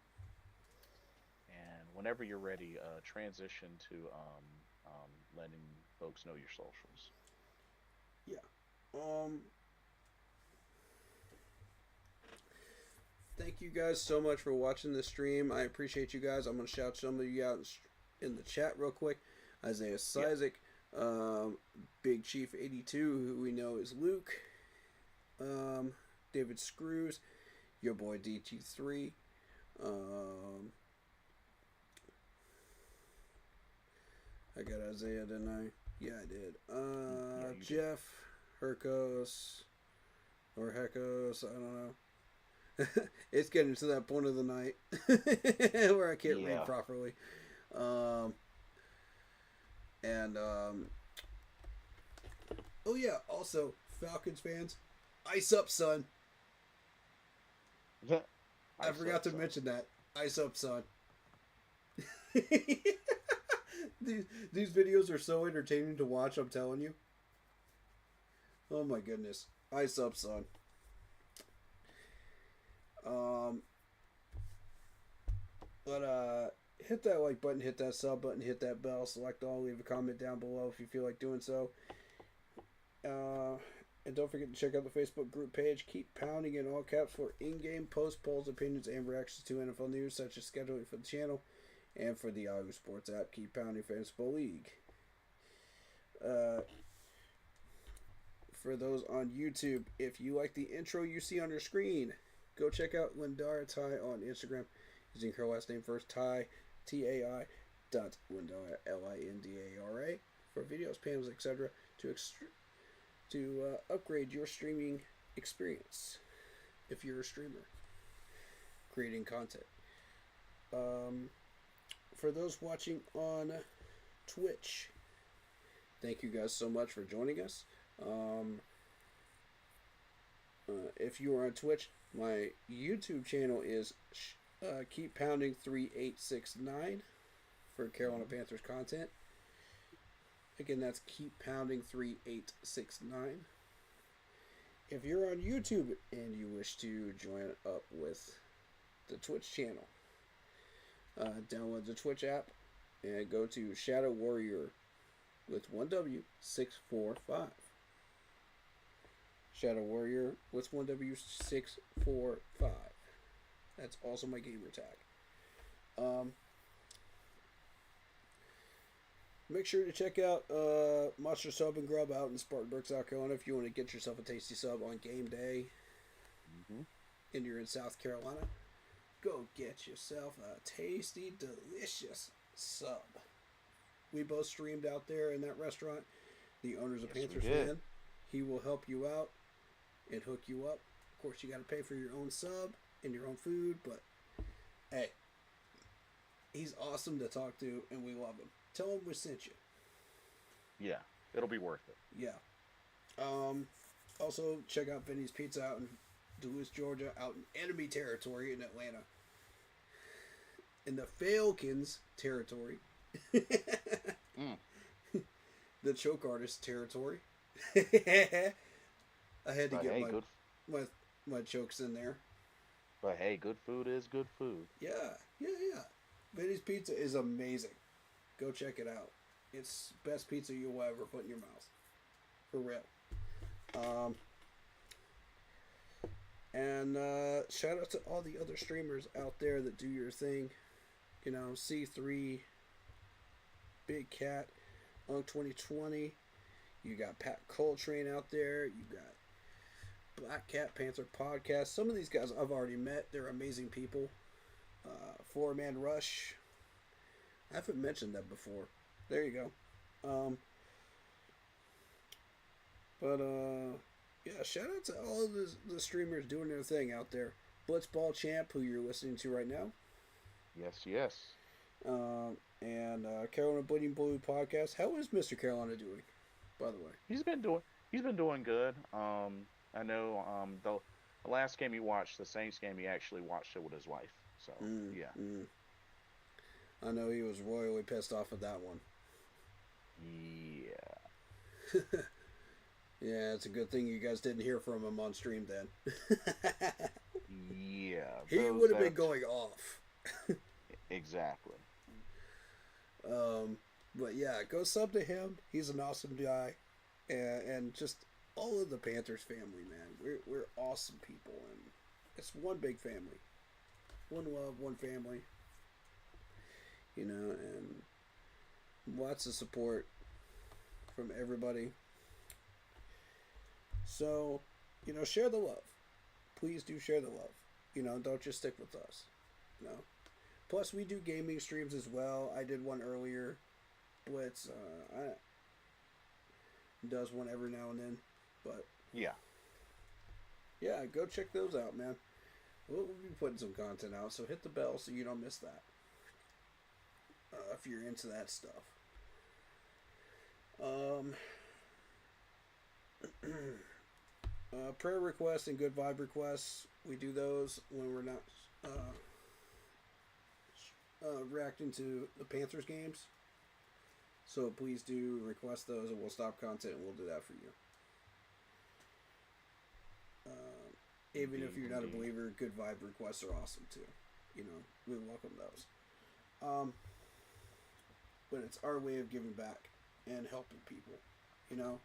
And whenever you're ready, transition to letting folks know your socials. Yeah. Thank you guys so much for watching this stream. I appreciate you guys. I'm going to shout some of you out in the chat real quick. Isaiah Sizik, Big Chief 82, who we know is Luke, David Screws, your boy DT3, I got Isaiah, didn't I? Yeah, I did. Jeff, Herkos, or Hekos, I don't know. It's getting to that point of the night where I can't read properly. Oh yeah, also, Falcons fans, ice up, son. I forgot to mention that. Ice up, son. These videos are so entertaining to watch, I'm telling you. Oh my goodness. Ice up, son. Hit that like button, hit that sub button, hit that bell, select all, leave a comment down below if you feel like doing so. And don't forget to check out the Facebook group page. Keep pounding in all caps for in-game posts, polls, opinions, and reactions to NFL news, such as scheduling for the channel and for the Yahoo Sports app. Keep pounding Fantasy Football League. For those on YouTube, if you like the intro you see on your screen, go check out Lindara Ty on Instagram using her last name first, Ty, T-A-I, Lindara, L-I-N-D-A-R-A, for videos, panels, etc. to upgrade your streaming experience if you're a streamer creating content. For those watching on Twitch, thank you guys so much for joining us. If you are on Twitch, my YouTube channel is Keep Pounding 3869 for Carolina Panthers content. Again, that's Keep Pounding 3869. If you're on YouTube and you wish to join up with the Twitch channel, download the Twitch app and go to Shadow Warrior with 1W 645. Shadow Warrior with 1W 645. That's also my gamer tag. Make sure to check out Monster Sub and Grub out in Spartanburg, South Carolina if you want to get yourself a tasty sub on game day. And you're in South Carolina. Go get yourself a tasty, delicious sub. We both streamed out there in that restaurant. The owner's a Panthers fan. He will help you out and hook you up. Of course, you got to pay for your own sub and your own food, but hey, he's awesome to talk to, and we love him. Tell him we sent you. Yeah, it'll be worth it. Yeah. Also, check out Vinny's Pizza out in Duluth, Georgia, out in enemy territory in Atlanta. In the Falcons territory. The choke artist territory. I had to get my chokes in there. But hey, good food is good food. Yeah. Vinny's Pizza is amazing. Go check it out. It's best pizza you'll ever put in your mouth. For real. And shout out to all the other streamers out there that do your thing. You know, C3, Big Cat, Unk 2020. You got Pat Coltrane out there. You got Black Cat Panther Podcast. Some of these guys I've already met. They're amazing people. Four Man Rush. I haven't mentioned that before. There you go. Yeah, shout out to all of the streamers doing their thing out there. Blitzball Champ, who you're listening to right now. Yes. And Carolina Bleeding Blue podcast. How is Mr. Carolina doing, by the way? He's been doing good. I know the last game he watched, the Saints game, he actually watched it with his wife. So yeah. I know he was royally pissed off at that one. Yeah. Yeah, it's a good thing you guys didn't hear from him on stream then. Yeah. He would have been going off. Exactly. But yeah, go sub to him. He's an awesome guy. And just all of the Panthers family, man. We're awesome people, and it's one big family. One love, one family. You know, and lots of support from everybody. So, you know, share the love. Please do share the love. You know, don't just stick with us. You know. Plus, we do gaming streams as well. I did one earlier. Blitz does one every now and then. But yeah, go check those out, man. We'll be putting some content out, so hit the bell so you don't miss that. If you're into that stuff. Prayer requests and good vibe requests. We do those when we're not reacting to the Panthers games. So please do request those, and we'll stop content and we'll do that for you. Even if you're not a believer, good vibe requests are awesome too. You know, we welcome those. But it's our way of giving back and helping people. You know,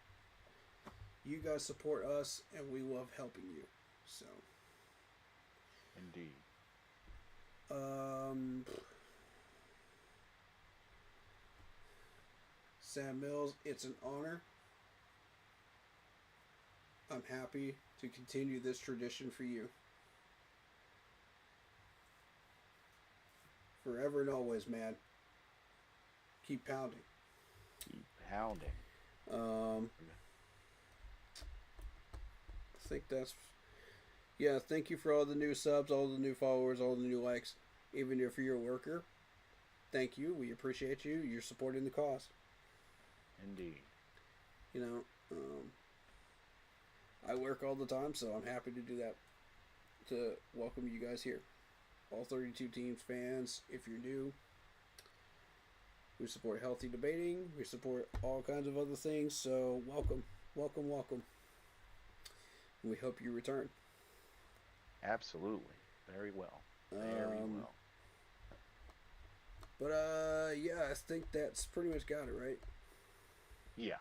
you guys support us, and we love helping you. So, indeed. Sam Mills, it's an honor. I'm happy to continue this tradition for you. Forever and always, man. Keep pounding. Keep pounding. I think that's... Yeah, thank you for all the new subs, all the new followers, all the new likes. Even if you're a worker, thank you. We appreciate you. You're supporting the cause. Indeed. You know, I work all the time, so I'm happy to do that. To welcome you guys here. All 32 teams, fans, if you're new. We support healthy debating. We support all kinds of other things. So welcome. We hope you return. Absolutely. Very well. Very well. But yeah, I think that's pretty much got it, right? Yeah.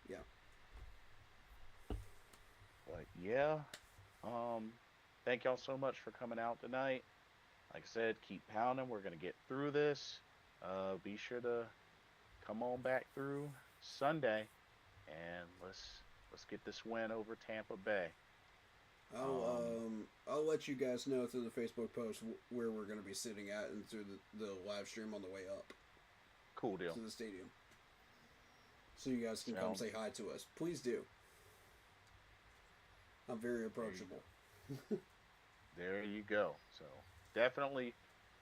Yeah. But yeah, thank y'all so much for coming out tonight. Like I said, keep pounding. We're gonna get through this. Be sure to come on back through Sunday, and let's get this win over Tampa Bay. I'll let you guys know through the Facebook post where we're gonna be sitting at and through the live stream on the way up. Cool deal. To the stadium. So you guys can come say hi to us. Please do. I'm very approachable. There you go. So definitely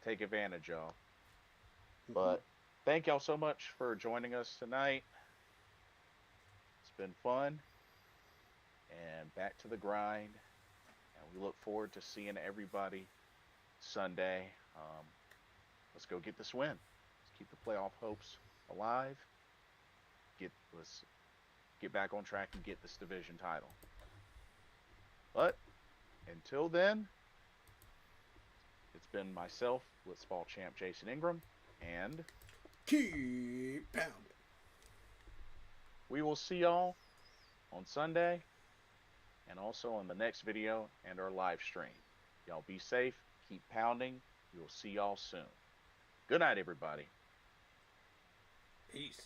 take advantage, y'all. But thank y'all so much for joining us tonight. It's been fun. And back to the grind. And we look forward to seeing everybody Sunday. Let's go get this win. Let's keep the playoff hopes alive. Let's get back on track and get this division title. But until then, it's been myself, Blitzball Champ Jason Ingram, and keep pounding. We will see y'all on Sunday and also on the next video and our live stream. Y'all be safe, keep pounding. We will see y'all soon. Good night, everybody. Peace.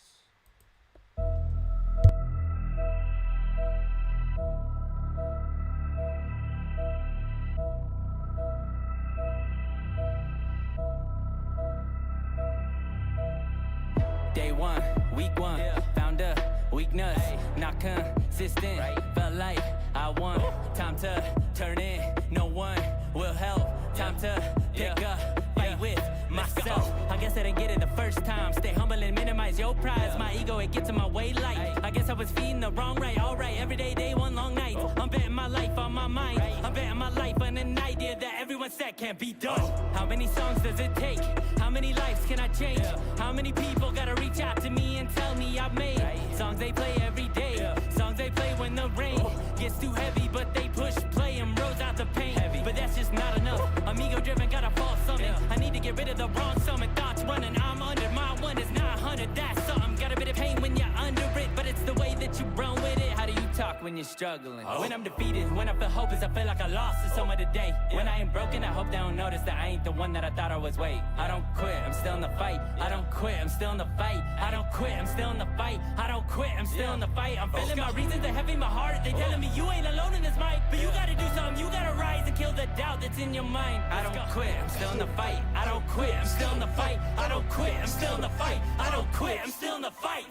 Day one, week one, found a weakness, not consistent, felt like I won. Time to turn in, no one will help. Time to pick up, fight with myself. I guess I didn't get it the first time. Stay humble and minimize your prize. My ego, it gets in my way like I guess I was feeding the wrong right. Alright, every day, one long night. I'm betting my life on my mind. I'm betting my life on an idea that everyone said can't be done. How many songs does it take? How many lives can I change? How many people gotta reach out to me and tell me I've made songs they play every day? Songs they play when the rain gets too heavy, but they push play and rose out the pain. But that's just not enough. I'm ego driven, gotta fall summon. I need to get rid of the wrong summon. Thoughts running, I'm under. My one is not 100, that's something. Got a bit of pain when you're under it, but it's the way that you run with it. How do you talk when you're struggling? When I'm defeated, when I feel hopeless, I feel like I lost to someone today. When I ain't broken, I hope they don't notice that I ain't the one that I thought I was. Wait, I don't quit, I'm still in the fight. I don't quit, I'm still in the fight. I don't quit, I'm still in the fight. I don't quit, I'm still in the fight. I'm feeling my reasons, they're heavy, my heart. They telling me you ain't alone in this fight. But you gotta do something, you gotta rise and kill the doubt that's in your mind. I don't quit, I'm still in the fight. I don't quit, I'm still in the fight. I don't quit, I'm still in the fight. I don't quit, I'm still in the fight.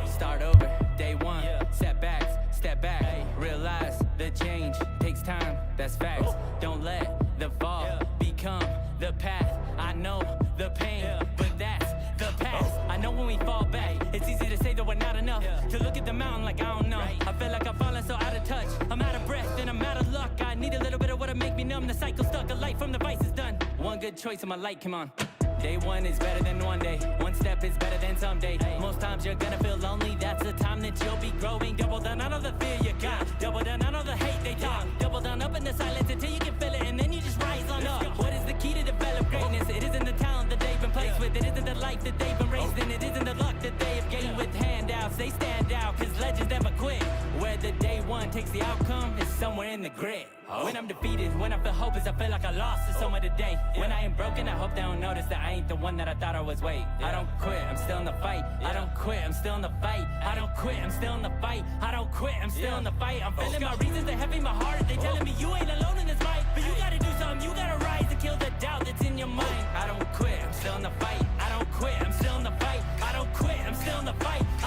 Start over, day one, setbacks, step back. Realize the change takes time, that's facts. Don't let the fall become the path. I know the pain, but that's the past. I know when we fall back, it's easy to say that we're not enough. To look at the mountain like I don't know. I feel like I'm falling so out of touch. I'm out of breath and I'm out of luck. I need a little bit of what to make me numb. The cycle stuck, a light from the vice is done. One good choice and my light came on. Day one is better than one day. One step is better than someday. Most times you're gonna feel lonely. That's the time that you'll be growing. Double down on all the fear you got. Double down on all the hate they talk. Double down up in the silence until you can feel it, and then you just rise on up. What is the key to develop greatness? It isn't the talent that they've been placed with. It isn't the life that they've been raised in. It isn't the luck that they have gained with handouts. They stand out, cause legends never quit. Where the day one takes the outcome is somewhere in the grid. When I'm defeated, when I feel hopeless, I feel like I lost to someone today. When I ain't broken, I hope they don't notice that I ain't the one that I thought I was. Wait, I don't quit, I'm still in the fight. I don't quit, I'm still in the fight. I don't quit, I'm still in the fight. I don't quit, I'm still in the fight. I'm feeling my reasons, they're heavy, my heart. They telling me you ain't alone in this fight. But you gotta do something, you gotta rise and kill the doubt that's in your mind. I don't quit, I'm still in the fight. I don't quit, I'm still in the fight. I don't quit, I'm still in the fight.